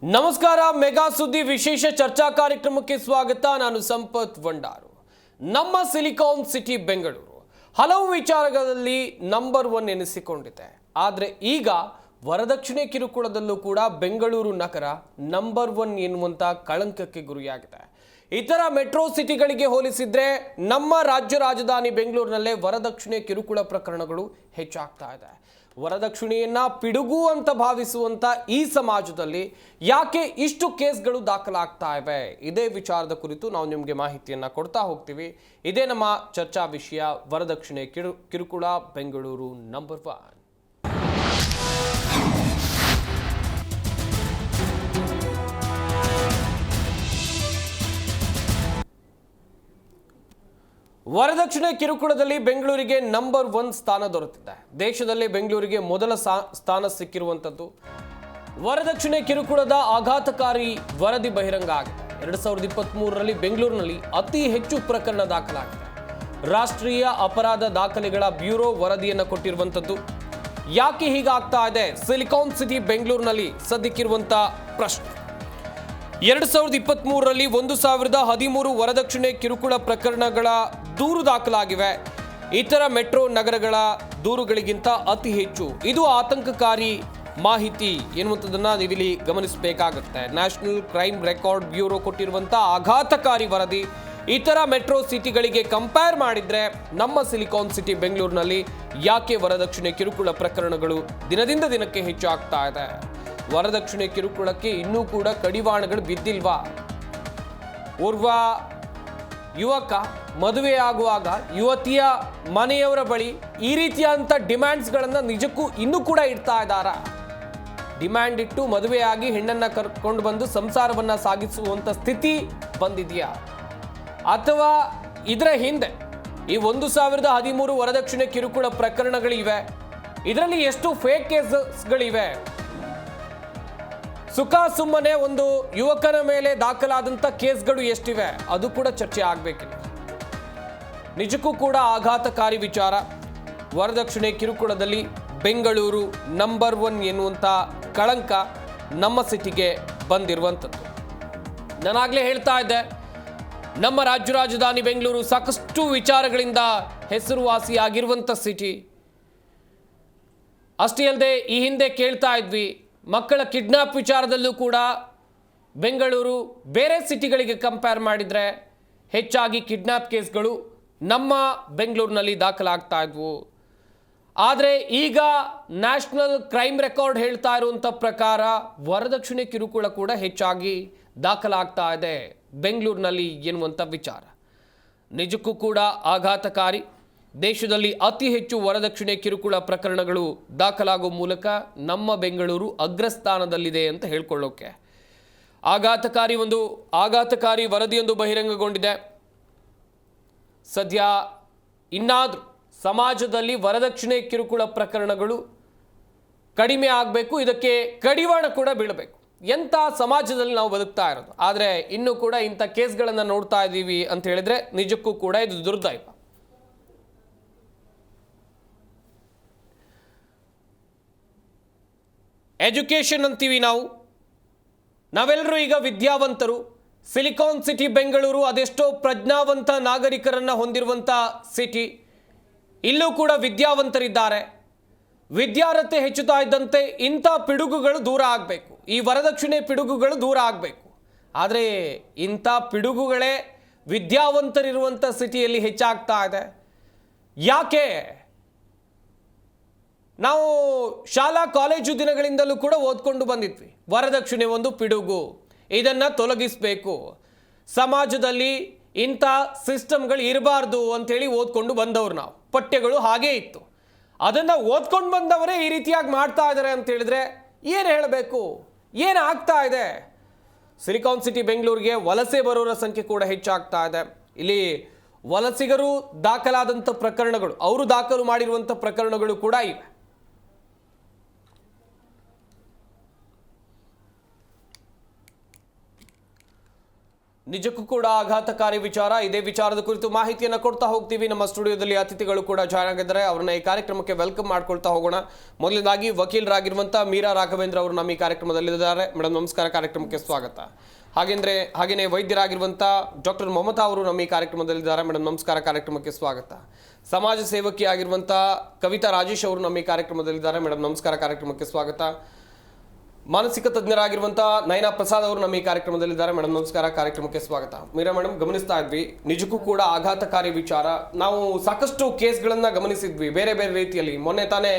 ನಮಸ್ಕಾರ. ಮೆಗಾ ಸುದ್ದಿ ವಿಶೇಷ ಚರ್ಚಾ ಕಾರ್ಯಕ್ರಮಕ್ಕೆ ಸ್ವಾಗತ. ನಾನು ಸಂಪತ್ ವಂಡಾರು. ನಮ್ಮ ಸಿಲಿಕಾನ್ ಸಿಟಿ ಬೆಂಗಳೂರು ಹಲವು ವಿಚಾರಗಳಲ್ಲಿ ನಂಬರ್ 1 ಎನಿಸಿಕೊಂಡಿದೆ. ಆದರೆ ಈಗ ವರದಕ್ಷಿಣೆ ಕಿರುಕುಳದಲ್ಲೂ ಕೂಡ ಬೆಂಗಳೂರು ನಗರ ನಂಬರ್ 1 ಎನ್ನುವಂತ ಕಳಂಕಕ್ಕೆ ಗುರಿಯಾಗಿದೆ. ಇತರ ಮೆಟ್ರೋ ಸಿಟಿಗಳಿಗೆ ಹೋಲಿಸಿದ್ರೆ ನಮ್ಮ ರಾಜ್ಯ ರಾಜಧಾನಿ ಬೆಂಗಳೂರಿನಲ್ಲೇ ವರದಕ್ಷಿಣೆ ಕಿರುಕುಳ ಪ್ರಕರಣಗಳು ಹೆಚ್ಚಾಗ್ತಾ ಇದೆ. ವರದಕ್ಷಿಣೆಯನ್ನ ಪಿಡುಗು ಅಂತ ಭಾವಿಸುವಂತ ಈ ಸಮಾಜದಲ್ಲಿ ಯಾಕೆ ಇಷ್ಟು ಕೇಸ್ಗಳು ದಾಖಲಾಗ್ತಾ ಇವೆ? ಇದೇ ವಿಚಾರದ ಕುರಿತು ನಾವು ನಿಮಗೆ ಮಾಹಿತಿಯನ್ನ ಕೊಡ್ತಾ ಹೋಗ್ತೀವಿ. ಇದೇ ನಮ್ಮ ಚರ್ಚಾ ವಿಷಯ, ವರದಕ್ಷಿಣೆ ಕಿರುಕುಳ ಬೆಂಗಳೂರು ನಂಬರ್ 1. ವರದಕ್ಷಿಣೆ ಕಿರುಕುಳದಲ್ಲಿ ಬೆಂಗಳೂರಿಗೆ ನಂಬರ್ 1 ಸ್ಥಾನ ದೊರೆತಿದೆ. ದೇಶದಲ್ಲಿ ಬೆಂಗಳೂರಿಗೆ ಮೊದಲ ಸ್ಥಾನ ಸಿಕ್ಕಿರುವಂಥದ್ದು. ವರದಕ್ಷಿಣೆ ಕಿರುಕುಳದ ಆಘಾತಕಾರಿ ವರದಿ ಬಹಿರಂಗ ಆಗಿದೆ. 2023ರಲ್ಲಿ ಬೆಂಗಳೂರಿನಲ್ಲಿ ಅತಿ ಹೆಚ್ಚು ಪ್ರಕರಣ ದಾಖಲಾಗಿದೆ. ರಾಷ್ಟ್ರೀಯ ಅಪರಾಧ ದಾಖಲೆಗಳ ಬ್ಯೂರೋ ವರದಿಯನ್ನು ಕೊಟ್ಟಿರುವಂಥದ್ದು. ಯಾಕೆ ಹೀಗಾಗ್ತಾ ಇದೆ ಸಿಲಿಕಾನ್ ಸಿಟಿ ಬೆಂಗಳೂರಿನಲ್ಲಿ ಸದ್ಯಕ್ಕಿರುವಂಥ ಪ್ರಶ್ನೆ. 2023ರಲ್ಲಿ 1013 ವರದಕ್ಷಿಣೆ ಕಿರುಕುಳ ಪ್ರಕರಣಗಳ ದೂರು ದಾಖಲಾಗಿವೆ. ಇತರ ಮೆಟ್ರೋ ನಗರಗಳ ದೂರುಗಳಿಗಿಂತ ಅತಿ ಹೆಚ್ಚು. ಇದು ಆತಂಕಕಾರಿ ಮಾಹಿತಿ ಎನ್ನುವಂಥದ್ದನ್ನು ನೀವಿಲ್ಲಿ ಗಮನಿಸಬೇಕಾಗುತ್ತೆ. ನ್ಯಾಷನಲ್ ಕ್ರೈಮ್ ರೆಕಾರ್ಡ್ ಬ್ಯೂರೋ ಕೊಟ್ಟಿರುವಂಥ ಆಘಾತಕಾರಿ ವರದಿ ಇತರ ಮೆಟ್ರೋ ಸಿಟಿಗಳಿಗೆ ಕಂಪೇರ್ ಮಾಡಿದ್ರೆ ನಮ್ಮ ಸಿಲಿಕಾನ್ ಸಿಟಿ ಬೆಂಗಳೂರಿನಲ್ಲಿ ಯಾಕೆ ವರದಕ್ಷಿಣೆ ಕಿರುಕುಳ ಪ್ರಕರಣಗಳು ದಿನದಿಂದ ದಿನಕ್ಕೆ ಹೆಚ್ಚಾಗ್ತಾ ಇದೆ? ವರದಕ್ಷಿಣೆ ಕಿರುಕುಳಕ್ಕೆ ಇನ್ನೂ ಕೂಡ ಕಡಿವಾಣಗಳು ಬಿದ್ದಿಲ್ವಾ? ಓರ್ವ ಯುವಕ ಮದುವೆಯಾಗುವಾಗ ಯುವತಿಯ ಮನೆಯವರ ಬಳಿ ಈ ರೀತಿಯಾದಂಥ ಡಿಮ್ಯಾಂಡ್ಸ್ಗಳನ್ನು ನಿಜಕ್ಕೂ ಇನ್ನೂ ಕೂಡ ಇಡ್ತಾ ಇದ್ದಾರಾ? ಡಿಮ್ಯಾಂಡ್ ಇಟ್ಟು ಮದುವೆಯಾಗಿ ಹೆಣ್ಣನ್ನು ಕರ್ಕೊಂಡು ಬಂದು ಸಂಸಾರವನ್ನು ಸಾಗಿಸುವಂಥ ಸ್ಥಿತಿ ಬಂದಿದೆಯಾ? ಅಥವಾ ಇದರ ಹಿಂದೆ ಈ 1013 ವರದಕ್ಷಿಣೆ ಕಿರುಕುಳ ಪ್ರಕರಣಗಳಿವೆ, ಇದರಲ್ಲಿ ಎಷ್ಟು ಫೇಕ್ ಕೇಸ್ಗಳಿವೆ? ಸುಖ ಸುಮ್ಮನೆ ಒಂದು ಯುವಕನ ಮೇಲೆ ದಾಖಲಾದಂಥ ಕೇಸ್ಗಳು ಎಷ್ಟಿವೆ? ಅದು ಕೂಡ ಚರ್ಚೆ ಆಗಬೇಕಿಲ್ಲ. ನಿಜಕ್ಕೂ ಕೂಡ ಆಘಾತಕಾರಿ ವಿಚಾರ. ವರದಕ್ಷಿಣೆ ಕಿರುಕುಳದಲ್ಲಿ ಬೆಂಗಳೂರು ನಂಬರ್ 1 ಎನ್ನುವಂಥ ಕಳಂಕ ನಮ್ಮ ಸಿಟಿಗೆ ಬಂದಿರುವಂಥದ್ದು. ನಾನಾಗಲೇ ಹೇಳ್ತಾ ಇದ್ದೆ, ನಮ್ಮ ರಾಜ್ಯ ರಾಜಧಾನಿ ಬೆಂಗಳೂರು ಸಾಕಷ್ಟು ವಿಚಾರಗಳಿಂದ ಹೆಸರುವಾಸಿಯಾಗಿರುವಂಥ ಸಿಟಿ. ಅಷ್ಟೇ ಅಲ್ಲದೆ ಈ ಹಿಂದೆ ಕೇಳ್ತಾ ಇದ್ವಿ, ಮಕ್ಕಳ ಕಿಡ್ನಾಪ್ ವಿಚಾರದಲ್ಲೂ ಕೂಡ ಬೆಂಗಳೂರು ಬೇರೆ ಸಿಟಿಗಳಿಗೆ ಕಂಪೇರ್ ಮಾಡಿದರೆ ಹೆಚ್ಚಾಗಿ ಕಿಡ್ನಾಪ್ ಕೇಸ್ಗಳು ನಮ್ಮ ಬೆಂಗಳೂರಿನಲ್ಲಿ ದಾಖಲಾಗ್ತಾ ಇದ್ವು. ಆದರೆ ಈಗ ನ್ಯಾಷನಲ್ ಕ್ರೈಮ್ ರೆಕಾರ್ಡ್ ಹೇಳ್ತಾ ಇರುವಂಥ ಪ್ರಕಾರ ವರದಕ್ಷಿಣೆ ಕಿರುಕುಳ ಕೂಡ ಹೆಚ್ಚಾಗಿ ದಾಖಲಾಗ್ತಾ ಇದೆ ಬೆಂಗಳೂರಿನಲ್ಲಿ ಎನ್ನುವಂಥ ವಿಚಾರ ನಿಜಕ್ಕೂ ಕೂಡ ಆಘಾತಕಾರಿ. ದೇಶದಲ್ಲಿ ಅತಿ ಹೆಚ್ಚು ವರದಕ್ಷಿಣೆ ಕಿರುಕುಳ ಪ್ರಕರಣಗಳು ದಾಖಲಾಗುವ ಮೂಲಕ ನಮ್ಮ ಬೆಂಗಳೂರು ಅಗ್ರಸ್ಥಾನದಲ್ಲಿದೆ ಅಂತ ಹೇಳ್ಕೊಳ್ಳೋಕೆ ಆಘಾತಕಾರಿ ವರದಿಯೊಂದು ಬಹಿರಂಗಗೊಂಡಿದೆ. ಸದ್ಯ ಇನ್ನಾದರೂ ಸಮಾಜದಲ್ಲಿ ವರದಕ್ಷಿಣೆ ಕಿರುಕುಳ ಪ್ರಕರಣಗಳು ಕಡಿಮೆ ಆಗಬೇಕು, ಇದಕ್ಕೆ ಕಡಿವಾಣ ಕೂಡ ಬೀಳಬೇಕು. ಎಂಥ ಸಮಾಜದಲ್ಲಿ ನಾವು ಬದುಕ್ತಾ ಇರೋದು. ಆದರೆ ಇನ್ನೂ ಕೂಡ ಇಂಥ ಕೇಸ್ಗಳನ್ನು ನೋಡ್ತಾ ಇದ್ದೀವಿ ಅಂತ ಹೇಳಿದ್ರೆ ನಿಜಕ್ಕೂ ಕೂಡ ಇದು ದುರ್ದೈವ. ಎಜುಕೇಷನ್ ಅಂತೀವಿ ನಾವೆಲ್ಲರೂ ಈಗ ವಿದ್ಯಾವಂತರು. ಸಿಲಿಕಾನ್ ಸಿಟಿ ಬೆಂಗಳೂರು ಅದೆಷ್ಟೋ ಪ್ರಜ್ಞಾವಂತ ನಾಗರಿಕರನ್ನು ಹೊಂದಿರುವಂಥ ಸಿಟಿ. ಇಲ್ಲೂ ಕೂಡ ವಿದ್ಯಾವಂತರಿದ್ದಾರೆ. ವಿದ್ಯಾರ್ಹತೆ ಹೆಚ್ಚುತ್ತಾ ಇದ್ದಂತೆ ಇಂಥ ಪಿಡುಗುಗಳು ದೂರ ಆಗಬೇಕು, ಈ ವರದಕ್ಷಿಣೆ ಪಿಡುಗುಗಳು ದೂರ ಆಗಬೇಕು. ಆದರೆ ಇಂಥ ಪಿಡುಗುಗಳೇ ವಿದ್ಯಾವಂತರಿರುವಂಥ ಸಿಟಿಯಲ್ಲಿ ಹೆಚ್ಚಾಗ್ತಾ ಇದೆ. ಯಾಕೆ? ನಾವು ಶಾಲಾ ಕಾಲೇಜು ದಿನಗಳಿಂದಲೂ ಕೂಡ ಓದ್ಕೊಂಡು ಬಂದಿದ್ವಿ, ವರದಕ್ಷಿಣೆ ಒಂದು ಪಿಡುಗು, ಇದನ್ನು ತೊಲಗಿಸಬೇಕು, ಸಮಾಜದಲ್ಲಿ ಇಂಥ ಸಿಸ್ಟಮ್ಗಳು ಇರಬಾರ್ದು ಅಂಥೇಳಿ ಓದ್ಕೊಂಡು ಬಂದವರು ನಾವು. ಪಠ್ಯಗಳು ಹಾಗೇ ಇತ್ತು. ಅದನ್ನು ಓದ್ಕೊಂಡು ಬಂದವರೇ ಈ ರೀತಿಯಾಗಿ ಮಾಡ್ತಾ ಇದ್ದಾರೆ ಅಂತ ಹೇಳಿದ್ರೆ ಏನು ಹೇಳಬೇಕು? ಏನು ಆಗ್ತಾ ಇದೆ? ಸಿಲಿಕಾನ್ ಸಿಟಿ ಬೆಂಗಳೂರಿಗೆ ವಲಸೆ ಬರೋರ ಸಂಖ್ಯೆ ಕೂಡ ಹೆಚ್ಚಾಗ್ತಾ ಇದೆ. ಇಲ್ಲಿ ವಲಸಿಗರು ದಾಖಲಾದಂಥ ಪ್ರಕರಣಗಳು, ಅವರು ದಾಖಲು ಮಾಡಿರುವಂಥ ಪ್ರಕರಣಗಳು ಕೂಡ ಇವೆ. ನಿಜಕ್ಕೂ ಕೂಡ ಆಘಾತಕಾರಿ ವಿಚಾರ. ಇದೇ ವಿಚಾರದ ಕುರಿತು ಮಾಹಿತಿಯನ್ನು ಕೊಡ್ತಾ ಹೋಗ್ತೀವಿ. ನಮ್ಮ ಸ್ಟುಡಿಯೋದಲ್ಲಿ ಅತಿಥಿಗಳು ಕೂಡ ಜಾಯ್ನ್ ಆಗಿದ್ದಾರೆ. ಅವ್ರನ್ನ ಈ ಕಾರ್ಯಕ್ರಮಕ್ಕೆ ವೆಲ್ಕಮ್ ಮಾಡ್ಕೊಳ್ತಾ ಹೋಗೋಣ. ಮೊದಲನೇದಾಗಿ ವಕೀಲರಾಗಿರುವಂಥ ಮೀರಾ ರಾಘವೇಂದ್ರ ಅವರು ನಮ್ಮ ಈ ಕಾರ್ಯಕ್ರಮದಲ್ಲಿದ್ದಾರೆ. ಮೇಡಮ್ ನಮಸ್ಕಾರ, ಕಾರ್ಯಕ್ರಮಕ್ಕೆ ಸ್ವಾಗತ. ಹಾಗೇನೆ ವೈದ್ಯರಾಗಿರುವಂಥ ಡಾಕ್ಟರ್ ಮಮತಾ ಅವರು ನಮ್ಮ ಈ ಕಾರ್ಯಕ್ರಮದಲ್ಲಿದ್ದಾರೆ. ಮೇಡಮ್ ನಮಸ್ಕಾರ, ಕಾರ್ಯಕ್ರಮಕ್ಕೆ ಸ್ವಾಗತ. ಸಮಾಜ ಸೇವಕಿ ಆಗಿರುವಂಥ ಕವಿತಾ ರಾಜೇಶ್ ಅವರು ನಮ್ಮ ಈ ಕಾರ್ಯಕ್ರಮದಲ್ಲಿದ್ದಾರೆ. ಮೇಡಮ್ ನಮಸ್ಕಾರ, ಕಾರ್ಯಕ್ರಮಕ್ಕೆ ಸ್ವಾಗತ. ಮಾನಸಿಕ ತಜ್ಞರಾಗಿರುವಂಥ ನಯನಾ ಪ್ರಸಾದ್ ಅವರು ನಮ್ಮ ಈ ಕಾರ್ಯಕ್ರಮದಲ್ಲಿದ್ದಾರೆ. ಮೇಡಮ್ ನಮಸ್ಕಾರ, ಕಾರ್ಯಕ್ರಮಕ್ಕೆ ಸ್ವಾಗತ. ಮೀರಾ ಮೇಡಮ್, ಗಮನಿಸ್ತಾ ಇದ್ವಿ, ನಿಜಕ್ಕೂ ಕೂಡ ಆಘಾತಕಾರಿ ವಿಚಾರ. ನಾವು ಸಾಕಷ್ಟು ಕೇಸ್ಗಳನ್ನ ಗಮನಿಸಿದ್ವಿ ಬೇರೆ ಬೇರೆ ರೀತಿಯಲ್ಲಿ. ಮೊನ್ನೆ ತಾನೇ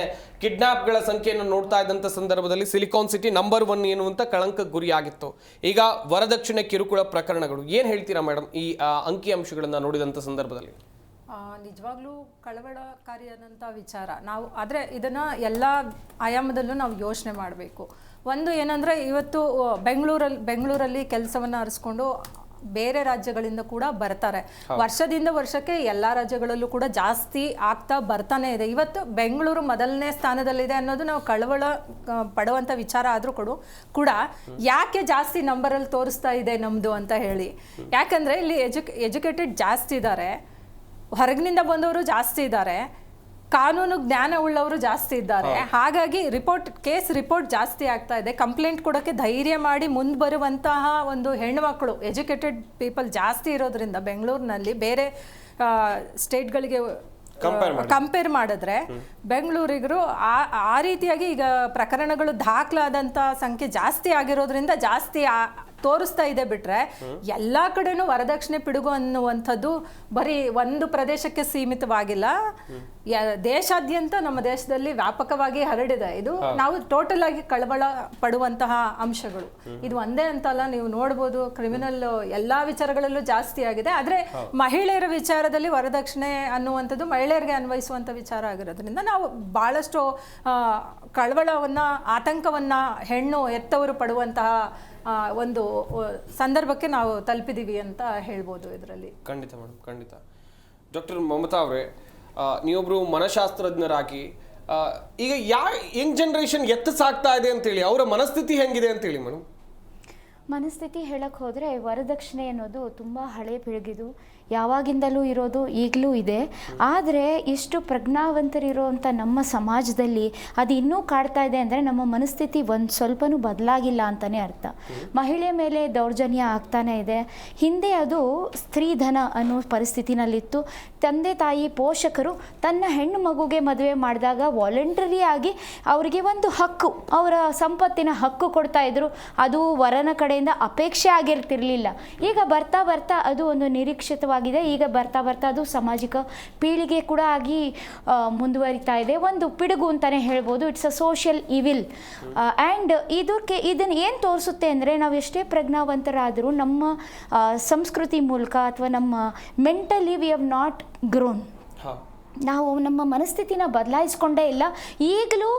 ಕಿಡ್ನಾಪ್ಗಳ ಸಂಖ್ಯೆಯನ್ನು ನೋಡ್ತಾ ಇದ್ದಂಥ ಸಂದರ್ಭದಲ್ಲಿ ಸಿಲಿಕಾನ್ ಸಿಟಿ ನಂಬರ್ 1 ಎನ್ನುವಂಥ ಕಳಂಕಕ್ಕೆ ಗುರಿಯಾಗಿತ್ತು. ಈಗ ವರದಕ್ಷಿಣೆ ಕಿರುಕುಳ ಪ್ರಕರಣಗಳು, ಏನು ಹೇಳ್ತೀರಾ ಮೇಡಮ್ ಈ ಅಂಕಿಅಂಶಗಳನ್ನು ನೋಡಿದಂಥ ಸಂದರ್ಭದಲ್ಲಿ? ನಿಜವಾಗ್ಲೂ ಕಳವಳಕಾರಿಯಾದಂಥ ವಿಚಾರ. ನಾವು ಆದರೆ ಇದನ್ನು ಎಲ್ಲ ಆಯಾಮದಲ್ಲೂ ನಾವು ಯೋಚನೆ ಮಾಡಬೇಕು. ಒಂದು ಏನಂದರೆ, ಇವತ್ತು ಬೆಂಗಳೂರಲ್ಲಿ ಕೆಲಸವನ್ನು ಅರಿಸ್ಕೊಂಡು ಬೇರೆ ರಾಜ್ಯಗಳಿಂದ ಕೂಡ ಬರ್ತಾರೆ. ವರ್ಷದಿಂದ ವರ್ಷಕ್ಕೆ ಎಲ್ಲ ರಾಜ್ಯಗಳಲ್ಲೂ ಕೂಡ ಜಾಸ್ತಿ ಆಗ್ತಾ ಬರ್ತಾನೆ ಇದೆ. ಇವತ್ತು ಬೆಂಗಳೂರು ಮೊದಲನೇ ಸ್ಥಾನದಲ್ಲಿದೆ ಅನ್ನೋದು ನಾವು ಕಳವಳ ಪಡುವಂಥ ವಿಚಾರ ಆದರೂ ಕೂಡ ಯಾಕೆ ಜಾಸ್ತಿ ನಂಬರಲ್ಲಿ ತೋರಿಸ್ತಾ ಇದೆ ನಮ್ಮದು ಅಂತ ಹೇಳಿ. ಯಾಕಂದರೆ ಇಲ್ಲಿ ಎಜುಕೇಟೆಡ್ ಜಾಸ್ತಿ ಇದ್ದಾರೆ, ಹೊರಗಿನಿಂದ ಬಂದವರು ಜಾಸ್ತಿ ಇದ್ದಾರೆ, ಕಾನೂನು ಜ್ಞಾನ ಉಳ್ಳವರು ಜಾಸ್ತಿ ಇದ್ದಾರೆ. ಹಾಗಾಗಿ ಕೇಸ್ ರಿಪೋರ್ಟ್ ಜಾಸ್ತಿ ಆಗ್ತಾ ಇದೆ. ಕಂಪ್ಲೇಂಟ್ ಕೊಡೋಕ್ಕೆ ಧೈರ್ಯ ಮಾಡಿ ಮುಂದೆ ಬರುವಂತಹ ಒಂದು ಹೆಣ್ಣುಮಕ್ಕಳು, ಎಜುಕೇಟೆಡ್ ಪೀಪಲ್ ಜಾಸ್ತಿ ಇರೋದ್ರಿಂದ ಬೆಂಗಳೂರಿನಲ್ಲಿ ಬೇರೆ ಸ್ಟೇಟ್ಗಳಿಗೆ ಕಂಪೇರ್ ಮಾಡಿದ್ರೆ ಬೆಂಗಳೂರಿಗರು ಆ ರೀತಿಯಾಗಿ ಈಗ ಪ್ರಕರಣಗಳು ದಾಖಲಾದಂಥ ಸಂಖ್ಯೆ ಜಾಸ್ತಿ ಆಗಿರೋದ್ರಿಂದ ಜಾಸ್ತಿ ತೋರಿಸ್ತಾ ಇದೆ. ಬಿಟ್ರೆ ಎಲ್ಲ ಕಡೆನೂ ವರದಕ್ಷಿಣೆ ಪಿಡುಗು ಅನ್ನುವಂಥದ್ದು ಬರೀ ಒಂದು ಪ್ರದೇಶಕ್ಕೆ ಸೀಮಿತವಾಗಿಲ್ಲ, ದೇಶಾದ್ಯಂತ ನಮ್ಮ ದೇಶದಲ್ಲಿ ವ್ಯಾಪಕವಾಗಿ ಹರಡಿದೆ. ಇದು ನಾವು ಟೋಟಲ್ ಆಗಿ ಕಳವಳ ಪಡುವಂತಹ ಅಂಶಗಳು. ಇದು ಒಂದೇ ಅಂತಲ್ಲ, ನೀವು ನೋಡ್ಬೋದು ಕ್ರಿಮಿನಲ್ ಎಲ್ಲಾ ವಿಚಾರಗಳಲ್ಲೂ ಜಾಸ್ತಿ ಆಗಿದೆ. ಆದ್ರೆ ಮಹಿಳೆಯರ ವಿಚಾರದಲ್ಲಿ ವರದಕ್ಷಿಣೆ ಅನ್ನುವಂಥದ್ದು ಮಹಿಳೆಯರಿಗೆ ಅನ್ವಯಿಸುವಂತ ವಿಚಾರ ಆಗಿರೋದ್ರಿಂದ ನಾವು ಬಹಳಷ್ಟು ಕಳವಳವನ್ನ, ಆತಂಕವನ್ನ ಹೆತ್ತವರು ಪಡುವಂತಹ ಒಂದು ಸಂದರ್ಭಕ್ಕೆ ನಾವು ತಲುಪಿದೀವಿ ಅಂತ ಹೇಳ್ಬೋದು ಇದರಲ್ಲಿ. ಖಂಡಿತ ಮೇಡಮ್, ಖಂಡಿತ. ಡಾಕ್ಟರ್ ಮಮತಾ ಅವರೇ, ನೀವೊಬ್ರು ಮನಃಶಾಸ್ತ್ರಜ್ಞರಾಗಿ ಈಗ ಯಂಗ್ ಜನರೇಷನ್ ಸಾಗ್ತಾ ಇದೆ ಅಂತೇಳಿ ಅವರ ಮನಸ್ಥಿತಿ ಹೆಂಗಿದೆ ಅಂತೇಳಿ ಮೇಡಮ್? ಮನಸ್ಥಿತಿ ಹೇಳಕ್ಕೆ ಹೋದರೆ ವರದಕ್ಷಿಣೆ ಅನ್ನೋದು ತುಂಬ ಹಳೆ ಪೀಳಿಗೆದು, ಯಾವಾಗಿಂದಲೂ ಇರೋದು, ಈಗಲೂ ಇದೆ. ಆದರೆ ಎಷ್ಟು ಪ್ರಜ್ಞಾವಂತರಿರುವಂಥ ನಮ್ಮ ಸಮಾಜದಲ್ಲಿ ಅದು ಇನ್ನೂ ಕಾಡ್ತಾ ಇದೆ ಅಂದರೆ ನಮ್ಮ ಮನಸ್ಥಿತಿ ಒಂದು ಸ್ವಲ್ಪನೂ ಬದಲಾಗಿಲ್ಲ ಅಂತಲೇ ಅರ್ಥ. ಮಹಿಳೆ ಮೇಲೆ ದೌರ್ಜನ್ಯ ಆಗ್ತಾನೆ ಇದೆ. ಹಿಂದೆ ಅದು ಸ್ತ್ರೀಧನ ಅನ್ನೋ ಪರಿಸ್ಥಿತಿನಲ್ಲಿತ್ತು. ತಂದೆ ತಾಯಿ ಪೋಷಕರು ತನ್ನ ಹೆಣ್ಣು ಮಗುಗೆ ಮದುವೆ ಮಾಡಿದಾಗ ವಾಲಂಟರಿ ಆಗಿ ಅವರಿಗೆ ಒಂದು ಹಕ್ಕು, ಅವರ ಸಂಪತ್ತಿನ ಹಕ್ಕು ಕೊಡ್ತಾ ಇದ್ರು. ಅದು ವರನ ಕಡೆಯಿಂದ ಅಪೇಕ್ಷೆ ಆಗಿರ್ತಿರ್ಲಿಲ್ಲ. ಈಗ ಬರ್ತಾ ಬರ್ತಾ ಅದು ಒಂದು ನಿರೀಕ್ಷಿತವಾಗಿದೆ. ಈಗ ಬರ್ತಾ ಬರ್ತಾ ಅದು ಸಾಮಾಜಿಕ ಪೀಳಿಗೆ ಕೂಡ ಆಗಿ ಮುಂದುವರಿತಾ ಇದೆ. ಒಂದು ಪಿಡುಗು ಅಂತಲೇ ಹೇಳ್ಬೋದು. It's a social evil. And ಇದನ್ನು ಏನು ತೋರಿಸುತ್ತೆ ಅಂದರೆ, ನಾವು ಎಷ್ಟೇ ಪ್ರಜ್ಞಾವಂತರಾದರೂ ನಮ್ಮ ಸಂಸ್ಕೃತಿ ಮೂಲಕ ಅಥವಾ ನಮ್ಮ mentally we have not grown. ನಾವು ನಮ್ಮ ಮನಸ್ಥಿತಿನ ಬದಲಾಯಿಸ್ಕೊಂಡೇ ಇಲ್ಲ. ಈಗಲೂ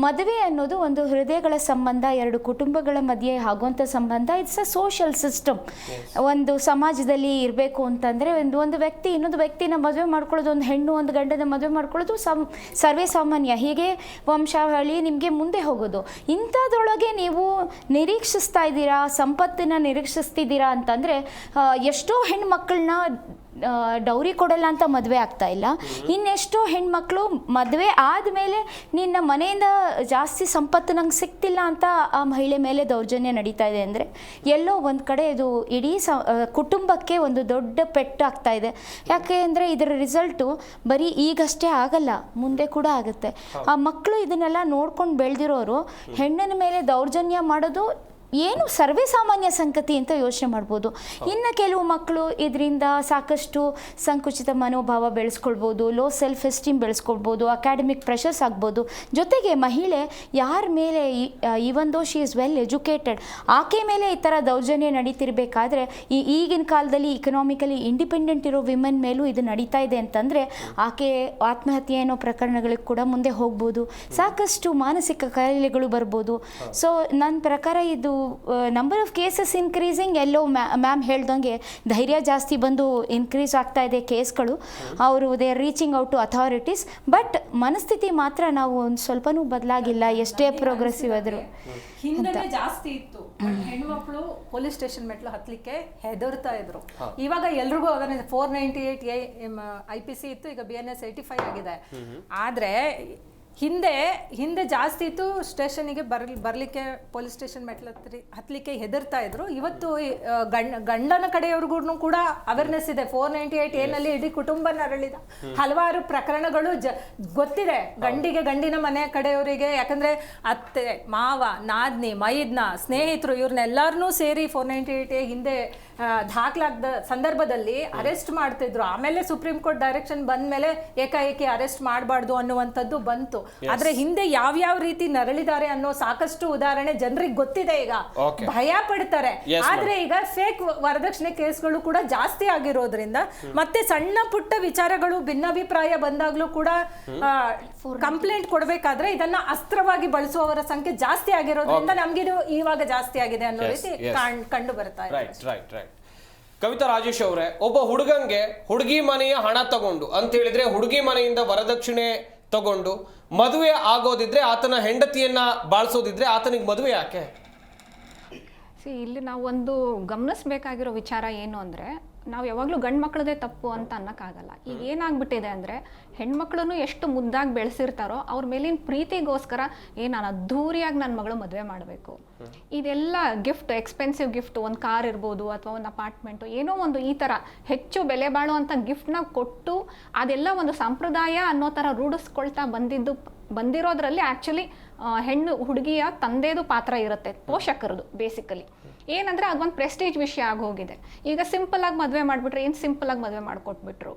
ಮದುವೆ ಅನ್ನೋದು ಒಂದು ಹೃದಯಗಳ ಸಂಬಂಧ, ಎರಡು ಕುಟುಂಬಗಳ ಮಧ್ಯೆ ಆಗುವಂಥ ಸಂಬಂಧ. It's a social system. ಒಂದು ಸಮಾಜದಲ್ಲಿ ಇರಬೇಕು ಅಂತಂದರೆ ಒಂದು ವ್ಯಕ್ತಿ ಇನ್ನೊಂದು ವ್ಯಕ್ತಿನ ಮದುವೆ ಮಾಡ್ಕೊಳ್ಳೋದು, ಒಂದು ಹೆಣ್ಣು ಒಂದು ಗಂಡನ ಮದುವೆ ಮಾಡ್ಕೊಳ್ಳೋದು ಸರ್ವೇ ಸಾಮಾನ್ಯ. ಹೀಗೆ ವಂಶಾವಳಿ ನಿಮಗೆ ಮುಂದೆ ಹೋಗೋದು. ಇಂಥದ್ರೊಳಗೆ ನೀವು ನಿರೀಕ್ಷಿಸ್ತಾ ಇದ್ದೀರಾ, ಸಂಪತ್ತನ್ನು ನಿರೀಕ್ಷಿಸ್ತಿದ್ದೀರಾ ಅಂತಂದರೆ, ಎಷ್ಟೋ ಹೆಣ್ಮಕ್ಳನ್ನ ಡೌರಿ ಕೊಡಲ್ಲ ಅಂತ ಮದುವೆ ಆಗ್ತಾ ಇಲ್ಲ. ಇನ್ನೆಷ್ಟೋ ಹೆಣ್ಮಕ್ಳು ಮದುವೆ ಆದಮೇಲೆ ನಿನ್ನ ಮನೆಯಿಂದ ಜಾಸ್ತಿ ಸಂಪತ್ತು ನಂಗೆ ಸಿಗ್ತಿಲ್ಲ ಅಂತ ಆ ಮಹಿಳೆ ಮೇಲೆ ದೌರ್ಜನ್ಯ ನಡೀತಾ ಇದೆ ಅಂದರೆ, ಎಲ್ಲೋ ಒಂದು ಕಡೆ ಇದು ಇಡೀ ಕುಟುಂಬಕ್ಕೆ ಒಂದು ದೊಡ್ಡ ಪೆಟ್ಟು ಆಗ್ತಾ ಇದೆ. ಯಾಕೆ ಅಂದರೆ ಇದರ ರಿಸಲ್ಟು ಬರೀ ಈಗಷ್ಟೇ ಆಗಲ್ಲ, ಮುಂದೆ ಕೂಡ ಆಗುತ್ತೆ. ಆ ಮಕ್ಕಳು ಇದನ್ನೆಲ್ಲ ನೋಡ್ಕೊಂಡು ಬೆಳೆದಿರೋರು ಹೆಣ್ಣಿನ ಮೇಲೆ ದೌರ್ಜನ್ಯ ಮಾಡೋದು ಏನು ಸರ್ವೇ ಸಾಮಾನ್ಯ ಸಂಗತಿ ಅಂತ ಯೋಚನೆ ಮಾಡ್ಬೋದು. ಇನ್ನು ಕೆಲವು ಮಕ್ಕಳು ಇದರಿಂದ ಸಾಕಷ್ಟು ಸಂಕುಚಿತ ಮನೋಭಾವ ಬೆಳೆಸ್ಕೊಳ್ಬೋದು, ಲೋ ಸೆಲ್ಫ್ ಎಸ್ಟೀಮ್ ಬೆಳೆಸ್ಕೊಳ್ಬೋದು, ಅಕಾಡೆಮಿಕ್ ಪ್ರೆಷರ್ಸ್ ಆಗ್ಬೋದು. ಜೊತೆಗೆ ಮಹಿಳೆ ಯಾರ ಮೇಲೆ even though she is well educated, ಆಕೆ ಮೇಲೆ ಈ ಥರ ದೌರ್ಜನ್ಯ ನಡೀತಿರ್ಬೇಕಾದ್ರೆ ಈಗಿನ ಕಾಲದಲ್ಲಿ ಇಕನಾಮಿಕಲಿ ಇಂಡಿಪೆಂಡೆಂಟ್ ಇರೋ ವಿಮೆನ್ ಮೇಲೂ ಇದು ನಡೀತಾ ಇದೆ ಅಂತಂದರೆ ಆಕೆ ಆತ್ಮಹತ್ಯೆ ಅನ್ನೋ ಪ್ರಕರಣಗಳಿಗೆ ಕೂಡ ಮುಂದೆ ಹೋಗ್ಬೋದು. ಸಾಕಷ್ಟು ಮಾನಸಿಕ ಕಾಯಿಲೆಗಳು ಬರ್ಬೋದು. ಸೊ ನನ್ನ ಪ್ರಕಾರ ಇದು ನಂಬರ್ ಆಫ್ ಕೇಸಸ್ ಇನ್ಕ್ರೀಸಿಂಗ್. ಎಲ್ಲೋ ಮ್ಯಾಮ್ ಹೇಳ್ದಂಗೆ ಧೈರ್ಯ ಜಾಸ್ತಿ ಬಂದು ಇನ್ಕ್ರೀಸ್ ಆಗ್ತಾ ಇದೆ ಕೇಸ್ಗಳು. ಅವರು they are reaching out to authorities. But ಮನಸ್ಥಿತಿ ಮಾತ್ರ ನಾವು ಒಂದು ಸ್ವಲ್ಪನೂ ಬದಲಾಗಿಲ್ಲ, ಎಷ್ಟೇ ಪ್ರೋಗ್ರೆಸಿವ್ ಆದರೂ. ಹಿಂದೆ ಜಾಸ್ತಿ ಇತ್ತು, ಹೆಣ್ಮಕ್ಳು ಪೊಲೀಸ್ ಸ್ಟೇಷನ್ ಮೆಟ್ಲು ಹತ್ಲಿಕ್ಕೆ ಹೆದರ್ತಾ ಇದ್ರು. ಇವಾಗ ಎಲ್ರಿಗೂ ಅದನ್ನ 498A IPC ಇತ್ತು, ಈಗ BNS 85 ಆಗಿದೆ. ಆದ್ರೆ ಹಿಂದೆ ಜಾಸ್ತಿ ಇತ್ತು, ಸ್ಟೇಷನಿಗೆ ಬರ್ಲಿಕ್ಕೆ ಪೊಲೀಸ್ ಸ್ಟೇಷನ್ ಮೆಟ್ಲು ಹತ್ಲಿಕ್ಕೆ ಹೆದರ್ತಾ ಇದ್ರು. ಇವತ್ತು ಗಂಡನ ಕಡೆಯವ್ರಿಗೂ ಕೂಡ ಅವೇರ್ನೆಸ್ ಇದೆ. 498A ನಲ್ಲಿ ಇಡೀ ಕುಟುಂಬ ನರಳಿದ ಹಲವಾರು ಪ್ರಕರಣಗಳು ಗೊತ್ತಿದೆ ಗಂಡಿನ ಮನೆ ಕಡೆಯವರಿಗೆ. ಯಾಕಂದ್ರೆ ಅತ್ತೆ, ಮಾವ, ನಾದ್ನಿ, ಮೈದ್ನ, ಸ್ನೇಹಿತರು ಇವ್ರನ್ನೆಲ್ಲರನ್ನೂ ಸೇರಿ 498A ಹಿಂದೆ ದಾಖಲಾದ ಸಂದರ್ಭದಲ್ಲಿ ಅರೆಸ್ಟ್ ಮಾಡ್ತಿದ್ರು. ಆಮೇಲೆ ಸುಪ್ರೀಂ ಕೋರ್ಟ್ ಡೈರೆಕ್ಷನ್ ಬಂದ ಮೇಲೆ ಏಕಾಏಕಿ ಅರೆಸ್ಟ್ ಮಾಡಬಾರ್ದು ಅನ್ನುವಂಥದ್ದು ಬಂತು. ಆದ್ರೆ ಹಿಂದೆ ಯಾವ್ಯಾವ ರೀತಿ ನರಳಿದ್ದಾರೆ ಅನ್ನೋ ಸಾಕಷ್ಟು ಉದಾಹರಣೆ ಜನರಿಗೆ ಗೊತ್ತಿದೆ. ಈಗ ಭಯ ಪಡ್ತಾರೆ. ಆದ್ರೆ ಈಗ ಫೇಕ್ ವರದಕ್ಷಿಣೆ ಕೇಸ್ಗಳು ಕೂಡ ಜಾಸ್ತಿ ಆಗಿರೋದ್ರಿಂದ ಮತ್ತೆ ಸಣ್ಣ ಪುಟ್ಟ ವಿಚಾರಗಳು ಭಿನ್ನಾಭಿಪ್ರಾಯ ಬಂದಾಗ್ಲೂ ಕೂಡ ಕಂಪ್ಲೇಂಟ್ ಕೊಡ್ಬೇಕಾದ್ರೆ ಇದನ್ನ ಅಸ್ತ್ರವಾಗಿ ಬಳಸುವವರ ಸಂಖ್ಯೆ ಜಾಸ್ತಿ ಆಗಿರೋದ್ರಿಂದ ನಮ್ಗಿದು ಇವಾಗ ಜಾಸ್ತಿ ಆಗಿದೆ ಅನ್ನೋ ರೀತಿ ಕಂಡು ಬರ್ತಾ ಇದೆ. ಕವಿತಾ ರಾಜೇಶ್ ಅವರೇ, ಒಬ್ಬ ಹುಡುಗಂಗೆ ಹುಡುಗಿ ಮನೆಯ ಹಣ ತಗೊಂಡು ಅಂತ ಹೇಳಿದ್ರೆ ಹುಡುಗಿ ಮನೆಯಿಂದ ವರದಕ್ಷಿಣೆ ತಗೊಂಡು ಮದುವೆ ಆಗೋದಿದ್ರೆ ಆತನ ಹೆಂಡತಿಯನ್ನ ಬಾಳ್ಸೋದಿದ್ರೆ ಆತನಿಗೆ ಮದುವೆ ಯಾಕೆ? ಇಲ್ಲಿ ನಾವು ಒಂದು ಗಮನಿಸಬೇಕಾಗಿರೋ ವಿಚಾರ ಏನು ಅಂದರೆ, ನಾವು ಯಾವಾಗಲೂ ಗಂಡು ಮಕ್ಕಳದೇ ತಪ್ಪು ಅಂತ ಅನ್ನೋಕ್ಕಾಗಲ್ಲ. ಈಗ ಏನಾಗ್ಬಿಟ್ಟಿದೆ ಅಂದರೆ, ಹೆಣ್ಮಕ್ಳನ್ನು ಎಷ್ಟು ಮುದ್ದಾಗಿ ಬೆಳೆಸಿರ್ತಾರೋ ಅವ್ರ ಮೇಲಿನ ಪ್ರೀತಿಗೋಸ್ಕರ ನಾನು ಅದ್ಧೂರಿಯಾಗಿ ನನ್ನ ಮಗಳು ಮದುವೆ ಮಾಡಬೇಕು, ಇದೆಲ್ಲ ಗಿಫ್ಟ್, ಎಕ್ಸ್ಪೆನ್ಸಿವ್ ಗಿಫ್ಟ್, ಒಂದು ಕಾರ್ ಇರ್ಬೋದು ಅಥವಾ ಒಂದು ಅಪಾರ್ಟ್ಮೆಂಟು, ಏನೋ ಒಂದು ಈ ಥರ ಹೆಚ್ಚು ಬೆಲೆ ಬಾಳುವಂಥ ಗಿಫ್ಟ್ನ ಕೊಟ್ಟು ಅದೆಲ್ಲ ಒಂದು ಸಂಪ್ರದಾಯ ಅನ್ನೋ ಥರ ರೂಢಿಸ್ಕೊಳ್ತಾ ಬಂದಿರೋದ್ರಲ್ಲಿ ಆ್ಯಕ್ಚುಲಿ ಹುಡುಗಿಯ ತಂದೆದು ಪಾತ್ರ ಇರುತ್ತೆ, ಪೋಷಕರದು. ಬೇಸಿಕಲಿ ಏನಂದರೆ ಅದೊಂದು ಪ್ರೆಸ್ಟೀಜ್ ವಿಷಯ ಆಗೋಗಿದೆ. ಈಗ ಸಿಂಪಲಾಗಿ ಮದುವೆ ಮಾಡಿಬಿಟ್ರೆ ಏನು ಸಿಂಪಲಾಗಿ ಮದುವೆ ಮಾಡಿಕೊಟ್ಬಿಟ್ರು.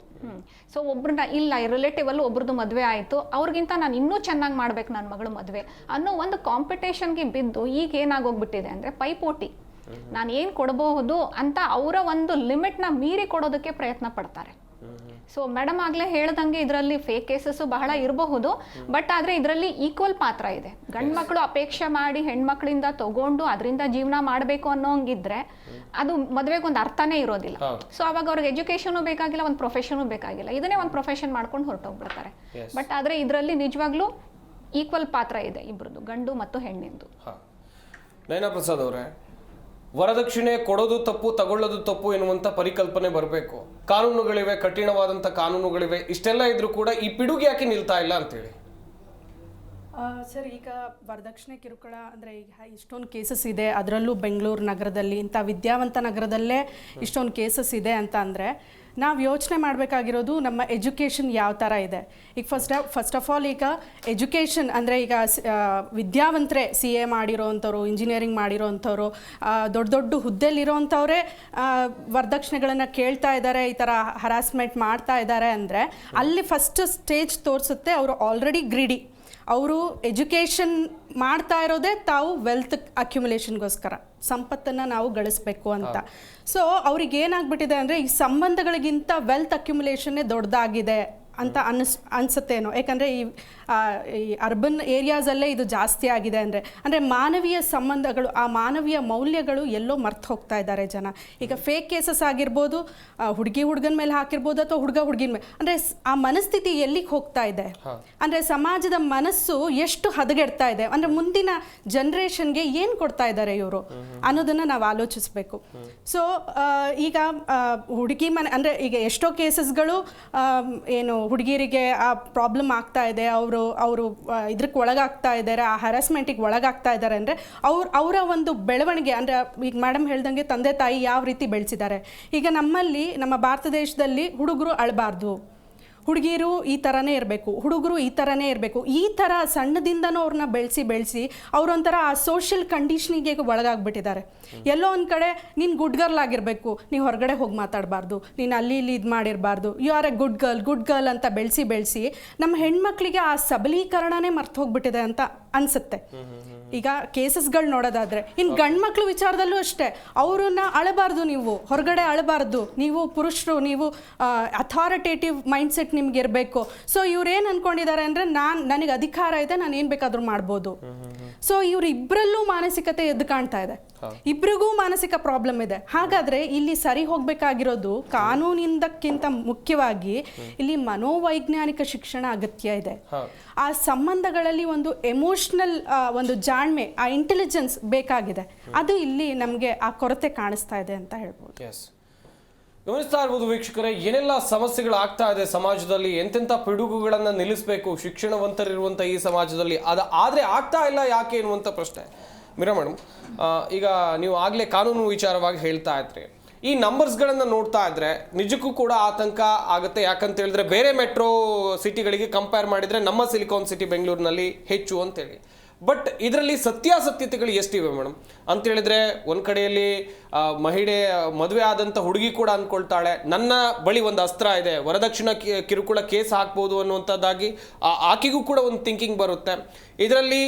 ಸೊ ಒಬ್ರನ್ನ ಇಲ್ಲ ರಿಲೇಟಿವಲ್ಲೂ ಒಬ್ರದ್ದು ಮದುವೆ ಆಯಿತು, ಅವ್ರಿಗಿಂತ ನಾನು ಇನ್ನೂ ಚೆನ್ನಾಗಿ ಮಾಡ್ಬೇಕು ನನ್ನ ಮಗಳು ಮದುವೆ ಅನ್ನೋ ಒಂದು ಕಾಂಪಿಟೇಷನ್ಗೆ ಬಿದ್ದು ಈಗ ಏನಾಗೋಗ್ಬಿಟ್ಟಿದೆ ಅಂದರೆ ಪೈಪೋಟಿ. ನಾನು ಏನು ಕೊಡಬಹುದು ಅಂತ ಅವರ ಒಂದು ಲಿಮಿಟ್ನ ಮೀರಿ ಕೊಡೋದಕ್ಕೆ ಪ್ರಯತ್ನ ಪಡ್ತಾರೆ. ಸೊ ಮೇಡಮ್ ಆಗಲೇ ಹೇಳ್ದಂಗೆ ಇದರಲ್ಲಿ ಫೇಕ್ ಕೇಸಸ್ಸು ಬಹಳ ಇರಬಹುದು, ಬಟ್ ಆದರೆ ಇದರಲ್ಲಿ ಈಕ್ವಲ್ ಪಾತ್ರ ಇದೆ. ಗಂಡು ಮಕ್ಕಳು ಅಪೇಕ್ಷೆ ಮಾಡಿ ಹೆಣ್ಮಕ್ಳಿಂದ ತಗೊಂಡು ಅದರಿಂದ ಜೀವನ ಮಾಡಬೇಕು ಅನ್ನೋಂಗಿದ್ರೆ ಅದು ಮದುವೆಗೆ ಒಂದು ಅರ್ಥನೇ ಇರೋದಿಲ್ಲ. ಸೊ ಅವಾಗ ಅವ್ರಿಗೆ ಎಜುಕೇಷನು ಬೇಕಾಗಿಲ್ಲ, ಒಂದು ಪ್ರೊಫೆಷನು ಬೇಕಾಗಿಲ್ಲ, ಇದನ್ನೇ ಒಂದು ಪ್ರೊಫೆಷನ್ ಮಾಡ್ಕೊಂಡು ಹೊರಟೋಗ್ಬಿಡ್ತಾರೆ. ಬಟ್ ಆದರೆ ಇದರಲ್ಲಿ ನಿಜವಾಗ್ಲೂ ಈಕ್ವಲ್ ಪಾತ್ರ ಇದೆ ಇಬ್ಬರದು, ಗಂಡು ಮತ್ತು ಹೆಣ್ಣಿಂದು. ನಯನಾ ಪ್ರಸಾದ್ ಅವರೇ, ವರದಕ್ಷಿಣೆ ಕೊಡೋದು ತಪ್ಪು, ತಗೊಳ್ಳೋದು ತಪ್ಪು ಎನ್ನುವಂಥ ಪರಿಕಲ್ಪನೆ ಬರಬೇಕು. ಕಾನೂನುಗಳಿವೆ, ಕಠಿಣವಾದಂಥ ಕಾನೂನುಗಳಿವೆ, ಇಷ್ಟೆಲ್ಲ ಇದ್ರೂ ಕೂಡ ಈ ಪಿಡುಗಿ ಯಾಕೆ ನಿಲ್ತಾ ಇಲ್ಲ ಅಂತೇಳಿ? ಸರ್, ಈಗ ವರದಕ್ಷಿಣೆ ಕಿರುಕುಳ ಅಂದರೆ ಈಗ ಇಷ್ಟೊಂದು ಕೇಸಸ್ ಇದೆ, ಅದರಲ್ಲೂ ಬೆಂಗಳೂರು ನಗರದಲ್ಲಿ, ಇಂಥ ವಿದ್ಯಾವಂತ ನಗರದಲ್ಲೇ ಇಷ್ಟೊಂದು ಕೇಸಸ್ ಇದೆ ಅಂತ ಅಂದರೆ ನಾವು ಯೋಚನೆ ಮಾಡಬೇಕಾಗಿರೋದು ನಮ್ಮ ಎಜುಕೇಷನ್ ಯಾವ ಥರ ಇದೆ. ಈಗ ಫಸ್ಟ್ ಆಫ್ ಆಲ್ ಈಗ ಎಜುಕೇಷನ್ ಅಂದರೆ ಈಗ ವಿದ್ಯಾವಂತರೇ CA ಮಾಡಿರೋವಂಥವ್ರು, ಇಂಜಿನಿಯರಿಂಗ್ ಮಾಡಿರೋವಂಥವ್ರು, ದೊಡ್ಡ ದೊಡ್ಡ ಹುದ್ದೆಲಿರೋವಂಥವ್ರೇ ವರದಕ್ಷಿಣೆಗಳನ್ನು ಕೇಳ್ತಾ ಇದ್ದಾರೆ, ಈ ಥರ ಹರಾಸ್ಮೆಂಟ್ ಮಾಡ್ತಾ ಇದ್ದಾರೆ ಅಂದರೆ ಅಲ್ಲಿ ಫಸ್ಟ್ ಸ್ಟೇಜ್ ತೋರಿಸುತ್ತೆ ಅವರು ಆಲ್ರೆಡಿ ಗ್ರೀಡಿ. ಅವರು ಎಜುಕೇಷನ್ ಮಾಡ್ತಾ ಇರೋದೇ ತಾವು ವೆಲ್ತ್ ಅಕ್ಯುಮುಲೇಷನ್ಗೋಸ್ಕರ, ಸಂಪತ್ತನ್ನು ನಾವು ಗಳಿಸ್ಬೇಕು ಅಂತ. ಸೊ ಅವ್ರಿಗೆ ಏನಾಗ್ಬಿಟ್ಟಿದೆ ಅಂದರೆ ಈ ಸಂಬಂಧಗಳಿಗಿಂತ ವೆಲ್ತ್ ಅಕ್ಯುಮುಲೇಷನ್ನೇ ದೊಡ್ಡದಾಗಿದೆ ಅಂತ ಅನಿಸುತ್ತೇನೋ. ಯಾಕಂದರೆ ಈ ಅರ್ಬನ್ ಏರಿಯಾಸಲ್ಲೇ ಇದು ಜಾಸ್ತಿ ಆಗಿದೆ. ಅಂದರೆ ಮಾನವೀಯ ಸಂಬಂಧಗಳು, ಆ ಮಾನವೀಯ ಮೌಲ್ಯಗಳು ಎಲ್ಲೋ ಮರ್ತು ಹೋಗ್ತಾ ಇದ್ದಾರೆ ಜನ. ಈಗ ಫೇಕ್ ಕೇಸಸ್ ಆಗಿರ್ಬೋದು, ಹುಡುಗನ ಮೇಲೆ ಹಾಕಿರ್ಬೋದು, ಅಥವಾ ಹುಡುಗಿನ ಮೇಲೆ, ಅಂದರೆ ಆ ಮನಸ್ಥಿತಿ ಎಲ್ಲಿಗೆ ಹೋಗ್ತಾ ಇದೆ, ಅಂದರೆ ಸಮಾಜದ ಮನಸ್ಸು ಎಷ್ಟು ಹದಗೆಡ್ತಾ ಇದೆ, ಅಂದರೆ ಮುಂದಿನ ಜನ್ರೇಷನ್ಗೆ ಏನು ಕೊಡ್ತಾ ಇದ್ದಾರೆ ಇವರು ಅನ್ನೋದನ್ನು ನಾವು ಆಲೋಚಿಸಬೇಕು. ಸೊ ಈಗ ಹುಡುಗಿ ಮನೆ ಅಂದರೆ ಈಗ ಎಷ್ಟೋ ಕೇಸಸ್ಗಳು ಏನು ಹುಡುಗಿಯರಿಗೆ ಆ ಪ್ರಾಬ್ಲಮ್ ಆಗ್ತಾ ಇದೆ, ಅವರು ಇದಕ್ಕೆ ಒಳಗಾಗ್ತಾ ಇದ್ದಾರೆ, ಆ ಹರಾಸ್ಮೆಂಟಿಗೆ ಒಳಗಾಗ್ತಾ ಇದ್ದಾರೆ ಅಂದರೆ ಅವರ ಒಂದು ಬೆಳವಣಿಗೆ, ಅಂದರೆ ಈಗ ಮೇಡಮ್ ಹೇಳ್ದಂಗೆ ತಂದೆ ತಾಯಿ ಯಾವ ರೀತಿ ಬೆಳೆಸಿದ್ದಾರೆ. ಈಗ ನಮ್ಮ ಭಾರತ ದೇಶದಲ್ಲಿ ಹುಡುಗರು ಅಳಬಾರ್ದು, ಹುಡುಗಿಯರು ಈ ಥರನೇ ಇರಬೇಕು, ಹುಡುಗರು ಈ ಥರನೇ ಇರಬೇಕು, ಈ ಥರ ಸಣ್ಣದಿಂದನೂ ಅವ್ರನ್ನ ಬೆಳೆಸಿ ಅವರೊಂಥರ ಆ ಸೋಷಿಯಲ್ ಕಂಡೀಷನಿಗೆ ಒಳಗಾಗ್ಬಿಟ್ಟಿದ್ದಾರೆ. ಎಲ್ಲೋ ಒಂದು ಕಡೆ ನೀನು ಗುಡ್ ಗರ್ಲ್ ಆಗಿರಬೇಕು, ನೀವು ಹೊರಗಡೆ ಹೋಗಿ ಮಾತಾಡಬಾರ್ದು, ನೀನು ಅಲ್ಲಿ ಇಲ್ಲಿ ಇದು ಮಾಡಿರಬಾರ್ದು, you are a good girl ಅಂತ ಬೆಳೆಸಿ ನಮ್ಮ ಹೆಣ್ಮಕ್ಳಿಗೆ ಆ ಸಬಲೀಕರಣನೇ ಮರ್ತು ಹೋಗ್ಬಿಟ್ಟಿದೆ ಅಂತ ಅನಿಸುತ್ತೆ. ಈಗ ಕೇಸಸ್ಗಳು ನೋಡೋದಾದರೆ ಇನ್ನು ಗಂಡು ಮಕ್ಳು ವಿಚಾರದಲ್ಲೂ ಅಷ್ಟೇ, ಅವ್ರನ್ನ ಅಳಬಾರ್ದು, ನೀವು ಹೊರಗಡೆ ಅಳಬಾರ್ದು, ನೀವು ಪುರುಷರು, ನೀವು ಅಥಾರಿಟೇಟಿವ್ ಮೈಂಡ್ಸೆಟ್ ಅದಕ್ಕೆ ನಿಮ್ಗೆ ಇರಬೇಕು. ಸೊ ಇವ್ರೇನು ಅನ್ಕೊಂಡಿದ್ದಾರೆ ಅಂದರೆ ನನಗೆ ಅಧಿಕಾರ ಇದೆ, ನಾನು ಏನು ಬೇಕಾದರೂ ಮಾಡ್ಬೋದು. ಸೊ ಇವ್ರಿಬ್ಬರಲ್ಲೂ ಮಾನಸಿಕತೆ ಎದ್ದು ಕಾಣ್ತಾ ಇದೆ, ಇಬ್ರಿಗೂ ಮಾನಸಿಕ ಪ್ರಾಬ್ಲಮ್ ಇದೆ. ಹಾಗಾದ್ರೆ ಇಲ್ಲಿ ಸರಿ ಹೋಗ್ಬೇಕಾಗಿರೋದು ಕಾನೂನಿಂದಕ್ಕಿಂತ ಮುಖ್ಯವಾಗಿ ಇಲ್ಲಿ ಮನೋವೈಜ್ಞಾನಿಕ ಶಿಕ್ಷಣ ಅಗತ್ಯ ಇದೆ. ಆ ಸಂಬಂಧಗಳಲ್ಲಿ ಒಂದು ಎಮೋಷನಲ್ ಒಂದು ಜಾಣ್ಮೆ, ಆ ಇಂಟೆಲಿಜೆನ್ಸ್ ಬೇಕಾಗಿದೆ. ಅದು ಇಲ್ಲಿ ನಮಗೆ ಆ ಕೊರತೆ ಕಾಣಿಸ್ತಾ ಇದೆ ಅಂತ ಹೇಳ್ಬೋದು. ಗಮನಿಸ್ತಾ ಇರ್ಬೋದು ವೀಕ್ಷಕರೇ, ಏನೆಲ್ಲ ಸಮಸ್ಯೆಗಳು ಆಗ್ತಾ ಇದೆ ಸಮಾಜದಲ್ಲಿ, ಎಂತೆಂಥ ಪಿಡುಗುಗಳನ್ನ ನಿಲ್ಲಿಸಬೇಕು ಶಿಕ್ಷಣವಂತರಿರುವಂಥ ಈ ಸಮಾಜದಲ್ಲಿ, ಆದರೆ ಆಗ್ತಾ ಇಲ್ಲ ಯಾಕೆ ಎನ್ನುವಂಥ ಪ್ರಶ್ನೆ. ಮೀರಾ ಮೇಡಮ್, ಈಗ ನೀವು ಆಗಲೇ ಕಾನೂನು ವಿಚಾರವಾಗಿ ಹೇಳ್ತಾ ಇದ್ರಿ, ಈ ನಂಬರ್ಸ್ಗಳನ್ನು ನೋಡ್ತಾ ಇದ್ರೆ ನಿಜಕ್ಕೂ ಕೂಡ ಆತಂಕ ಆಗುತ್ತೆ. ಯಾಕಂತ ಹೇಳಿದ್ರೆ ಬೇರೆ ಮೆಟ್ರೋ ಸಿಟಿಗಳಿಗೆ ಕಂಪೇರ್ ಮಾಡಿದರೆ ನಮ್ಮ ಸಿಲಿಕಾನ್ ಸಿಟಿ ಬೆಂಗಳೂರಿನಲ್ಲಿ ಹೆಚ್ಚು ಅಂತೇಳಿ. ಬಟ್ ಇದರಲ್ಲಿ ಸತ್ಯಾಸತ್ಯತೆಗಳು ಎಷ್ಟಿವೆ ಮೇಡಮ್ ಅಂತ ಹೇಳಿದ್ರೆ, ಒಂದು ಕಡೆಯಲ್ಲಿ ಮಹಿಳೆ ಮದುವೆ ಆದಂಥ ಹುಡುಗಿ ಕೂಡ ಅಂದ್ಕೊಳ್ತಾಳೆ ನನ್ನ ಬಳಿ ಒಂದು ಅಸ್ತ್ರ ಇದೆ, ವರದಕ್ಷಿಣ ಕಿರುಕುಳ ಕೇಸ್ ಹಾಕ್ಬೋದು ಅನ್ನುವಂಥದ್ದಾಗಿ ಆಕೆಗೂ ಕೂಡ ಒಂದು ಥಿಂಕಿಂಗ್ ಬರುತ್ತೆ. ಇದರಲ್ಲಿ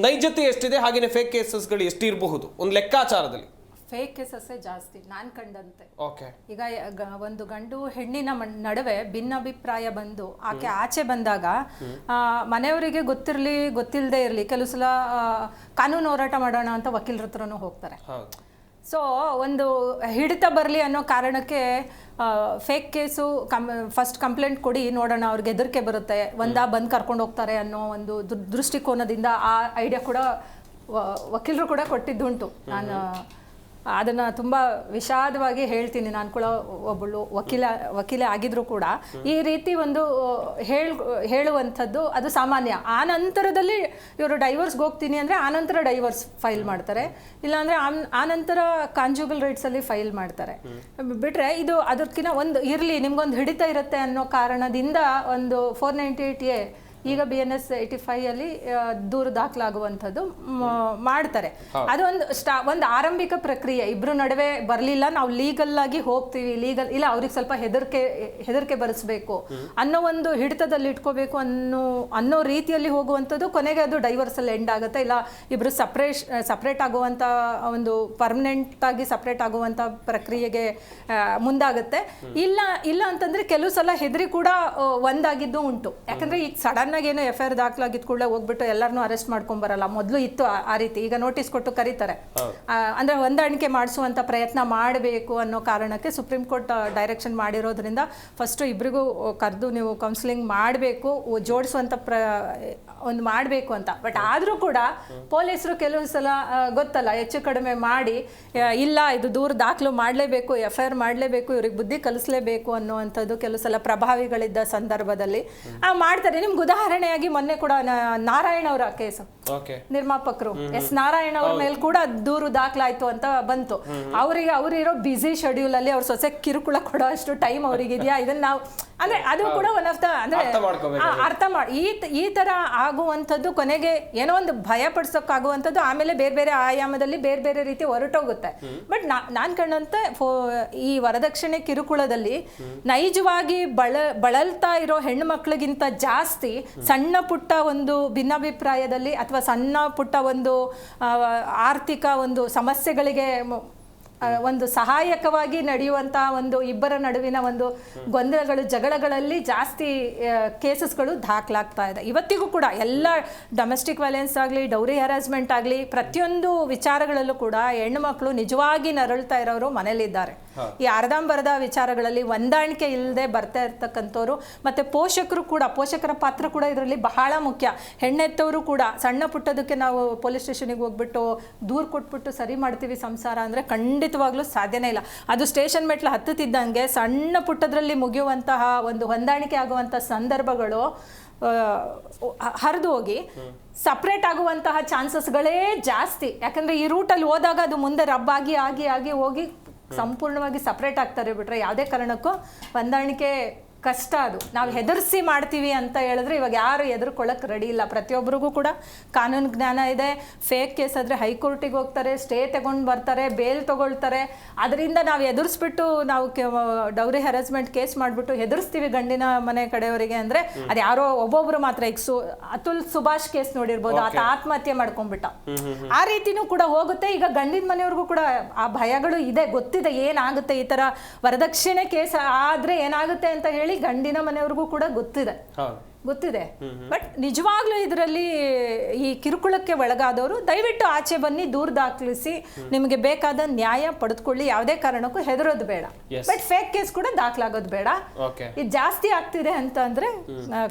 ನೈಜತೆ ಎಷ್ಟಿದೆ, ಹಾಗೆಯೇ ಫೇಕ್ ಕೇಸಸ್ಗಳು ಎಷ್ಟಿರಬಹುದು ಒಂದು ಲೆಕ್ಕಾಚಾರದಲ್ಲಿ? ಫೇಕ್ ಕೇಸಸ್ಸೇ ಜಾಸ್ತಿ ನಾನು ಕಂಡಂತೆ. ಓಕೆ, ಈಗ ಒಂದು ಗಂಡು ಹೆಣ್ಣಿನ ನಡುವೆ ಭಿನ್ನಾಭಿಪ್ರಾಯ ಬಂದು ಆಕೆ ಆಚೆ ಬಂದಾಗ ಮನೆಯವರಿಗೆ ಗೊತ್ತಿಲ್ಲದೆ ಇರಲಿ ಕೆಲವು ಸಲ ಕಾನೂನು ಹೋರಾಟ ಮಾಡೋಣ ಅಂತ ವಕೀಲರ ಹತ್ರನೂ ಹೋಗ್ತಾರೆ. ಸೊ ಒಂದು ಹಿಡಿತ ಬರಲಿ ಅನ್ನೋ ಕಾರಣಕ್ಕೆ ಫೇಕ್ ಕೇಸು ಫಸ್ಟ್ ಕಂಪ್ಲೇಂಟ್ ಕೊಡಿ ನೋಡೋಣ, ಅವ್ರಿಗೆ ಹೆದರಿಕೆ ಬರುತ್ತೆ, ಬಂದು ಕರ್ಕೊಂಡು ಹೋಗ್ತಾರೆ ಅನ್ನೋ ಒಂದು ದೃಷ್ಟಿಕೋನದಿಂದ ಆ ಐಡಿಯಾ ಕೂಡ ವಕೀಲರು ಕೂಡ ಕೊಟ್ಟಿದ್ದುಂಟು. ನಾನು ಅದನ್ನು ತುಂಬ ವಿಷಾದವಾಗಿ ಹೇಳ್ತೀನಿ. ನಾನು ಕೂಡ ಒಬ್ಬಳು ವಕೀಲೆ ಆಗಿದ್ರು ಕೂಡ ಈ ರೀತಿ ಒಂದು ಹೇಳುವಂಥದ್ದು ಅದು ಸಾಮಾನ್ಯ. ಆ ನಂತರದಲ್ಲಿ ಇವರು ಡೈವರ್ಸ್ಗೆ ಹೋಗ್ತೀನಿ ಅಂದರೆ ಆನಂತರ ಡೈವರ್ಸ್ ಫೈಲ್ ಮಾಡ್ತಾರೆ, ಇಲ್ಲಾಂದರೆ ಆನಂತರ ಕಾಂಜುಗಲ್ ರೈಟ್ಸಲ್ಲಿ ಫೈಲ್ ಮಾಡ್ತಾರೆ. ಬಿಟ್ಟರೆ ಇದು ಅದಕ್ಕಿಂತ ಒಂದು ಇರಲಿ ನಿಮ್ಗೊಂದು ಹಿಡಿತ ಇರುತ್ತೆ ಅನ್ನೋ ಕಾರಣದಿಂದ ಒಂದು 498A ಈಗ BNS 85 ಅಲ್ಲಿ ದೂರು ದಾಖಲಾಗುವಂಥದ್ದು ಮಾಡ್ತಾರೆ. ಅದು ಒಂದು ಆರಂಭಿಕ ಪ್ರಕ್ರಿಯೆ. ಇಬ್ರು ನಡುವೆ ಬರಲಿಲ್ಲ, ನಾವು ಲೀಗಲ್ ಆಗಿ ಹೋಗ್ತೀವಿ, ಲೀಗಲ್ ಇಲ್ಲ ಅವ್ರಿಗೆ ಸ್ವಲ್ಪ ಹೆದರಿಕೆ ಬರೆಸ್ಬೇಕು ಅನ್ನೋ ಒಂದು ಹಿಡಿತದಲ್ಲಿ ಇಟ್ಕೋಬೇಕು ಅನ್ನೋ ರೀತಿಯಲ್ಲಿ ಹೋಗುವಂಥದ್ದು. ಕೊನೆಗೆ ಅದು ಡೈವರ್ಸ್ ಅಲ್ಲಿ ಎಂಡ್ ಆಗುತ್ತೆ. ಇಲ್ಲ ಇಬ್ರು ಸಪ್ರೇಟ್ ಆಗುವಂಥ ಒಂದು ಪರ್ಮನೆಂಟ್ ಆಗಿ ಸಪ್ರೇಟ್ ಆಗುವಂಥ ಪ್ರಕ್ರಿಯೆಗೆ ಮುಂದಾಗುತ್ತೆ. ಇಲ್ಲ ಅಂತಂದ್ರೆ ಕೆಲವು ಸಲ ಹೆದರಿ ಕೂಡ ಒಂದಾಗಿದ್ದು ಉಂಟು. ಯಾಕಂದ್ರೆ ಈಗ ಸಡನ್ ಆಗಿ ಏನೋ FIR ದಾಖಲಾಗಿದ್ದ ಕೂಡಲೇ ಹೋಗ್ಬಿಟ್ಟು ಎಲ್ಲರನ್ನೂ ಅರೆಸ್ಟ್ ಮಾಡ್ಕೊಂಡ್ ಬರಲ್ಲ. ಮೊದಲು ಇತ್ತು ಆ ರೀತಿ, ಈಗ ನೋಟಿಸ್ ಕೊಟ್ಟು ಕರೀತಾರೆ. ಅಂದ್ರೆ ಹೊಂದಾಣಿಕೆ ಮಾಡಿಸುವಂತ ಪ್ರಯತ್ನ ಮಾಡಬೇಕು ಅನ್ನೋ ಕಾರಣಕ್ಕೆ ಸುಪ್ರೀಂ ಕೋರ್ಟ್ ಡೈರೆಕ್ಷನ್ ಮಾಡಿರೋದ್ರಿಂದ ಫಸ್ಟ್ ಇಬ್ರಿಗೂ ಕರೆದು ನೀವು ಕೌನ್ಸಿಲಿಂಗ್ ಮಾಡಬೇಕು, ಜೋಡಿಸುವಂತ ಒಂದು ಮಾಡಬೇಕು ಅಂತ. ಬಟ್ ಆದ್ರೂ ಕೂಡ ಪೊಲೀಸರು ಕೆಲವು ಸಲ ಗೊತ್ತಲ್ಲ ಹೆಚ್ಚು ಕಡಿಮೆ ಮಾಡಿ ಇಲ್ಲ ಇದು ದೂರು ದಾಖಲು ಮಾಡಲೇಬೇಕು, FIR ಮಾಡಲೇಬೇಕು, ಇವ್ರಿಗೆ ಬುದ್ಧಿ ಕಲಿಸ್ಲೇಬೇಕು ಅನ್ನುವಂಥದ್ದು ಕೆಲವು ಸಲ ಪ್ರಭಾವಿಗಳಿದ್ದ ಸಂದರ್ಭದಲ್ಲಿ ಮಾಡ್ತಾರೆ. ನಿಮ್ಗೆ ಉದಾಹರಣೆಯಾಗಿ ಮೊನ್ನೆ ಕೂಡ ನಾರಾಯಣ್ ಅವರ ಕೇಸು, ನಿರ್ಮಾಪಕರು ನಾರಾಯಣ್ ಅವ್ರ ಮೇಲೆ ಕೂಡ ದೂರು ದಾಖಲಾಯ್ತು ಅಂತ ಬಂತು. ಅವರಿರೋ ಬ್ಯುಸಿ ಶೆಡ್ಯೂಲ್ ಅಲ್ಲಿ ಅವ್ರ ಸೊಸೆ ಕಿರುಕುಳ ಕೊಡೋ ಅಷ್ಟು ಟೈಮ್ ಅವ್ರಿಗಿದೆಯಾ? ಇದನ್ನ ನಾವು ಅಂದ್ರೆ ಅದು ಕೂಡ ಒನ್ ಆಫ್ ದ ಅಂದ್ರೆ ಅರ್ಥ ಮಾಡಿ ಈ ತರ ಆಗುವಂಥದ್ದು ಕೊನೆಗೆ ಏನೋ ಒಂದು ಭಯ ಪಡಿಸೋಕ್ಕಾಗುವಂಥದ್ದು ಆಮೇಲೆ ಬೇರೆ ಬೇರೆ ಆಯಾಮದಲ್ಲಿ ಬೇರೆ ಬೇರೆ ರೀತಿ ಹೊರಟೋಗುತ್ತೆ. ಬಟ್ ನಾನ್ ಕಂಡಂತೆ ಈ ವರದಕ್ಷಿಣೆ ಕಿರುಕುಳದಲ್ಲಿ ನೈಜವಾಗಿ ಬಳಲ್ತಾ ಇರೋ ಹೆಣ್ಣು ಮಕ್ಕಳಿಗಿಂತ ಜಾಸ್ತಿ ಸಣ್ಣ ಪುಟ್ಟ ಒಂದು ಭಿನ್ನಾಭಿಪ್ರಾಯದಲ್ಲಿ ಅಥವಾ ಸಣ್ಣ ಪುಟ್ಟ ಒಂದು ಆರ್ಥಿಕ ಒಂದು ಸಮಸ್ಯೆಗಳಿಗೆ ಒಂದು ಸಹಾಯಕವಾಗಿ ನಡೆಯುವಂತಹ ಒಂದು ಇಬ್ಬರ ನಡುವಿನ ಒಂದು ಗೊಂದಲಗಳು ಜಗಳಗಳಲ್ಲಿ ಜಾಸ್ತಿ ಕೇಸಸ್ಗಳು ದಾಖಲಾಗ್ತಾ ಇದೆ. ಇವತ್ತಿಗೂ ಕೂಡ ಎಲ್ಲ ಡೊಮೆಸ್ಟಿಕ್ ವೈಲೆನ್ಸ್ ಆಗಲಿ ಡೌರಿ ಹ್ಯಾರಾಸ್ಮೆಂಟ್ ಆಗಲಿ ಪ್ರತಿಯೊಂದು ವಿಚಾರಗಳಲ್ಲೂ ಕೂಡ ಹೆಣ್ಣು ಮಕ್ಕಳು ನಿಜವಾಗಿ ನರಳ್ತಾ ಇರೋರು ಮನೇಲಿದ್ದಾರೆ. ಈ ಅರ್ಧಂಬರ್ಧ ವಿಚಾರಗಳಲ್ಲಿ ಹೊಂದಾಣಿಕೆ ಇಲ್ಲದೆ ಬರ್ತಾ ಇರ್ತಕ್ಕಂಥವ್ರು ಮತ್ತೆ ಪೋಷಕರ ಪಾತ್ರ ಕೂಡ ಇದರಲ್ಲಿ ಬಹಳ ಮುಖ್ಯ. ಹೆಣ್ಣೆತ್ತವರು ಕೂಡ ಸಣ್ಣ ಪುಟ್ಟದಕ್ಕೆ ನಾವು ಪೊಲೀಸ್ ಸ್ಟೇಷನ್ಗೆ ಹೋಗ್ಬಿಟ್ಟು ದೂರು ಕೊಟ್ಬಿಟ್ಟು ಸರಿ ಮಾಡ್ತೀವಿ ಸಂಸಾರ ಅಂದರೆ ಖಂಡಿತವಾಗ್ಲೂ ಸಾಧ್ಯನೇ ಇಲ್ಲ. ಅದು ಸ್ಟೇಷನ್ ಮೆಟ್ಲು ಹತ್ತುತ್ತಿದ್ದಂಗೆ ಸಣ್ಣ ಪುಟ್ಟದ್ರಲ್ಲಿ ಮುಗಿಯುವಂತಹ ಒಂದು ಹೊಂದಾಣಿಕೆ ಆಗುವಂಥ ಸಂದರ್ಭಗಳು ಹರಿದು ಹೋಗಿ ಸಪ್ರೇಟ್ ಆಗುವಂತಹ ಚಾನ್ಸಸ್ಗಳೇ ಜಾಸ್ತಿ. ಯಾಕಂದ್ರೆ ಈ ರೂಟಲ್ಲಿ ಹೋದಾಗ ಅದು ಮುಂದೆ ರಬ್ಬಾಗಿ ಆಗಿ ಆಗಿ ಹೋಗಿ ಸಂಪೂರ್ಣವಾಗಿ ಸಪ್ರೇಟ್ ಆಗ್ತಾರೆ. ಬಿಟ್ರೆ ಯಾವುದೇ ಕಾರಣಕ್ಕೂ ಹೊಂದಾಣಿಕೆ ಕಷ್ಟ. ಅದು ನಾವು ಹೆದರ್ಸಿ ಮಾಡ್ತೀವಿ ಅಂತ ಹೇಳಿದ್ರೆ ಇವಾಗ ಯಾರು ಎದುರ್ಕೊಳ್ಳೋಕೆ ರೆಡಿ ಇಲ್ಲ. ಪ್ರತಿಯೊಬ್ಬರಿಗೂ ಕೂಡ ಕಾನೂನು ಜ್ಞಾನ ಇದೆ. ಫೇಕ್ ಕೇಸ್ ಆದರೆ ಹೈಕೋರ್ಟಿಗೆ ಹೋಗ್ತಾರೆ, ಸ್ಟೇ ತಗೊಂಡು ಬರ್ತಾರೆ, ಬೇಲ್ ತಗೊಳ್ತಾರೆ. ಅದರಿಂದ ನಾವು ಎದುರಿಸ್ಬಿಟ್ಟು ನಾವು ಡೌರಿ ಹ್ಯಾರಾಸ್ಮೆಂಟ್ ಕೇಸ್ ಮಾಡಿಬಿಟ್ಟು ಹೆದರ್ಸ್ತೀವಿ ಗಂಡಿನ ಮನೆ ಕಡೆಯವರಿಗೆ ಅಂದರೆ ಅದು ಯಾರೋ ಒಬ್ಬೊಬ್ರು ಮಾತ್ರ. ಈಗ ಅತುಲ್ ಸುಭಾಷ್ ಕೇಸ್ ನೋಡಿರ್ಬೋದು, ಆತ ಆತ್ಮಹತ್ಯೆ ಮಾಡ್ಕೊಂಡ್ಬಿಟ್ಟ. ಆ ರೀತಿನೂ ಕೂಡ ಹೋಗುತ್ತೆ. ಈಗ ಗಂಡಿನ ಮನೆಯವ್ರಿಗೂ ಕೂಡ ಆ ಭಯಗಳು ಇದೆ, ಗೊತ್ತಿದೆ ಏನಾಗುತ್ತೆ ಈ ಥರ ವರದಕ್ಷಿಣೆ ಕೇಸ್ ಆದರೆ ಏನಾಗುತ್ತೆ ಅಂತ ಹೇಳಿ ಅಂತೇಳಿ ಗಂಡಿನ ಮನೆಯವ್ರಿಗೂ ಕೂಡ ಗೊತ್ತಿದೆ. ಬಟ್ ನಿಜವಾಗ್ಲೂ ಇದರಲ್ಲಿ ಈ ಕಿರುಕುಳಕ್ಕೆ ಒಳಗಾದವರು ದಯವಿಟ್ಟು ಆಚೆ ಬನ್ನಿ, ದೂರು ದಾಖಲಿಸಿ, ನಿಮಗೆ ಬೇಕಾದ ನ್ಯಾಯ ಪಡೆದುಕೊಳ್ಳಿ. ಯಾವುದೇ ಕಾರಣಕ್ಕೂ ಹೆದರೋದು ಬೇಡ, ಬಟ್ ಫೇಕ್ ಕೇಸ್ ಕೂಡ ದಾಖಲಾಗೋದು ಬೇಡ. ಇದು ಜಾಸ್ತಿ ಆಗ್ತಿದೆ ಅಂತ ಅಂದ್ರೆ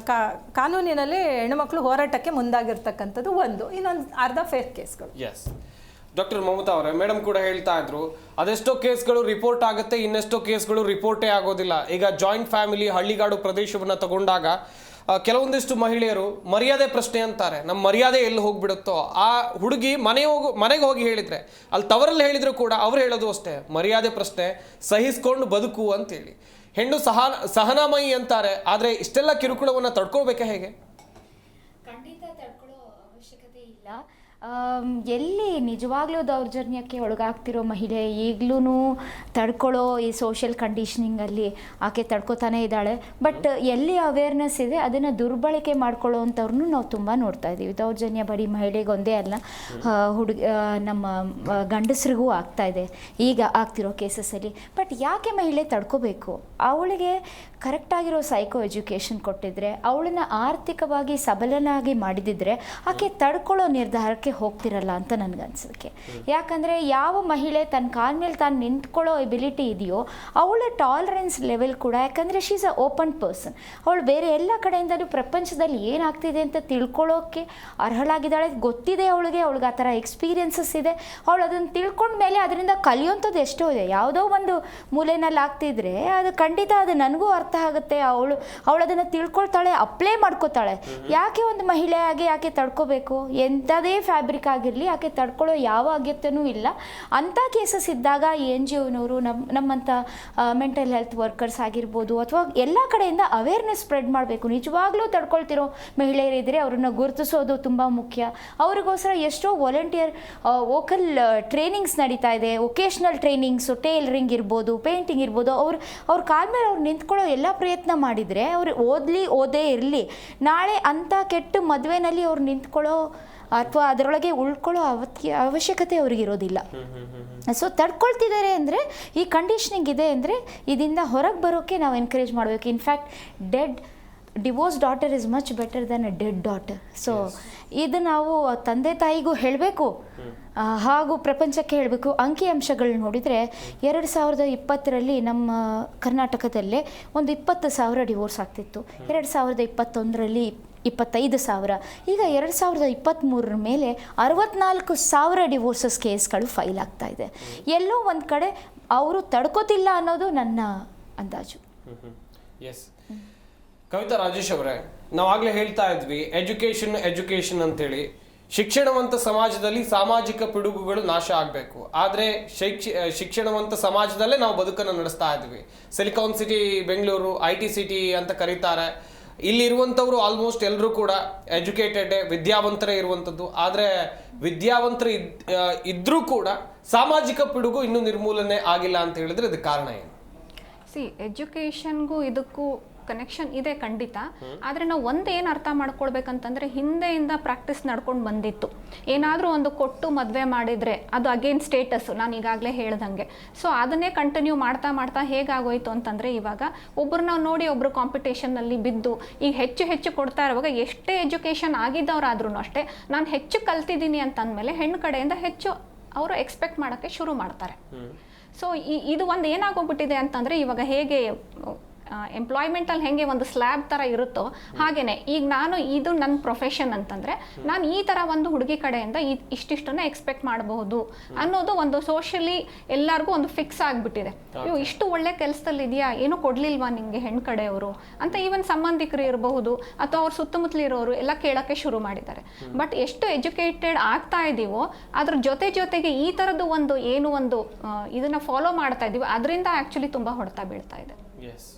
ಕಾನೂನಿನಲ್ಲಿ ಹೆಣ್ಣುಮಕ್ಳು ಹೋರಾಟಕ್ಕೆ ಮುಂದಾಗಿರ್ತಕ್ಕಂಥದ್ದು ಒಂದು, ಇನ್ನೊಂದು ಅರ್ಧ ಫೇಕ್ ಕೇಸ್ಗಳು. ಡಾಕ್ಟರ್ ಮಮತಾ ಅವರೇ, ಮೇಡಮ್ ಕೂಡ ಹೇಳ್ತಾ ಇದ್ರು ಅದೆಷ್ಟೋ ಕೇಸ್ಗಳು ರಿಪೋರ್ಟ್ ಆಗುತ್ತೆ, ಇನ್ನೆಷ್ಟೋ ಕೇಸ್ಗಳು ರಿಪೋರ್ಟೇ ಆಗೋದಿಲ್ಲ. ಈಗ ಜಾಯಿಂಟ್ ಫ್ಯಾಮಿಲಿ ಹಳ್ಳಿಗಾಡು ಪ್ರದೇಶವನ್ನ ತಗೊಂಡಾಗ ಕೆಲವೊಂದಿಷ್ಟು ಮಹಿಳೆಯರು ಮರ್ಯಾದೆ ಪ್ರಶ್ನೆ ಅಂತಾರೆ. ನಮ್ಮ ಮರ್ಯಾದೆ ಎಲ್ಲಿ ಹೋಗ್ಬಿಡುತ್ತೋ, ಆ ಹುಡುಗಿ ಮನೆಗೆ ಹೋಗಿ ಹೇಳಿದ್ರೆ, ಅಲ್ಲಿ ತವರಲ್ಲಿ ಹೇಳಿದ್ರು ಕೂಡ ಅವ್ರು ಹೇಳೋದು ಅಷ್ಟೇ, ಮರ್ಯಾದೆ ಪ್ರಶ್ನೆ, ಸಹಿಸ್ಕೊಂಡು ಬದುಕು ಅಂತೇಳಿ. ಹೆಣ್ಣು ಸಹನಾಮಯಿ ಅಂತಾರೆ, ಆದರೆ ಇಷ್ಟೆಲ್ಲ ಕಿರುಕುಳವನ್ನು ತಡ್ಕೊಳ್ಬೇಕಾ ಹೇಗೆ? ಖಂಡಿತ ತಡ್ಕೊಳ್ಳೋ ಅವಶ್ಯಕತೆ ಇಲ್ಲ. ಎಲ್ಲಿ ನಿಜವಾಗ್ಲೂ ದೌರ್ಜನ್ಯಕ್ಕೆ ಒಳಗಾಗ್ತಿರೋ ಮಹಿಳೆ ಈಗಲೂ ತಡ್ಕೊಳ್ಳೋ ಈ ಸೋಷಿಯಲ್ ಕಂಡೀಷನಿಂಗಲ್ಲಿ ಆಕೆ ತಡ್ಕೋತಾನೆ ಇದ್ದಾಳೆ. ಬಟ್ ಎಲ್ಲಿ ಅವೇರ್ನೆಸ್ ಇದೆ ಅದನ್ನು ದುರ್ಬಳಕೆ ಮಾಡ್ಕೊಳ್ಳೋ ಅಂಥವ್ರನ್ನೂ ನಾವು ತುಂಬ ನೋಡ್ತಾ ಇದ್ದೀವಿ. ದೌರ್ಜನ್ಯ ಬರೀ ಮಹಿಳೆಗೊಂದೇ ಅಲ್ಲ, ನಮ್ಮ ಗಂಡಸರಿಗೂ ಆಗ್ತಾ ಇದೆ ಈಗ ಆಗ್ತಿರೋ ಕೇಸಸ್ಸಲ್ಲಿ. ಬಟ್ ಯಾಕೆ ಮಹಿಳೆ ತಡ್ಕೋಬೇಕು? ಅವಳಿಗೆ ಕರೆಕ್ಟಾಗಿರೋ ಸೈಕೋ ಎಜುಕೇಷನ್ ಕೊಟ್ಟಿದ್ರೆ, ಅವಳನ್ನ ಆರ್ಥಿಕವಾಗಿ ಸಬಲನಾಗಿ ಮಾಡಿದಿದ್ರೆ ಆಕೆ ತಡ್ಕೊಳ್ಳೋ ನಿರ್ಧಾರಕ್ಕೆ ಹೋಗ್ತಿರಲ್ಲ ಅಂತ ನನಗನ್ಸೋಕ್ಕೆ. ಯಾಕಂದರೆ ಯಾವ ಮಹಿಳೆ ತನ್ನ ಕಾಲ ಮೇಲೆ ತಾನು ನಿಂತ್ಕೊಳ್ಳೋ ಎಬಿಲಿಟಿ ಇದೆಯೋ ಅವಳ ಟಾಲರೆನ್ಸ್ ಲೆವೆಲ್ ಕೂಡ, ಯಾಕಂದರೆ she is a open person, ಅವಳು ಬೇರೆ ಎಲ್ಲ ಕಡೆಯಿಂದಲೂ ಪ್ರಪಂಚದಲ್ಲಿ ಏನಾಗ್ತಿದೆ ಅಂತ ತಿಳ್ಕೊಳ್ಳೋಕ್ಕೆ ಅರ್ಹಳಾಗಿದ್ದಾಳೆ. ಗೊತ್ತಿದೆ ಅವಳಿಗೆ ಆ ಥರ ಎಕ್ಸ್ಪೀರಿಯನ್ಸಸ್ ಇದೆ. ಅವಳು ಅದನ್ನು ತಿಳ್ಕೊಂಡ ಮೇಲೆ ಅದರಿಂದ ಕಲಿಯೋಂಥದ್ದು ಎಷ್ಟೋ ಇದೆ. ಯಾವುದೋ ಒಂದು ಮೂಲೆಯಲ್ಲಿ ಆಗ್ತಿದ್ರೆ ಅದು ಖಂಡಿತ ಅದು ನನಗೂ ಅರ್ಥ ಆಗುತ್ತೆ. ಅವಳು ಅದನ್ನು ತಿಳ್ಕೊಳ್ತಾಳೆ, ಅಪ್ಲೈ ಮಾಡ್ಕೋತಾಳೆ. ಯಾಕೆ ಒಂದು ಮಹಿಳೆಯಾಗಿ ಯಾಕೆ ತಡ್ಕೋಬೇಕು? ಎಂಥದೇ ಫ್ಯಾಬ್ರಿಕ್ ಆಗಿರಲಿ ಆಕೆ ತಡ್ಕೊಳ್ಳೋ ಯಾವ ಅಗತ್ಯನೂ ಇಲ್ಲ. ಅಂಥ ಕೇಸಸ್ ಇದ್ದಾಗ ಈ NGOನವರು ನಮ್ಮಂಥ ಮೆಂಟಲ್ ಹೆಲ್ತ್ ವರ್ಕರ್ಸ್ ಆಗಿರ್ಬೋದು ಅಥವಾ ಎಲ್ಲ ಕಡೆಯಿಂದ ಅವೇರ್ನೆಸ್ ಸ್ಪ್ರೆಡ್ ಮಾಡಬೇಕು. ನಿಜವಾಗ್ಲೂ ತಡ್ಕೊಳ್ತಿರೋ ಮಹಿಳೆಯರಿದ್ದರೆ ಅವ್ರನ್ನ ಗುರುತಿಸೋದು ತುಂಬ ಮುಖ್ಯ. ಅವ್ರಿಗೋಸ್ಕರ ಎಷ್ಟೋ ವಾಲಂಟಿಯರ್ ವೋಕಲ್ ಟ್ರೈನಿಂಗ್ಸ್ ನಡೀತಾ ಇದೆ, ವೊಕೇಶ್ನಲ್ ಟ್ರೈನಿಂಗ್ಸು, ಟೈಲರಿಂಗ್ ಇರ್ಬೋದು, ಪೇಂಟಿಂಗ್ ಇರ್ಬೋದು. ಅವ್ರ ಕಾಲ ಮೇಲೆ ಅವ್ರು ನಿಂತ್ಕೊಳ್ಳೋ ಎಲ್ಲ ಪ್ರಯತ್ನ ಮಾಡಿದರೆ, ಅವ್ರು ಓದೇ ಇರಲಿ, ನಾಳೆ ಅಂಥ ಕೆಟ್ಟ ಮದುವೆನಲ್ಲಿ ಅವ್ರು ನಿಂತ್ಕೊಳ್ಳೋ ಅಥವಾ ಅದರೊಳಗೆ ಉಳ್ಕೊಳ್ಳೋ ಅವಶ್ಯಕತೆ ಅವ್ರಿಗಿರೋದಿಲ್ಲ. ಸೊ ತಡ್ಕೊಳ್ತಿದ್ದಾರೆ ಅಂದರೆ ಈ ಕಂಡೀಷನಿಂಗ್ ಇದೆ ಅಂದರೆ ಇದರಿಂದ ಹೊರಗೆ ಬರೋಕ್ಕೆ ನಾವು ಎನ್ಕರೇಜ್ ಮಾಡಬೇಕು. In fact divorce daughter is much better than a dead daughter. So ಇದು ನಾವು ತಂದೆ ತಾಯಿಗೂ ಹೇಳಬೇಕು ಹಾಗೂ ಪ್ರಪಂಚಕ್ಕೆ ಹೇಳಬೇಕು. ಅಂಕಿಅಂಶಗಳು ನೋಡಿದರೆ 2020ರಲ್ಲಿ ನಮ್ಮ ಕರ್ನಾಟಕದಲ್ಲೇ ಒಂದು 20,000 ಡಿವೋರ್ಸ್ ಆಗ್ತಿತ್ತು. 2021ರಲ್ಲಿ 25,000. ಈಗ 2023 ಮೇಲೆ 64,000 ಡಿವೋರ್ಸಸ್ ಕೇಸ್ಗಳು ಫೈಲ್ ಆಗ್ತಾ ಇದೆ. ಎಲ್ಲೋ ಒಂದು ಕಡೆ ಅವರು ತಡ್ಕೋತಿಲ್ಲ ಅನ್ನೋದು ನನ್ನ ಅಂದಾಜು. ಎಸ್, ಕವಿತಾ ರಾಜೇಶ್ ಅವರೇ, ನಾವಾಗಲೇ ಹೇಳ್ತಾ ಇದ್ವಿ ಎಜುಕೇಷನ್ ಅಂತೇಳಿ. ಶಿಕ್ಷಣವಂತ ಸಮಾಜದಲ್ಲಿ ಸಾಮಾಜಿಕ ಪಿಡುಗುಗಳು ನಾಶ ಆಗಬೇಕು. ಆದರೆ ಶಿಕ್ಷಣವಂತ ಸಮಾಜದಲ್ಲೇ ನಾವು ಬದುಕನ್ನು ನಡೆಸ್ತಾ ಇದ್ವಿ. Silicon city Bengaluru IT city ಅಂತ ಕರೀತಾರೆ. ಇಲ್ಲಿರುವಂಥವ್ರು ಆಲ್ಮೋಸ್ಟ್ ಎಲ್ಲರೂ ಕೂಡ ಎಜುಕೇಟೆಡ್, ವಿದ್ಯಾವಂತರೇ ಇರುವಂಥದ್ದು. ಆದರೆ ವಿದ್ಯಾವಂತರು ಇದ್ರೂ ಕೂಡ ಸಾಮಾಜಿಕ ಪಿಡುಗು ಇನ್ನೂ ನಿರ್ಮೂಲನೆ ಆಗಿಲ್ಲ ಅಂತ ಹೇಳಿದ್ರೆ ಇದಕ್ಕೆ ಕಾರಣ ಏನು? ಎಜುಕೇಷನ್ಗೂ ಇದಕ್ಕೂ ಕನೆಕ್ಷನ್ ಇದೆ ಖಂಡಿತ. ಆದರೆ ನಾವು ಏನು ಅರ್ಥ ಮಾಡ್ಕೊಳ್ಬೇಕಂತಂದರೆ, ಹಿಂದೆಯಿಂದ ಪ್ರಾಕ್ಟೀಸ್ ನಡ್ಕೊಂಡು ಬಂದಿತ್ತು. ಏನಾದರೂ ಒಂದು ಕೊಟ್ಟು ಮದುವೆ ಮಾಡಿದರೆ ಅದು ಅಗೇನ್ ಸ್ಟೇಟಸ್, ನಾನು ಈಗಾಗಲೇ ಹೇಳ್ದಂಗೆ. ಸೊ ಅದನ್ನೇ ಕಂಟಿನ್ಯೂ ಮಾಡ್ತಾ ಹೇಗಾಗೋಯ್ತು ಅಂತಂದರೆ, ಇವಾಗ ಒಬ್ಬರನ್ನ ನೋಡಿ ಒಬ್ಬರು ಕಾಂಪಿಟೇಷನ್ನಲ್ಲಿ ಬಿದ್ದು ಈಗ ಹೆಚ್ಚು ಕೊಡ್ತಾ ಇರುವಾಗ ಎಷ್ಟೇ ಎಜುಕೇಷನ್ ಆಗಿದ್ದವರಾದ್ರೂ ಅಷ್ಟೇ, ನಾನು ಹೆಚ್ಚು ಕಲ್ತಿದ್ದೀನಿ ಅಂತಂದಮೇಲೆ ಹೆಣ್ಣು ಕಡೆಯಿಂದ ಹೆಚ್ಚು ಅವರು ಎಕ್ಸ್ಪೆಕ್ಟ್ ಮಾಡೋಕ್ಕೆ ಶುರು ಮಾಡ್ತಾರೆ. ಸೊ ಇದು ಒಂದು ಏನಾಗೋಗ್ಬಿಟ್ಟಿದೆ ಅಂತಂದರೆ, ಇವಾಗ ಹೇಗೆ ಎಂಪ್ಲಾಯ್ಮೆಂಟಲ್ಲಿ ಹೇಗೆ ಒಂದು ಸ್ಲ್ಯಾಬ್ ಥರ ಇರುತ್ತೋ ಹಾಗೆಯೇ ಈಗ ಇದು ನನ್ನ ಪ್ರೊಫೆಷನ್ ಅಂತಂದರೆ ನಾನು ಈ ಥರ ಒಂದು ಹುಡುಗಿ ಕಡೆಯಿಂದ ಇಷ್ಟಿಷ್ಟನ್ನು ಎಕ್ಸ್ಪೆಕ್ಟ್ ಮಾಡಬಹುದು ಅನ್ನೋದು ಒಂದು ಸೋಷಿಯಲಿ ಎಲ್ಲರಿಗೂ ಒಂದು ಫಿಕ್ಸ್ ಆಗಿಬಿಟ್ಟಿದೆ. ಇವು ಇಷ್ಟು ಒಳ್ಳೆ ಕೆಲಸದಲ್ಲಿ ಇದೆಯಾ, ಏನೂ ಕೊಡಲಿಲ್ವಾ ನಿಮಗೆ ಹೆಣ್ಣು ಕಡೆಯವರು ಅಂತ ಈವನ್ ಸಂಬಂಧಿಕರು ಇರಬಹುದು ಅಥವಾ ಅವ್ರ ಸುತ್ತಮುತ್ತಲಿರೋರು ಎಲ್ಲ ಕೇಳೋಕ್ಕೆ ಶುರು ಮಾಡಿದ್ದಾರೆ. ಬಟ್ ಎಷ್ಟು ಎಜುಕೇಟೆಡ್ ಆಗ್ತಾ ಇದ್ದೀವೋ ಅದ್ರ ಜೊತೆಗೆ ಈ ಥರದ್ದು ಒಂದು ಇದನ್ನು ಫಾಲೋ ಮಾಡ್ತಾ ಇದ್ದೀವಿ, ಅದರಿಂದ ಆ್ಯಕ್ಚುಲಿ ತುಂಬ ಹೊಡೆತ ಬೀಳ್ತಾ ಇದೆ. ಎಸ್,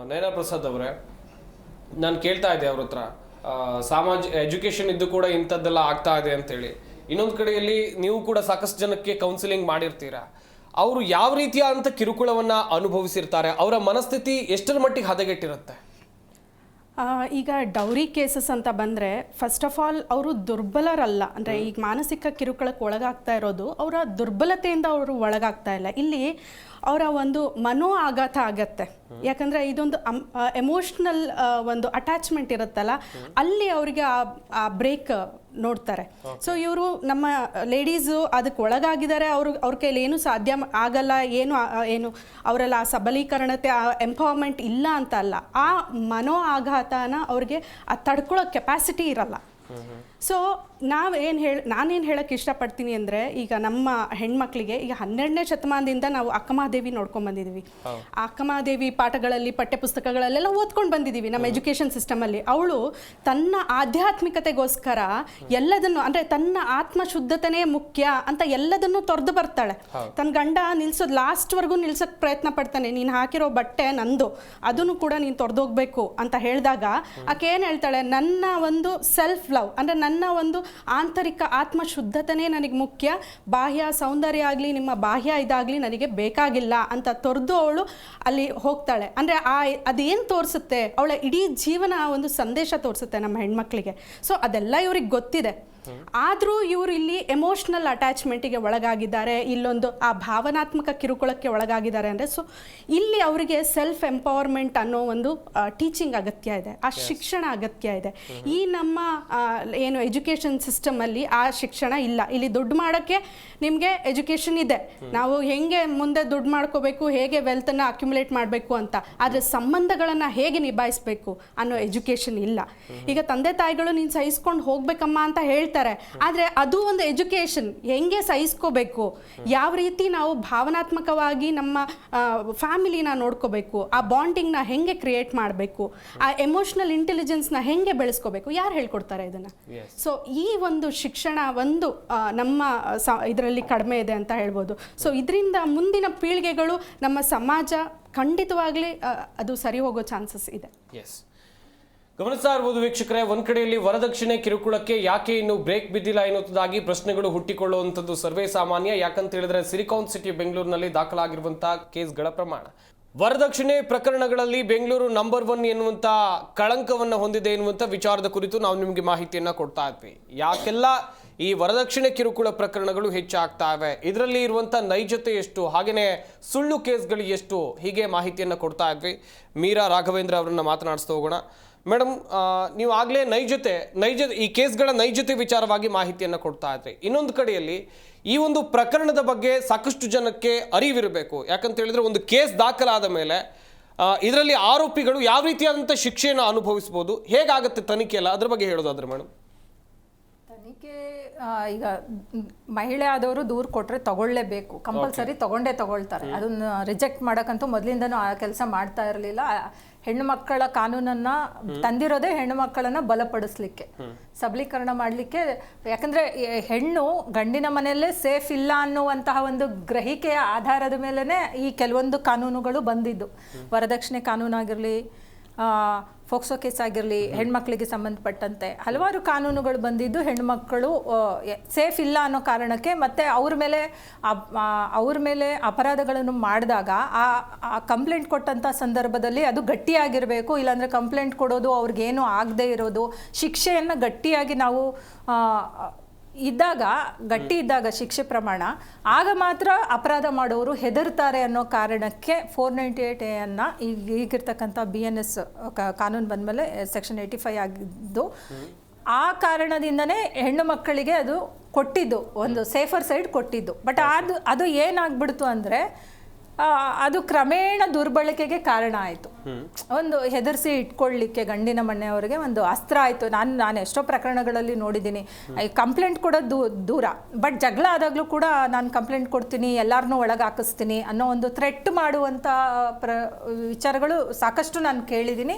ನಯನಾ ಪ್ರಸಾದ್ ಅವರೇ, ನಾನು ಕೇಳ್ತಾ ಇದ್ದೆ ಅವ್ರ ಹತ್ರ, ಎಜುಕೇಷನ್ ಇದ್ದು ಕೂಡ ಇಂಥದ್ದೆಲ್ಲ ಆಗ್ತಾ ಇದೆ ಅಂತೇಳಿ. ಇನ್ನೊಂದು ಕಡೆಯಲ್ಲಿ ನೀವು ಕೂಡ ಸಾಕಷ್ಟು ಜನಕ್ಕೆ ಕೌನ್ಸಿಲಿಂಗ್ ಮಾಡಿರ್ತೀರಾ. ಅವರು ಯಾವ ರೀತಿಯ ಅಂತ ಕಿರುಕುಳವನ್ನು ಅನುಭವಿಸಿರ್ತಾರೆ, ಅವರ ಮನಸ್ಥಿತಿ ಎಷ್ಟರ ಮಟ್ಟಿಗೆ ಹದಗೆಟ್ಟಿರುತ್ತೆ? ಈಗ ಡೌರಿ ಕೇಸಸ್ ಅಂತ ಬಂದರೆ, ಫಸ್ಟ್ ಆಫ್ ಆಲ್ ಅವರು ದುರ್ಬಲರಲ್ಲ. ಅಂದರೆ ಈಗ ಮಾನಸಿಕ ಕಿರುಕುಳಕ್ಕೆ ಒಳಗಾಗ್ತಾ ಇರೋದು ಅವರ ದುರ್ಬಲತೆಯಿಂದ ಅವರು ಒಳಗಾಗ್ತಾ ಇಲ್ಲ. ಇಲ್ಲಿ ಅವರ ಒಂದು ಮನೋ ಆಘಾತ ಆಗತ್ತೆ. ಯಾಕಂದರೆ ಇದೊಂದು ಎಮೋಷ್ನಲ್ ಒಂದು ಅಟ್ಯಾಚ್ಮೆಂಟ್ ಇರುತ್ತಲ್ಲ, ಅಲ್ಲಿ ಅವರಿಗೆ ಆ ಬ್ರೇಕ್ ನೋಡ್ತಾರೆ. ಸೊ ಇವರು ನಮ್ಮ ಲೇಡೀಸು ಅದಕ್ಕೆ ಒಳಗಾಗಿದ್ದಾರೆ, ಅವ್ರ ಕೈಲಿ ಏನು ಸಾಧ್ಯ ಆಗಲ್ಲ, ಏನು ಅವರೆಲ್ಲ ಆ ಸಬಲೀಕರಣತೆ, ಆ ಎಂಪವರ್ಮೆಂಟ್ ಇಲ್ಲ ಅಂತ ಅಲ್ಲ, ಆ ಮನೋ ಆಘಾತನ ಅವ್ರಿಗೆ ತಡ್ಕೊಳ್ಳೋ ಕೆಪಾಸಿಟಿ ಇರಲ್ಲ. ಸೊ ನಾನೇನು ಹೇಳಕ್ಕೆ ಇಷ್ಟಪಡ್ತೀನಿ ಅಂದರೆ, ಈಗ ನಮ್ಮ ಹೆಣ್ಮಕ್ಳಿಗೆ ಈಗ 12ನೇ ಶತಮಾನದಿಂದ ನಾವು ಅಕ್ಕಮಹಾದೇವಿ ನೋಡ್ಕೊಂಡು ಬಂದಿದ್ದೀವಿ. ಆ ಅಕ್ಕಮಹಾದೇವಿ ಪಾಠಗಳಲ್ಲಿ, ಪಠ್ಯಪುಸ್ತಕಗಳಲ್ಲೆಲ್ಲ ಓದ್ಕೊಂಡು ಬಂದಿದ್ದೀವಿ ನಮ್ಮ ಎಜುಕೇಷನ್ ಸಿಸ್ಟಮಲ್ಲಿ. ಅವಳು ತನ್ನ ಆಧ್ಯಾತ್ಮಿಕತೆಗೋಸ್ಕರ ಎಲ್ಲದನ್ನು, ಅಂದರೆ ತನ್ನ ಆತ್ಮಶುದ್ಧತೆನೇ ಮುಖ್ಯ ಅಂತ ಎಲ್ಲದನ್ನು ತೊರೆದು ಬರ್ತಾಳೆ. ತನ್ನ ಗಂಡ ನಿಲ್ಸೋದು ಲಾಸ್ಟ್ವರೆಗೂ ನಿಲ್ಸೋಕ್ಕೆ ಪ್ರಯತ್ನ ಪಡ್ತಾನೆ. ನೀನು ಹಾಕಿರೋ ಬಟ್ಟೆ ನಂದು, ಅದನ್ನು ಕೂಡ ನೀನು ತೊರೆದೋಗ್ಬೇಕು ಅಂತ ಹೇಳಿದಾಗ ಆಕೆ ಏನು ಹೇಳ್ತಾಳೆ, ನನ್ನ ಒಂದು ಸೆಲ್ಫ್ ಲವ್, ಅಂದರೆ ನನ್ನ ಒಂದು ಆಂತರಿಕ ಆತ್ಮಶುದ್ಧತೆನೇ ನನಗೆ ಮುಖ್ಯ, ಬಾಹ್ಯ ಸೌಂದರ್ಯ ಆಗಲಿ ನಿಮ್ಮ ಬಾಹ್ಯ ಇದಾಗಲಿ ನನಗೆ ಬೇಕಾಗಿಲ್ಲ ಅಂತ ತೊರೆದು ಅವಳು ಅಲ್ಲಿ ಹೋಗ್ತಾಳೆ. ಅಂದರೆ ಅದೇನು ತೋರಿಸುತ್ತೆ, ಅವಳ ಇಡೀ ಜೀವನ ಒಂದು ಸಂದೇಶ ತೋರಿಸುತ್ತೆ ನಮ್ಮ ಹೆಣ್ಮಕ್ಳಿಗೆ. ಸೊ ಅದೆಲ್ಲ ಇವ್ರಿಗೆ ಗೊತ್ತಿದೆ. ಆದರೂ ಇವರು ಇಲ್ಲಿ ಎಮೋಷ್ನಲ್ ಅಟ್ಯಾಚ್ಮೆಂಟಿಗೆ ಒಳಗಾಗಿದ್ದಾರೆ, ಇಲ್ಲೊಂದು ಆ ಭಾವನಾತ್ಮಕ ಕಿರುಕುಳಕ್ಕೆ ಒಳಗಾಗಿದ್ದಾರೆ. ಅಂದರೆ ಸೊ ಇಲ್ಲಿ ಅವರಿಗೆ ಸೆಲ್ಫ್ ಎಂಪವರ್ಮೆಂಟ್ ಅನ್ನೋ ಒಂದು ಟೀಚಿಂಗ್ ಅಗತ್ಯ ಇದೆ, ಆ ಶಿಕ್ಷಣ ಅಗತ್ಯ ಇದೆ. ಈ ನಮ್ಮ ಏನು ಎಜುಕೇಷನ್ ಸಿಸ್ಟಮಲ್ಲಿ ಆ ಶಿಕ್ಷಣ ಇಲ್ಲ. ಇಲ್ಲಿ ದುಡ್ಡು ಮಾಡೋಕ್ಕೆ ನಿಮಗೆ ಎಜುಕೇಷನ್ ಇದೆ, ನಾವು ಹೇಗೆ ಮುಂದೆ ದುಡ್ಡು ಮಾಡ್ಕೋಬೇಕು, ಹೇಗೆ ವೆಲ್ತನ್ನು ಅಕ್ಯುಮುಲೇಟ್ ಮಾಡಬೇಕು ಅಂತ, ಆದರೆ ಸಂಬಂಧಗಳನ್ನು ಹೇಗೆ ನಿಭಾಯಿಸಬೇಕು ಅನ್ನೋ ಎಜುಕೇಷನ್ ಇಲ್ಲ. ಈಗ ತಂದೆ ತಾಯಿಗಳು ನೀನು ಸಹಿಸ್ಕೊಂಡು ಹೋಗ್ಬೇಕಮ್ಮ ಅಂತ ಹೇಳ್ತಾರೆ, ಆದರೆ ಅದು ಒಂದು ಎಜುಕೇಷನ್. ಹೆಂಗೆ ಸಹಿಸ್ಕೋಬೇಕು, ಯಾವ ರೀತಿ ನಾವು ಭಾವನಾತ್ಮಕವಾಗಿ ನಮ್ಮ ಫ್ಯಾಮಿಲಿನ ನೋಡ್ಕೋಬೇಕು, ಆ ಬಾಂಡಿಂಗ್ನ ಹೆಂಗೆ ಕ್ರಿಯೇಟ್ ಮಾಡಬೇಕು, ಆ ಎಮೋಷನಲ್ ಇಂಟೆಲಿಜೆನ್ಸ್ನ ಹೆಂಗೆ ಬೆಳೆಸ್ಕೋಬೇಕು, ಯಾರು ಹೇಳ್ಕೊಡ್ತಾರೆ ಇದನ್ನು? ಸೊ ಈ ಒಂದು ಶಿಕ್ಷಣ ಒಂದು ನಮ್ಮ ಇದರಲ್ಲಿ ಕಡಿಮೆ ಇದೆ ಅಂತ ಹೇಳ್ಬೋದು. ಸೊ ಇದರಿಂದ ಮುಂದಿನ ಪೀಳಿಗೆಗಳು, ನಮ್ಮ ಸಮಾಜ ಖಂಡಿತವಾಗ್ಲಿ ಅದು ಸರಿ ಹೋಗೋ ಚಾನ್ಸಸ್ ಇದೆ. ಎಸ್, ಗಮನಿಸ್ತಾ ಇರ್ಬೋದು ವೀಕ್ಷಕರೇ, ಒಂದ್ ಕಡೆಯಲ್ಲಿ ವರದಕ್ಷಿಣೆ ಕಿರುಕುಳಕ್ಕೆ ಯಾಕೆ ಇನ್ನು ಬ್ರೇಕ್ ಬಿದ್ದಿಲ್ಲ ಎನ್ನುವುದಾಗಿ ಪ್ರಶ್ನೆಗಳು ಹುಟ್ಟಿಕೊಳ್ಳುವಂಥದ್ದು ಸರ್ವೇ ಸಾಮಾನ್ಯ. ಯಾಕಂತ ಹೇಳಿದ್ರೆ ಸಿಲಿಕಾನ್ ಸಿಟಿ ಬೆಂಗಳೂರಿನಲ್ಲಿ ದಾಖಲಾಗಿರುವಂತಹ ಕೇಸ್ಗಳ ಪ್ರಮಾಣ, ವರದಕ್ಷಿಣೆ ಪ್ರಕರಣಗಳಲ್ಲಿ ಬೆಂಗಳೂರು ನಂಬರ್ 1 ಎನ್ನುವಂಥ ಕಳಂಕವನ್ನು ಹೊಂದಿದೆ ಎನ್ನುವಂಥ ವಿಚಾರದ ಕುರಿತು ನಾವು ನಿಮಗೆ ಮಾಹಿತಿಯನ್ನು ಕೊಡ್ತಾ ಇದ್ವಿ. ಯಾಕೆಲ್ಲ ಈ ವರದಕ್ಷಿಣೆ ಕಿರುಕುಳ ಪ್ರಕರಣಗಳು ಹೆಚ್ಚಾಗ್ತಾ ಇವೆ, ಇದರಲ್ಲಿ ಇರುವಂಥ ನೈಜತೆ ಎಷ್ಟು, ಹಾಗೆಯೇ ಸುಳ್ಳು ಕೇಸ್ಗಳು ಎಷ್ಟು, ಹೀಗೆ ಮಾಹಿತಿಯನ್ನು ಕೊಡ್ತಾ ಇದ್ವಿ. ಮೀರಾ ರಾಘವೇಂದ್ರ ಅವರನ್ನು ಮಾತನಾಡಿಸ್ತಾ ಹೋಗೋಣ. ಮೇಡಮ್, ನೀವು ಆಗಲೇ ನೈಜತೆ ಈ ಕೇಸ್ಗಳ ನೈಜತೆ ವಿಚಾರವಾಗಿ ಮಾಹಿತಿಯನ್ನು ಕೊಡ್ತಾ ಇದ್ರಿ. ಇನ್ನೊಂದು ಕಡೆಯಲ್ಲಿ ಈ ಒಂದು ಪ್ರಕರಣದ ಬಗ್ಗೆ ಸಾಕಷ್ಟು ಜನಕ್ಕೆ ಅರಿವಿರಬೇಕು. ಯಾಕಂತ ಹೇಳಿದ್ರೆ ಒಂದು ಕೇಸ್ ದಾಖಲಾದ ಮೇಲೆ ಇದರಲ್ಲಿ ಆರೋಪಿಗಳು ಯಾವ ರೀತಿಯಾದಂಥ ಶಿಕ್ಷೆಯನ್ನು ಅನುಭವಿಸ್ಬೋದು, ಹೇಗಾಗುತ್ತೆ ತನಿಖೆ ಎಲ್ಲ, ಅದ್ರ ಬಗ್ಗೆ ಹೇಳೋದಾದ್ರೆ ಮೇಡಮ್. ತನಿಖೆ ಈಗ ಮಹಿಳೆ ಆದವರು ದೂರು ಕೊಟ್ಟರೆ ತಗೊಳ್ಳೇಬೇಕು, ಕಂಪಲ್ಸರಿ ತಗೊಳ್ತಾರೆ. ಅದನ್ನು ರಿಜೆಕ್ಟ್ ಮಾಡೋಕ್ಕಂತೂ ಮೊದಲಿಂದನೂ ಆ ಕೆಲಸ ಮಾಡ್ತಾ ಇರಲಿಲ್ಲ. ಹೆಣ್ಣು ಮಕ್ಕಳ ಕಾನೂನನ್ನು ತಂದಿರೋದೇ ಹೆಣ್ಣು ಮಕ್ಕಳನ್ನು ಬಲಪಡಿಸ್ಲಿಕ್ಕೆ, ಸಬಲೀಕರಣ ಮಾಡಲಿಕ್ಕೆ. ಯಾಕಂದರೆ ಹೆಣ್ಣು ಗಂಡಿನ ಮನೆಯಲ್ಲೇ ಸೇಫ್ ಇಲ್ಲ ಅನ್ನುವಂತಹ ಒಂದು ಗ್ರಹಿಕೆಯ ಆಧಾರದ ಮೇಲೇ ಈ ಕೆಲವೊಂದು ಕಾನೂನುಗಳು ಬಂದಿದ್ದು. ವರದಕ್ಷಿಣೆ ಕಾನೂನಾಗಿರಲಿ, ಫೋಕ್ಸೋ ಕೇಸ್ ಆಗಿರಲಿ, ಹೆಣ್ಮಕ್ಳಿಗೆ ಸಂಬಂಧಪಟ್ಟಂತೆ ಹಲವಾರು ಕಾನೂನುಗಳು ಬಂದಿದ್ದು ಹೆಣ್ಮಕ್ಕಳು ಸೇಫ್ ಇಲ್ಲ ಅನ್ನೋ ಕಾರಣಕ್ಕೆ. ಮತ್ತು ಅವ್ರ ಮೇಲೆ ಅಪರಾಧಗಳನ್ನು ಮಾಡಿದಾಗ ಆ ಕಂಪ್ಲೇಂಟ್ ಕೊಟ್ಟಂಥ ಸಂದರ್ಭದಲ್ಲಿ ಅದು ಗಟ್ಟಿಯಾಗಿರಬೇಕು. ಇಲ್ಲಾಂದರೆ ಕಂಪ್ಲೇಂಟ್ ಕೊಡೋದು, ಅವ್ರಿಗೇನು ಆಗದೆ ಇರೋದು, ಶಿಕ್ಷೆಯನ್ನು ಗಟ್ಟಿಯಾಗಿ ನಾವು ಗಟ್ಟಿ ಇದ್ದಾಗ ಶಿಕ್ಷೆ ಪ್ರಮಾಣ, ಆಗ ಮಾತ್ರ ಅಪರಾಧ ಮಾಡೋರು ಹೆದರ್ತಾರೆ ಅನ್ನೋ ಕಾರಣಕ್ಕೆ 498A ಈಗಿರ್ತಕ್ಕಂಥ BNS ಕಾನೂನು ಬಂದಮೇಲೆ ಸೆಕ್ಷನ್ 85 ಆಗಿದ್ದು, ಆ ಕಾರಣದಿಂದನೇ ಹೆಣ್ಣು ಮಕ್ಕಳಿಗೆ ಅದು ಕೊಟ್ಟಿದ್ದು, ಒಂದು ಸೇಫರ್ ಸೈಡ್ ಕೊಟ್ಟಿದ್ದು. ಬಟ್ ಅದು ಏನಾಗ್ಬಿಡ್ತು ಅಂದರೆ ಅದು ಕ್ರಮೇಣ ದುರ್ಬಳಕೆಗೆ ಕಾರಣ ಆಯಿತು. ಒಂದು ಹೆದರಿಸಿ ಇಟ್ಕೊಳ್ಳಿಕ್ಕೆ ಗಂಡಿನ ಮನೆಯವರಿಗೆ ಒಂದು ಅಸ್ತ್ರ ಆಯಿತು. ನಾನು ಎಷ್ಟೋ ಪ್ರಕರಣಗಳಲ್ಲಿ ನೋಡಿದ್ದೀನಿ, ಕಂಪ್ಲೇಂಟ್ ಕೊಡೋದು ದೂರ, ಬಟ್ ಜಗಳ ಆದಾಗಲೂ ಕೂಡ ನಾನು ಕಂಪ್ಲೇಂಟ್ ಕೊಡ್ತೀನಿ, ಎಲ್ಲರನ್ನೂ ಒಳಗೆ ಹಾಕಿಸ್ತೀನಿ ಅನ್ನೋ ಒಂದು ಥ್ರೆಟ್ ಮಾಡುವಂಥ ವಿಚಾರಗಳು ಸಾಕಷ್ಟು ನಾನು ಕೇಳಿದ್ದೀನಿ.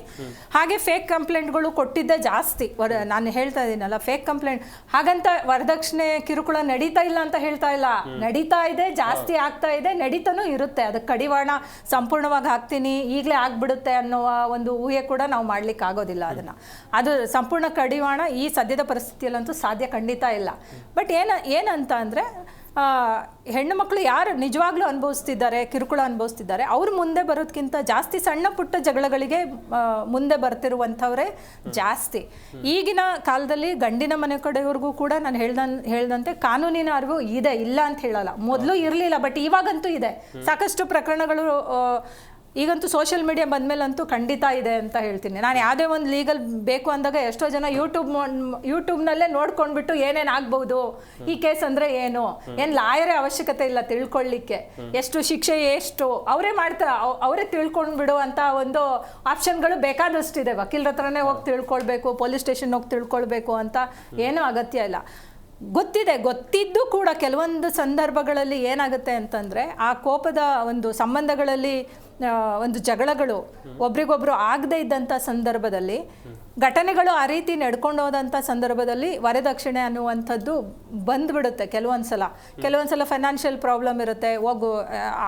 ಹಾಗೆ ಫೇಕ್ ಕಂಪ್ಲೇಂಟ್ಗಳು ಕೊಟ್ಟಿದ್ದೇ ಜಾಸ್ತಿ. ನಾನು ಹೇಳ್ತಾ ಇದ್ದೀನಲ್ಲ, ಫೇಕ್ ಕಂಪ್ಲೇಂಟ್. ಹಾಗಂತ ವರದಕ್ಷಿಣೆ ಕಿರುಕುಳ ನಡೀತಾ ಇಲ್ಲ ಅಂತ ಹೇಳ್ತಾ ಇಲ್ಲ, ನಡೀತಾ ಇದೆ, ಜಾಸ್ತಿ ಆಗ್ತಾ ಇದೆ, ನಡೀತಾನೂ ಇರುತ್ತೆ. ಅದಕ್ಕೆ ಕಡಿವಾಣ ಸಂಪೂರ್ಣವಾಗಿ ಹಾಕ್ತೀನಿ, ಈಗಲೇ ಆಗ್ಬಿಡುತ್ತೆ ಅನ್ನುವ ಒಂದು ಊಹೆ ಕೂಡ ನಾವು ಮಾಡ್ಲಿಕ್ಕೆ ಆಗೋದಿಲ್ಲ. ಅದು ಸಂಪೂರ್ಣ ಕಡಿವಾಣ ಈ ಸದ್ಯದ ಪರಿಸ್ಥಿತಿಯಲ್ಲಂತೂ ಸಾಧ್ಯ ಖಂಡಿತ ಇಲ್ಲ. ಬಟ್ ಏನಂತ ಅಂದರೆ, ಹೆಣ್ಣು ಮಕ್ಕಳು ಯಾರು ನಿಜವಾಗ್ಲೂ ಅನುಭವಿಸ್ತಿದ್ದಾರೆ, ಕಿರುಕುಳ ಅನುಭವಿಸ್ತಿದ್ದಾರೆ, ಅವ್ರು ಮುಂದೆ ಬರೋದಕ್ಕಿಂತ ಜಾಸ್ತಿ ಸಣ್ಣ ಪುಟ್ಟ ಜಗಳಗಳಿಗೆ ಮುಂದೆ ಬರ್ತಿರುವಂಥವರೇ ಜಾಸ್ತಿ. ಈಗಿನ ಕಾಲದಲ್ಲಿ ಗಂಡಿನ ಮನೆ ಕಡೆಯವ್ರಿಗೂ ಕೂಡ ನಾನು ಹೇಳ್ದಂತೆ ಕಾನೂನಿನ ಅರಿವು ಇದೆ, ಇಲ್ಲ ಅಂತ ಹೇಳಲ್ಲ. ಮೊದಲು ಇರಲಿಲ್ಲ, ಬಟ್ ಇವಾಗಂತೂ ಇದೆ. ಸಾಕಷ್ಟು ಪ್ರಕರಣಗಳು ಈಗಂತೂ ಸೋಷಿಯಲ್ ಮೀಡಿಯಾ ಬಂದಮೇಲಂತೂ ಖಂಡಿತ ಇದೆ ಅಂತ ಹೇಳ್ತೀನಿ. ನಾನು ಯಾವುದೇ ಒಂದು ಲೀಗಲ್ ಬೇಕು ಅಂದಾಗ ಎಷ್ಟೋ ಜನ ಯೂಟ್ಯೂಬ್ನಲ್ಲೇ ನೋಡ್ಕೊಂಡ್ಬಿಟ್ಟು ಏನೇನು ಆಗ್ಬೋದು, ಈ ಕೇಸ್ ಅಂದರೆ ಏನು ಲಾಯರೇ ಅವಶ್ಯಕತೆ ಇಲ್ಲ ತಿಳ್ಕೊಳ್ಳಿಕ್ಕೆ, ಎಷ್ಟು ಶಿಕ್ಷೆ ಎಷ್ಟು ಅವರೇ ತಿಳ್ಕೊಂಡ್ಬಿಡು ಅಂತ ಒಂದು ಆಪ್ಷನ್ಗಳು ಬೇಕಾದಷ್ಟಿದೆ. ವಕೀಲರ ಹತ್ರನೇ ಹೋಗಿ ತಿಳ್ಕೊಳ್ಬೇಕು, ಪೊಲೀಸ್ ಸ್ಟೇಷನ್ ಹೋಗಿ ತಿಳ್ಕೊಳ್ಬೇಕು ಅಂತ ಏನೂ ಅಗತ್ಯ ಇಲ್ಲ. ಗೊತ್ತಿದ್ದು ಕೂಡ ಕೆಲವೊಂದು ಸಂದರ್ಭಗಳಲ್ಲಿ ಏನಾಗುತ್ತೆ ಅಂತಂದರೆ ಆ ಕೋಪದ ಒಂದು ಸಂಬಂಧಗಳಲ್ಲಿ ಒಂದು ಜಗಳಗಳು ಒಬ್ರಿಗೊಬ್ರು ಆಗದೇ ಇದ್ದಂಥ ಸಂದರ್ಭದಲ್ಲಿ, ಘಟನೆಗಳು ಆ ರೀತಿ ನಡ್ಕೊಂಡು ಹೋದಂಥ ಸಂದರ್ಭದಲ್ಲಿ ವರದಕ್ಷಿಣೆ ಅನ್ನುವಂಥದ್ದು ಬಂದ್ಬಿಡುತ್ತೆ. ಕೆಲವೊಂದು ಸಲ ಫೈನಾನ್ಷಿಯಲ್ ಪ್ರಾಬ್ಲಮ್ ಇರುತ್ತೆ,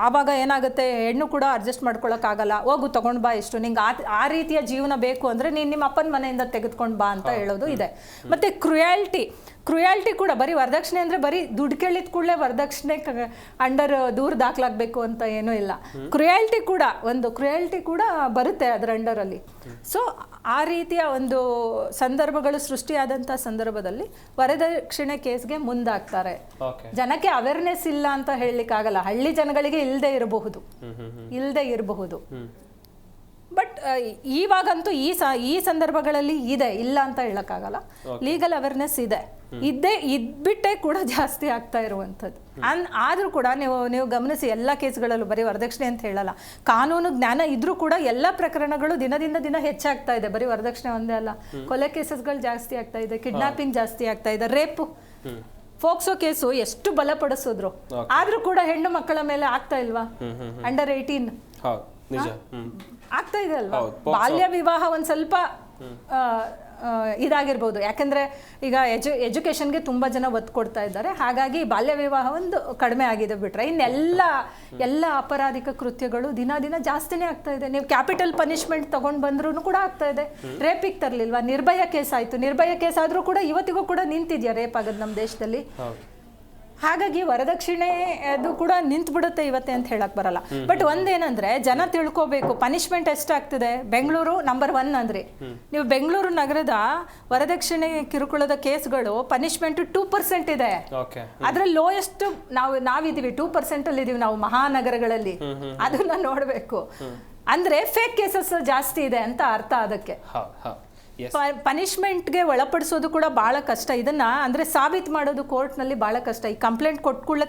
ಆವಾಗ ಏನಾಗುತ್ತೆ, ಹೆಣ್ಣು ಕೂಡ ಅಡ್ಜಸ್ಟ್ ಮಾಡ್ಕೊಳಕ್ಕಾಗಲ್ಲ, ಹೋಗು ತೊಗೊಂಡು ಬಾ, ಇಷ್ಟು ನಿಂಗೆ ಆ ರೀತಿಯ ಜೀವನ ಬೇಕು ಅಂದರೆ ನೀನು ನಿಮ್ಮ ಅಪ್ಪನ ಮನೆಯಿಂದ ತೆಗೆದುಕೊಂಡು ಬಾ ಅಂತ ಹೇಳೋದು ಇದೆ. ಮತ್ತು ಕ್ರುಯಾಲ್ಟಿ ಕೂಡ ಬರೀ ವರದಕ್ಷಿಣೆ ಅಂದರೆ ಬರೀ ದುಡ್ಡು ಕೇಳಿದ ಕೂಡಲೇ ವರದಕ್ಷಿಣೆ ಅಂಡರ್ ದೂರ ದಾಖಲಾಗಬೇಕು ಅಂತ ಏನೂ ಇಲ್ಲ. ಕ್ರುಯಾಲ್ಟಿ ಕೂಡ ಬರುತ್ತೆ ಅದರ ಅಂಡರಲ್ಲಿ. ಸೊ ಆ ರೀತಿಯ ಒಂದು ಸಂದರ್ಭಗಳು ಸೃಷ್ಟಿಯಾದಂಥ ಸಂದರ್ಭದಲ್ಲಿ ವರದಕ್ಷಿಣೆ ಕೇಸ್ಗೆ ಮುಂದಾಗ್ತಾರೆ. ಜನಕ್ಕೆ ಅವೇರ್ನೆಸ್ ಇಲ್ಲ ಅಂತ ಹೇಳಲಿಕ್ಕಾಗಲ್ಲ, ಹಳ್ಳಿ ಜನಗಳಿಗೆ ಇಲ್ಲದೆ ಇರಬಹುದು. ಬಟ್ ಇವಾಗಂತೂ ಈ ಸಂದರ್ಭಗಳಲ್ಲಿ ಇದೆ, ಇಲ್ಲ ಅಂತ ಹೇಳಕ್ಕಾಗಲ್ಲ. ಲೀಗಲ್ ಅವೇರ್ನೆಸ್ ಇದ್ಬಿಟ್ಟೆ ಕೂಡ ಜಾಸ್ತಿ ಆಗ್ತಾ ಇರುವಂಥದ್ದು. ಆದರೂ ಕೂಡ ನೀವು ಗಮನಿಸಿ, ಎಲ್ಲ ಕೇಸ್ಗಳಲ್ಲೂ ಬರೀ ವರದಕ್ಷಿಣೆ ಅಂತ ಹೇಳಲ್ಲ, ಕಾನೂನು ಜ್ಞಾನ ಇದ್ರೂ ಕೂಡ ಎಲ್ಲ ಪ್ರಕರಣಗಳು ದಿನ ಹೆಚ್ಚಾಗ್ತಾ ಇದೆ. ಬರೀ ವರದಕ್ಷಿಣೆ ಒಂದೇ ಅಲ್ಲ, ಕೊಲೆ ಕೇಸಸ್ಗಳು ಜಾಸ್ತಿ ಆಗ್ತಾ ಇದೆ, ಕಿಡ್ನಾಪಿಂಗ್ ಜಾಸ್ತಿ ಆಗ್ತಾ ಇದೆ, ರೇಪು, ಫೋಕ್ಸೋ ಕೇಸು ಎಷ್ಟು ಬಲಪಡಿಸಿದ್ರು ಆದ್ರೂ ಕೂಡ ಹೆಣ್ಣು ಮಕ್ಕಳ ಮೇಲೆ ಆಗ್ತಾ ಇಲ್ವಾ? ಅಂಡರ್ 18 ಆಗ್ತಾ ಇದೆ ಅಲ್ವಾ? ಬಾಲ್ಯ ವಿವಾಹ ಒಂದ್ ಸ್ವಲ್ಪ ಇದಾಗಿರ್ಬೋದು, ಯಾಕಂದ್ರೆ ಈಗ ಎಜುಕೇಶನ್ಗೆ ತುಂಬಾ ಜನ ಒತ್ತು ಕೊಡ್ತಾ ಇದ್ದಾರೆ, ಹಾಗಾಗಿ ಬಾಲ್ಯ ವಿವಾಹ ಒಂದು ಕಡಿಮೆ ಆಗಿದೆ. ಬಿಟ್ರೆ ಎಲ್ಲ ಅಪರಾಧಿಕ ಕೃತ್ಯಗಳು ದಿನ ಜಾಸ್ತಿನೇ ಆಗ್ತಾ ಇದೆ. ನೀವು ಕ್ಯಾಪಿಟಲ್ ಪನಿಷ್ಮೆಂಟ್ ತಗೊಂಡ್ ಬಂದ್ರೂ ಕೂಡ ಆಗ್ತಾ ಇದೆ. ರೇಪಿಗೆ ತರ್ಲಿಲ್ವಾ? ನಿರ್ಭಯ ಕೇಸ್ ಆಯ್ತು, ನಿರ್ಭಯ ಕೇಸ್ ಆದ್ರೂ ಕೂಡ ಇವತ್ತಿಗೂ ಕೂಡ ನಿಂತಿದ್ಯಾ ರೇಪ್ ಆಗೋದು ನಮ್ಮ ದೇಶದಲ್ಲಿ? ಹಾಗಾಗಿ ವರದಕ್ಷಿಣೆ ಅದು ಕೂಡ ನಿಂತು ಬಿಡುತ್ತೆ ಇವತ್ತೆ ಅಂತ ಹೇಳಕ್ ಬರಲ್ಲ. ಬಟ್ ಒಂದೇನಂದ್ರೆ ಜನ ತಿಳ್ಕೋಬೇಕು, ಪನಿಷ್ಮೆಂಟ್ ಎಷ್ಟಾಗ್ತದೆ. ಬೆಂಗಳೂರು ನಂಬರ್ 1 ಅಂದ್ರೆ ನೀವು ಬೆಂಗಳೂರು ನಗರದ ವರದಕ್ಷಿಣೆ ಕಿರುಕುಳದ ಕೇಸ್ಗಳು ಪನಿಷ್ಮೆಂಟ್ 2% ಇದೆ. ಅದ್ರಲ್ಲಿ ಲೋಯೆಸ್ಟ್ ನಾವಿದೀವಿ 2% ಅಲ್ಲಿ ಇದೀವಿ ನಾವು ಮಹಾನಗರಗಳಲ್ಲಿ. ಅದನ್ನ ನೋಡ್ಬೇಕು. ಅಂದ್ರೆ ಫೇಕ್ ಕೇಸಸ್ ಜಾಸ್ತಿ ಇದೆ ಅಂತ ಅರ್ಥ. ಅದಕ್ಕೆ ಪನಿಷ್ಮೆಂಟ್ಗೆ ಒಳಪಡಿಸೋದು ಕೂಡ ಬಹಳ ಕಷ್ಟ. ಇದನ್ನ ಅಂದ್ರೆ ಸಾಬೀತು ಮಾಡೋದು ಕೋರ್ಟ್ನಲ್ಲಿ ಬಹಳ ಕಷ್ಟ. ಈ ಕಂಪ್ಲೇಂಟ್ ಕೊಟ್ಕೊಳ್ಳೆ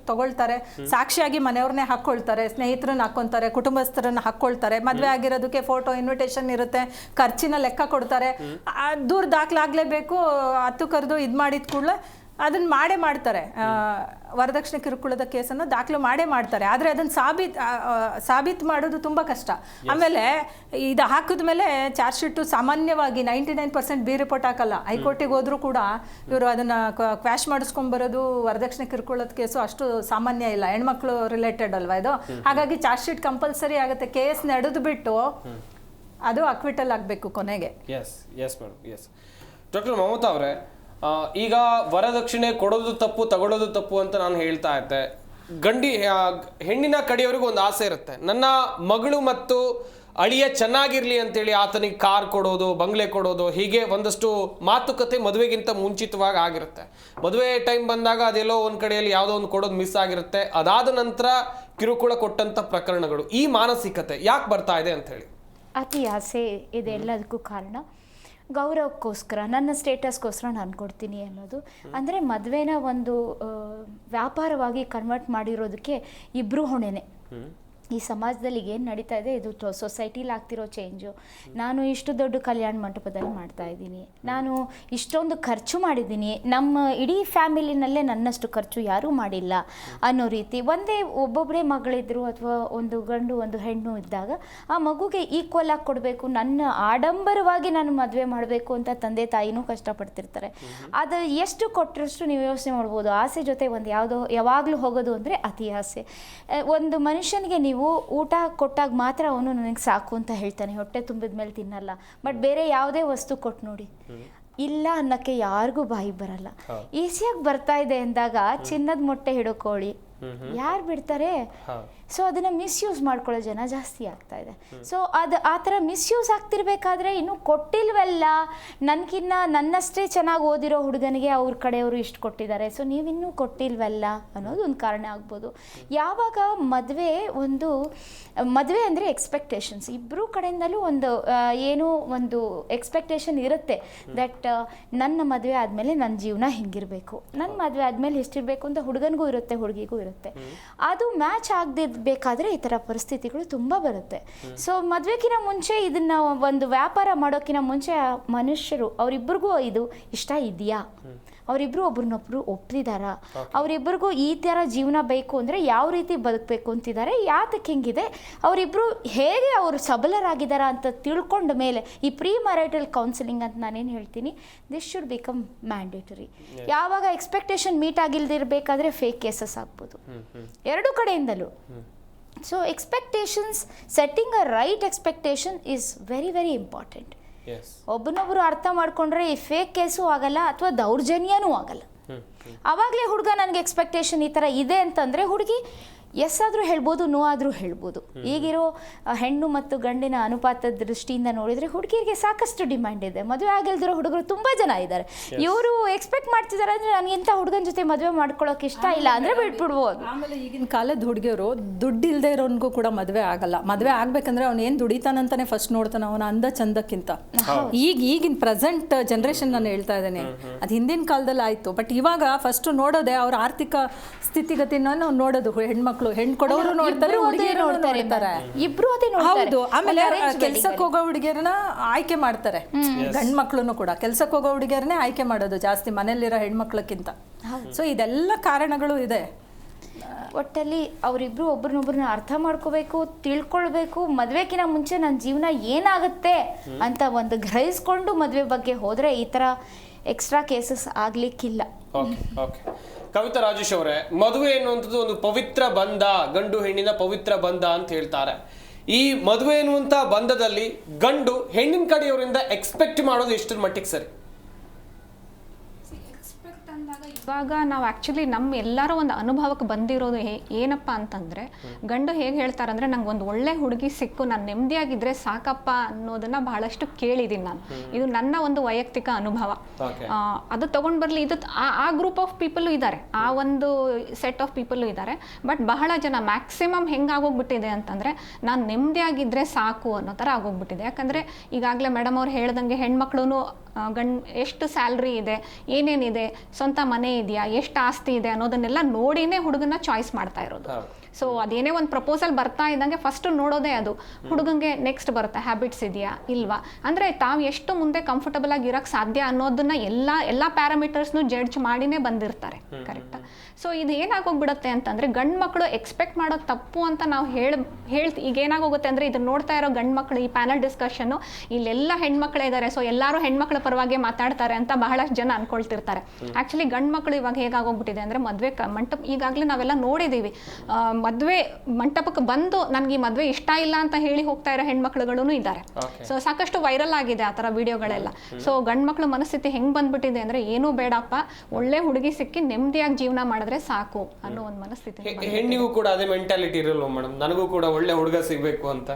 ತಗೊಳ್ತಾರೆ, ಸಾಕ್ಷಿಯಾಗಿ ಮನೆಯವ್ರನ್ನೇ ಹಾಕೊಳ್ತಾರೆ, ಸ್ನೇಹಿತರನ್ನ ಹಾಕೊಂತಾರೆ, ಕುಟುಂಬಸ್ಥರನ್ನ ಹಾಕೊಳ್ತಾರೆ, ಮದ್ವೆ ಆಗಿರೋದಕ್ಕೆ ಫೋಟೋ ಇನ್ವಿಟೇಷನ್ ಇರುತ್ತೆ, ಖರ್ಚಿನ ಲೆಕ್ಕ ಕೊಡ್ತಾರೆ, ದೂರ ದಾಖಲಾಗ್ಲೇಬೇಕು, ಹತ್ತು ಕರೆದು ಇದು ಮಾಡಿದ ಕೂಡಲೇ ಅದನ್ನ ಮಾಡ್ತಾರೆ. ವರದಕ್ಷಿಣೆ ಕಿರುಕುಳದ ಕೇಸನ್ನು ದಾಖಲು ಮಾಡ್ತಾರೆ. ಆದರೆ ಅದನ್ನು ಸಾಬೀತು ಮಾಡೋದು ತುಂಬ ಕಷ್ಟ. ಆಮೇಲೆ ಇದು ಹಾಕಿದ ಮೇಲೆ ಚಾರ್ಜ್ ಶೀಟು ಸಾಮಾನ್ಯವಾಗಿ 99% ಬಿ ರಿಪೋರ್ಟ್ ಹಾಕಲ್ಲ. ಹೈಕೋರ್ಟಿಗೆ ಹೋದ್ರೂ ಕೂಡ ಇವರು ಅದನ್ನು ಕ್ವಾಶ್ ಮಾಡಿಸ್ಕೊಂಡ್ಬರೋದು ವರದಕ್ಷಿಣೆ ಕಿರುಕುಳದ ಕೇಸು ಅಷ್ಟು ಸಾಮಾನ್ಯ ಇಲ್ಲ. ಹೆಣ್ಮಕ್ಳು ರಿಲೇಟೆಡ್ ಅಲ್ವಾ ಇದು? ಹಾಗಾಗಿ ಚಾರ್ಜ್ ಶೀಟ್ ಕಂಪಲ್ಸರಿ ಆಗುತ್ತೆ. ಕೇಸ್ ನಡೆದು ಬಿಟ್ಟು ಅದು ಅಕ್ವಿಟಲ್ ಆಗಬೇಕು ಕೊನೆಗೆ. ಡಾಕ್ಟರ್ ಮಮತಾ ಅವರೇ, ಈಗ ವರದಕ್ಷಿಣೆ ಕೊಡೋದು ತಪ್ಪು ತಗೊಳ್ಳೋದು ತಪ್ಪು ಅಂತ ನಾನು ಹೇಳ್ತಾ ಇದ್ದೆ. ಹೆಣ್ಣಿನ ಕಡೆಯವರಿಗೂ ಒಂದು ಆಸೆ ಇರುತ್ತೆ, ನನ್ನ ಮಗಳು ಮತ್ತು ಅಳಿಯ ಚೆನ್ನಾಗಿರ್ಲಿ ಅಂತೇಳಿ ಆತನಿಗೆ ಕಾರ್ ಕೊಡೋದು, ಬಂಗ್ಲೆ ಕೊಡೋದು, ಹೀಗೆ ಒಂದಷ್ಟು ಮಾತುಕತೆ ಮದುವೆಗಿಂತ ಮುಂಚಿತವಾಗಿ ಆಗಿರುತ್ತೆ. ಮದುವೆ ಟೈಮ್ ಬಂದಾಗ ಅದೆಲ್ಲೋ ಒಂದು ಕಡೆಯಲ್ಲಿ ಯಾವುದೋ ಒಂದು ಕೊಡೋದು ಮಿಸ್ ಆಗಿರುತ್ತೆ. ಅದಾದ ನಂತರ ಕಿರುಕುಳ ಕೊಟ್ಟಂಥ ಪ್ರಕರಣಗಳು. ಈ ಮಾನಸಿಕತೆ ಯಾಕೆ ಬರ್ತಾ ಇದೆ ಅಂತ ಹೇಳಿ? ಅತಿ ಆಸೆ ಇದೆ ಎಲ್ಲದಕ್ಕೂ ಕಾರಣ. ಗೌರವಕ್ಕೋಸ್ಕರ, ನನ್ನ ಸ್ಟೇಟಸ್ಗೋಸ್ಕರ ನಾನು ಕೊಡ್ತೀನಿ ಅನ್ನೋದು. ಅಂದರೆ ಮದುವೆನ ಒಂದು ವ್ಯಾಪಾರವಾಗಿ ಕನ್ವರ್ಟ್ ಮಾಡಿರೋದಕ್ಕೆ ಇಬ್ಬರು ಹೊಣೆನೆ. ಈ ಸಮಾಜದಲ್ಲಿ ಏನು ನಡೀತಾ ಇದೆ, ಇದು ಸೊಸೈಟಿಲಿ ಆಗ್ತಿರೋ ಚೇಂಜು. ನಾನು ಇಷ್ಟು ದೊಡ್ಡ ಕಲ್ಯಾಣ ಮಂಟಪದಲ್ಲಿ ಮಾಡ್ತಾ ಇದ್ದೀನಿ, ನಾನು ಇಷ್ಟೊಂದು ಖರ್ಚು ಮಾಡಿದ್ದೀನಿ, ನಮ್ಮ ಇಡೀ ಫ್ಯಾಮಿಲಿನಲ್ಲೇ ನನ್ನಷ್ಟು ಖರ್ಚು ಯಾರೂ ಮಾಡಿಲ್ಲ ಅನ್ನೋ ರೀತಿ. ಒಬ್ಬೊಬ್ಬರೇ ಮಗಳಿದ್ರು ಅಥವಾ ಒಂದು ಗಂಡು ಒಂದು ಹೆಣ್ಣು ಇದ್ದಾಗ ಆ ಮಗುಗೆ ಈಕ್ವಲ್ ಆಗಿ ಕೊಡಬೇಕು, ನನ್ನ ಆಡಂಬರವಾಗಿ ನಾನು ಮದುವೆ ಮಾಡಬೇಕು ಅಂತ ತಂದೆ ತಾಯಿನೂ ಕಷ್ಟಪಡ್ತಿರ್ತಾರೆ. ಅದು ಎಷ್ಟು ಕೊಟ್ಟರಷ್ಟು ನೀವು ಯೋಚನೆ ಮಾಡ್ಬೋದು. ಆಸೆ ಜೊತೆ ಒಂದು ಯಾವಾಗಲೂ ಹೋಗೋದು ಅಂದರೆ ಅತಿ ಆಸೆ. ಒಂದು ಮನುಷ್ಯನಿಗೆ ನೀವು ಊಟ ಕೊಟ್ಟಾಗ ಮಾತ್ರ ಅವನು ನನಗೆ ಸಾಕು ಅಂತ ಹೇಳ್ತಾನೆ, ಹೊಟ್ಟೆ ತುಂಬಿದ ಮೇಲೆ ತಿನ್ನಲ್ಲ. ಬಟ್ ಬೇರೆ ಯಾವುದೇ ವಸ್ತು ಕೊಟ್ಟು ನೋಡಿ, ಇಲ್ಲ ಅನ್ನಕ್ಕೆ ಯಾರಿಗೂ ಬಾಯಿ ಬರಲ್ಲ. ಈಸಿಯಾಗಿ ಬರ್ತಾ ಇದೆ ಅಂದಾಗ ಚಿನ್ನದ ಮೊಟ್ಟೆ ಹಿಡ್ಕೊಳ್ಳಿ, ಯಾರು ಬಿಡ್ತಾರೆ? ಸೊ ಅದನ್ನು ಮಿಸ್ಯೂಸ್ ಮಾಡ್ಕೊಳ್ಳೋ ಜನ ಜಾಸ್ತಿ ಆಗ್ತಾ ಇದೆ. ಸೊ ಅದು ಆ ಥರ ಮಿಸ್ಯೂಸ್ ಆಗ್ತಿರ್ಬೇಕಾದ್ರೆ ಇನ್ನೂ ಕೊಟ್ಟಿಲ್ವಲ್ಲ, ನನ್ನಷ್ಟೇ ಚೆನ್ನಾಗಿ ಓದಿರೋ ಹುಡುಗನಿಗೆ ಅವ್ರ ಕಡೆಯವರು ಇಷ್ಟು ಕೊಟ್ಟಿದ್ದಾರೆ, ಸೊ ನೀವಿನ್ನೂ ಕೊಟ್ಟಿಲ್ವಲ್ಲ ಅನ್ನೋದು ಒಂದು ಕಾರಣ ಆಗ್ಬೋದು. ಯಾವಾಗ ಮದುವೆ ಅಂದರೆ ಎಕ್ಸ್ಪೆಕ್ಟೇಷನ್ಸ್, ಇಬ್ಬರೂ ಕಡೆಯಿಂದಲೂ ಏನೋ ಒಂದು ಎಕ್ಸ್ಪೆಕ್ಟೇಷನ್ ಇರುತ್ತೆ. ದಟ್ ನನ್ನ ಮದುವೆ ಆದಮೇಲೆ ನನ್ನ ಜೀವನ ಹಿಂಗಿರಬೇಕು, ನನ್ನ ಮದುವೆ ಆದಮೇಲೆ ಎಷ್ಟಿರಬೇಕು ಅಂತ ಹುಡುಗನಿಗೂ ಇರುತ್ತೆ, ಹುಡುಗಿಗೂ ಇರುತ್ತೆ. ಅದು ಮ್ಯಾಚ್ ಆಗದಿರಬೇಕಾದ್ರೆ ಈ ಥರ ಪರಿಸ್ಥಿತಿಗಳು ತುಂಬ ಬರುತ್ತೆ. ಸೊ ಮದುವೆಗಿನ ಮುಂಚೆ ಇದನ್ನು ಒಂದು ವ್ಯಾಪಾರ ಮಾಡೋಕ್ಕಿಂತ ಮುಂಚೆ ಮನುಷ್ಯರು ಅವರಿಬ್ಬರಿಗೂ ಇದು ಇಷ್ಟ ಇದೆಯಾ, ಅವರಿಬ್ಬರು ಒಬ್ರನ್ನೊಬ್ರು ಒಪ್ತಿದಾರಾ, ಅವರಿಬ್ಬರಿಗೂ ಈ ಥರ ಜೀವನ ಬೇಕು ಅಂದರೆ ಯಾವ ರೀತಿ ಬದುಕಬೇಕು ಅಂತಿದ್ದಾರೆ, ಯಾತಕ್ಕೆ ಹಿಂಗಿದೆ, ಅವರಿಬ್ಬರು ಹೇಗೆ ಅವರು ಸಬಲರಾಗಿದ್ದಾರಾ ಅಂತ ತಿಳ್ಕೊಂಡ ಮೇಲೆ ಈ ಪ್ರೀ ಮ್ಯಾರಿಟಲ್ ಕೌನ್ಸಿಲಿಂಗ್ ಅಂತ ನಾನೇನು ಹೇಳ್ತೀನಿ, ದಿಸ್ ಶುಡ್ ಬಿಕಮ್ ಮ್ಯಾಂಡೇಟರಿ. ಯಾವಾಗ ಎಕ್ಸ್ಪೆಕ್ಟೇಷನ್ ಮೀಟ್ ಆಗಿಲ್ದಿರಬೇಕಾದ್ರೆ ಫೇಕ್ ಕೇಸಸ್ ಆಗ್ಬೋದು ಎರಡೂ ಕಡೆಯಿಂದಲೂ. So expectations, setting a right expectation is very very important. ಒಬ್ಬನೊಬ್ಬರು ಅರ್ಥ ಮಾಡ್ಕೊಂಡ್ರೆ ಈ ಫೇಕ್ ಕೇಸು ಆಗಲ್ಲ ಅಥವಾ ದೌರ್ಜನ್ಯನೂ ಆಗಲ್ಲ. ಆವಾಗಲೇ ಹುಡುಗ ನನಗೆ ಎಕ್ಸ್ಪೆಕ್ಟೇಷನ್ ಈ ಥರ ಇದೆ ಅಂತಂದರೆ ಹುಡುಗಿ ಎಸ್ ಆದರೂ ಹೇಳ್ಬೋದು, ನೋ ಆದರೂ ಹೇಳ್ಬೋದು. ಈಗಿರೋ ಹೆಣ್ಣು ಮತ್ತು ಗಂಡಿನ ಅನುಪಾತದ ದೃಷ್ಟಿಯಿಂದ ನೋಡಿದರೆ ಹುಡುಗಿರಿಗೆ ಸಾಕಷ್ಟು ಡಿಮ್ಯಾಂಡ್ ಇದೆ. ಮದುವೆ ಆಗಿಲ್ದಿರೋ ಹುಡುಗರು ತುಂಬ ಜನ ಇದ್ದಾರೆ. ಇವರು ಎಕ್ಸ್ಪೆಕ್ಟ್ ಮಾಡ್ತಿದ್ದಾರೆ ಅಂದರೆ ನನಗಿಂತ ಹುಡುಗನ ಜೊತೆ ಮದುವೆ ಮಾಡ್ಕೊಳ್ಳೋಕೆ ಇಷ್ಟ ಇಲ್ಲ ಅಂದರೆ ಬಿಟ್ಬಿಡ್ಬೋದು. ಆಮೇಲೆ ಈಗಿನ ಕಾಲದ ಹುಡುಗಿಯರು ದುಡ್ಡು ಇಲ್ಲದೆ ಇರೋನ್ಗೂ ಕೂಡ ಮದುವೆ ಆಗಲ್ಲ. ಮದುವೆ ಆಗ್ಬೇಕಂದ್ರೆ ಅವ್ನು ಏನು ದುಡಿತಾನಂತಾನೆ ಫಸ್ಟ್ ನೋಡ್ತಾನೆ, ಅವನ ಅಂದ ಚಂದಕ್ಕಿಂತ. ಈಗಿನ ಪ್ರೆಸೆಂಟ್ ಜನ್ರೇಷನ್ ನಾನು ಹೇಳ್ತಾ ಇದ್ದೇನೆ, ಅದು ಹಿಂದಿನ ಕಾಲದಲ್ಲಿ ಆಯಿತು. ಬಟ್ ಇವಾಗ ಫಸ್ಟ್ ನೋಡೋದೆ ಅವ್ರ ಆರ್ಥಿಕ ಸ್ಥಿತಿಗತಿನ ನಾವು ನೋಡೋದು. ಹೆಣ್ಮಕ್ಳು ಹೆಣ್ಣು ಕೊಡೋರು ನೋಡ್ತಾರೆ, ಹುಡುಗಿಯರು ನೋಡ್ತಾರೆ, ಇಬ್ರು ಅದೇ ಹೌದು. ಆಮೇಲೆ ಕೆಲ್ಸಕ್ಕೆ ಹೋಗೋ ಹುಡುಗಿಯರನ್ನ ಆಯ್ಕೆ ಮಾಡ್ತಾರೆ. ಗಂಡು ಮಕ್ಳು ಕೂಡ ಕೆಲ್ಸಕ್ಕೆ ಹೋಗೋ ಹುಡುಗಿಯರನ್ನೇ ಆಯ್ಕೆ ಮಾಡೋದು ಜಾಸ್ತಿ ಮನೇಲಿರೋ ಹೆಣ್ಮಕ್ಳಕ್ಕಿಂತ. ಸೊ ಇದೆಲ್ಲ ಕಾರಣಗಳು ಇದೆ. ಒಟ್ಟಲ್ಲಿ ಅವರಿಬ್ರು ಒಬ್ರನ್ನೊಬ್ರನ್ನ ಅರ್ಥ ಮಾಡ್ಕೋಬೇಕು, ತಿಳ್ಕೊಳ್ಬೇಕು. ಮದುವೆಗಿನ ಮುಂಚೆ ನನ್ನ ಜೀವನ ಏನಾಗುತ್ತೆ ಅಂತ ಒಂದು ಗ್ರಹಿಸ್ಕೊಂಡು ಮದುವೆ ಬಗ್ಗೆ ಹೋದರೆ ಈ ಥರ ಎಕ್ಸ್ಟ್ರಾ ಕೇಸಸ್ ಆಗ್ಲಿಕ್ಕಿಲ್ಲ. ಕವಿತಾ ರಾಜೇಶ್ ಅವರೇ, ಮದುವೆ ಎನ್ನುವಂಥದ್ದು ಒಂದು ಪವಿತ್ರ ಬಂಧ, ಗಂಡು ಹೆಣ್ಣಿನ ಪವಿತ್ರ ಬಂಧ ಅಂತ ಹೇಳ್ತಾರೆ. ಈ ಮದುವೆ ಎನ್ನುವಂಥ ಬಂಧದಲ್ಲಿ ಗಂಡು ಹೆಣ್ಣಿನ ಕಡೆಯವರಿಂದ ಎಕ್ಸ್ಪೆಕ್ಟ್ ಮಾಡೋದು ಎಷ್ಟರ ಮಟ್ಟಿಗೆ ಸರಿ? ಇವಾಗ ನಾವು ಆ್ಯಕ್ಚುಲಿ ನಮ್ಮ ಎಲ್ಲರ ಒಂದು ಅನುಭವಕ್ಕೆ ಬಂದಿರೋದು ಏನಪ್ಪ ಅಂತಂದರೆ, ಗಂಡು ಹೇಗೆ ಹೇಳ್ತಾರೆ ಅಂದರೆ, ನಂಗೆ ಒಂದು ಒಳ್ಳೆ ಹುಡುಗಿ ಸಿಕ್ಕು ನಾನು ನೆಮ್ಮದಿಯಾಗಿದ್ದರೆ ಸಾಕಪ್ಪ ಅನ್ನೋದನ್ನು ಬಹಳಷ್ಟು ಕೇಳಿದ್ದೀನಿ ನಾನು. ಇದು ನನ್ನ ಒಂದು ವೈಯಕ್ತಿಕ ಅನುಭವ. ಅದು ತೊಗೊಂಡು ಬರಲಿ, ಇದು ಆ ಗ್ರೂಪ್ ಆಫ್ ಪೀಪಲ್ಲು ಇದ್ದಾರೆ, ಆ ಒಂದು ಸೆಟ್ ಆಫ್ ಪೀಪಲ್ಲು ಇದ್ದಾರೆ. ಬಟ್ ಬಹಳ ಜನ ಮ್ಯಾಕ್ಸಿಮಮ್ ಹೆಂಗೆ ಆಗೋಗ್ಬಿಟ್ಟಿದೆ ಅಂತಂದರೆ, ನಾನು ನೆಮ್ಮದಿಯಾಗಿದ್ದರೆ ಸಾಕು ಅನ್ನೋ ಥರ ಆಗೋಗ್ಬಿಟ್ಟಿದೆ. ಯಾಕಂದರೆ ಈಗಾಗಲೇ ಮೇಡಮ್ ಅವ್ರು ಹೇಳ್ದಂಗೆ ಹೆಣ್ಮಕ್ಳು ಎಷ್ಟು ಸ್ಯಾಲ್ರಿ ಇದೆ, ಏನೇನಿದೆ, ಸ್ವಂತ ಮನೆ ಇದೆಯಾ, ಎಷ್ಟು ಆಸ್ತಿ ಇದೆ ಅನ್ನೋದನ್ನೆಲ್ಲ ನೋಡಿನೇ ಹುಡುಗನ ಚಾಯ್ಸ್ ಮಾಡ್ತಾ ಇರೋದು. ಸೊ ಅದೇನೇ ಒಂದು ಪ್ರಪೋಸಲ್ ಬರ್ತಾ ಇದ್ದಂಗೆ ಫಸ್ಟ್ ನೋಡೋದೇ ಅದು. ಹುಡುಗಂಗೆ ನೆಕ್ಸ್ಟ್ ಬರುತ್ತೆ ಹ್ಯಾಬಿಟ್ಸ್ ಇದೆಯಾ ಇಲ್ವಾ, ಅಂದರೆ ತಾವು ಎಷ್ಟು ಮುಂದೆ ಕಂಫರ್ಟಬಲ್ ಆಗಿ ಇರೋಕ್ಕೆ ಸಾಧ್ಯ ಅನ್ನೋದನ್ನ ಎಲ್ಲ ಪ್ಯಾರಾಮೀಟರ್ಸ್ನು ಜಡ್ಜ್ ಮಾಡಿನೇ ಬಂದಿರ್ತಾರೆ. ಕರೆಕ್ಟಾ? ಸೊ ಇದು ಏನಾಗೋಗ್ಬಿಡುತ್ತೆ ಅಂತಂದರೆ, ಗಂಡು ಮಕ್ಕಳು ಎಕ್ಸ್ಪೆಕ್ಟ್ ಮಾಡೋದು ತಪ್ಪು ಅಂತ ನಾವು ಈಗ ಏನಾಗೋಗುತ್ತೆ ಅಂದರೆ, ಇದನ್ನು ನೋಡ್ತಾ ಇರೋ ಗಂಡು ಮಕ್ಕಳು ಈ ಪ್ಯಾನಲ್ ಡಿಸ್ಕಷನ್ನು ಇಲ್ಲೆಲ್ಲ ಹೆಣ್ಮಕ್ಳೇ ಇದ್ದಾರೆ, ಸೊ ಎಲ್ಲರೂ ಹೆಣ್ಮಕ್ಳ ಪರವಾಗಿ ಮಾತಾಡ್ತಾರೆ ಅಂತ ಬಹಳಷ್ಟು ಜನ ಅನ್ಕೊಳ್ತಿರ್ತಾರೆ. ಆ್ಯಕ್ಚುಲಿ ಗಂಡು ಮಕ್ಕಳು ಇವಾಗ ಹೇಗಾಗೋಗ್ಬಿಟ್ಟಿದೆ ಅಂದರೆ, ಮದುವೆ ಮಂಟಪ ಈಗಾಗಲೇ ನಾವೆಲ್ಲ ನೋಡಿದ್ದೀವಿ, ಮದುವೆ ಮಂಟಪಕ್ಕೆ ಬಂದು ನನಗೆ ಈ ಮದುವೆ ಇಷ್ಟ ಇಲ್ಲ ಅಂತ ಹೇಳಿ ಹೋಗ್ತಾ ಇರೋ ಹೆಣ್ಮಕ್ಳುಗಳೂ ಇದ್ದಾರೆ. ಸೊ ಸಾಕಷ್ಟು ವೈರಲ್ ಆಗಿದೆ ಆ ಥರ ವಿಡಿಯೋಗಳೆಲ್ಲ. ಸೊ ಗಂಡು ಮಕ್ಳ ಮನಸ್ಥಿತಿ ಹೆಂಗೆ ಬಂದ್ಬಿಟ್ಟಿದೆ ಅಂದರೆ, ಏನೂ ಬೇಡಪ್ಪ, ಒಳ್ಳೆ ಹುಡುಗಿ ಸಿಕ್ಕಿ ನೆಮ್ಮದಿಯಾಗಿ ಜೀವನ ಮಾಡಿದ್ರೆ ಸಾಕು ಅನ್ನೋ ಒಂದು ಮನಸ್ಥಿತಿ. ಹೆಣ್ಣಿಗೂ ಕೂಡ ಅದೇ ಮೆಂಟಾಲಿಟಿ ಇರಲ್ವ ಮೇಡಮ್, ನನಗೂ ಕೂಡ ಒಳ್ಳೆ ಹುಡುಗ ಸಿಗಬೇಕು ಅಂತ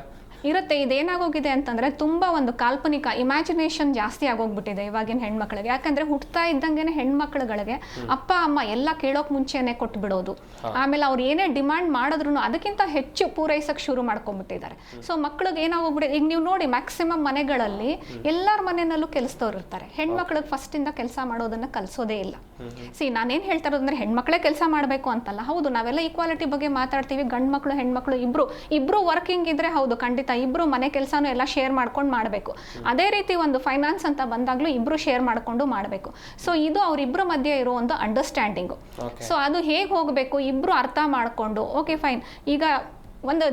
ಇರುತ್ತೆ. ಇದೇನಾಗೋಗಿದೆ ಅಂತಂದರೆ, ತುಂಬ ಒಂದು ಕಾಲ್ಪನಿಕ ಇಮ್ಯಾಜಿನೇಷನ್ ಜಾಸ್ತಿ ಆಗೋಗ್ಬಿಟ್ಟಿದೆ ಇವಾಗಿನ ಹೆಣ್ಮಕ್ಳಿಗೆ. ಯಾಕಂದರೆ ಹುಟ್ತಾ ಇದ್ದಂಗೆ ಹೆಣ್ಮಕ್ಳುಗಳಿಗೆ ಅಪ್ಪ ಅಮ್ಮ ಎಲ್ಲ ಕೇಳೋಕೆ ಮುಂಚೆನೆ ಕೊಟ್ಬಿಡೋದು, ಆಮೇಲೆ ಅವ್ರು ಏನೇ ಡಿಮ್ಯಾಂಡ್ ಮಾಡಿದ್ರು ಅದಕ್ಕಿಂತ ಹೆಚ್ಚು ಪೂರೈಸಕ್ಕೆ ಶುರು ಮಾಡ್ಕೊಂಡ್ಬಿಟ್ಟಿದ್ದಾರೆ. ಸೊ ಮಕ್ಳಿಗೆ ಏನಾಗೋಗ್ಬಿಟ್ಟಿದೆ, ಈಗ ನೀವು ನೋಡಿ ಮ್ಯಾಕ್ಸಿಮಮ್ ಮನೆಗಳಲ್ಲಿ ಎಲ್ಲರ ಮನೆಯಲ್ಲೂ ಕೆಲಸದವ್ರು ಇರ್ತಾರೆ, ಹೆಣ್ಮಕ್ಳಿಗೆ ಫಸ್ಟಿಂದ ಕೆಲಸ ಮಾಡೋದನ್ನು ಕಲಿಸೋದೇ ಇಲ್ಲ. ನಾನೇನು ಹೇಳ್ತಾ ಇರೋದು ಅಂದರೆ, ಹೆಣ್ಮಕ್ಳೇ ಕೆಲಸ ಮಾಡಬೇಕು ಅಂತಲ್ಲ, ಹೌದು ನಾವೆಲ್ಲ ಈಕ್ವಾಲಿಟಿ ಬಗ್ಗೆ ಮಾತಾಡ್ತೀವಿ, ಗಂಡು ಮಕ್ಕಳು ಹೆಣ್ಮಕ್ಳು ಇಬ್ರು ವರ್ಕಿಂಗ್ ಇದ್ರೆ ಹೌದು ಖಂಡಿತ ಇಬ್ರು ಮನೆ ಕೆಲಸನೂ ಎಲ್ಲ ಶೇರ್ ಮಾಡ್ಕೊಂಡು ಮಾಡಬೇಕು. ಅದೇ ರೀತಿ ಒಂದು ಫೈನಾನ್ಸ್ ಅಂತ ಬಂದಾಗ್ಲೂ ಇಬ್ರು ಶೇರ್ ಮಾಡ್ಕೊಂಡು ಮಾಡಬೇಕು. ಸೊ ಇದು ಅವರಿಬ್ಬರ ಮಧ್ಯೆ ಇರೋ ಒಂದು ಅಂಡರ್ಸ್ಟ್ಯಾಂಡಿಂಗು. ಸೊ ಅದು ಹೇಗೆ ಹೋಗಬೇಕು, ಇಬ್ರು ಅರ್ಥ ಮಾಡಿಕೊಂಡು ಓಕೆ ಫೈನ್, ಈಗ ಒಂದು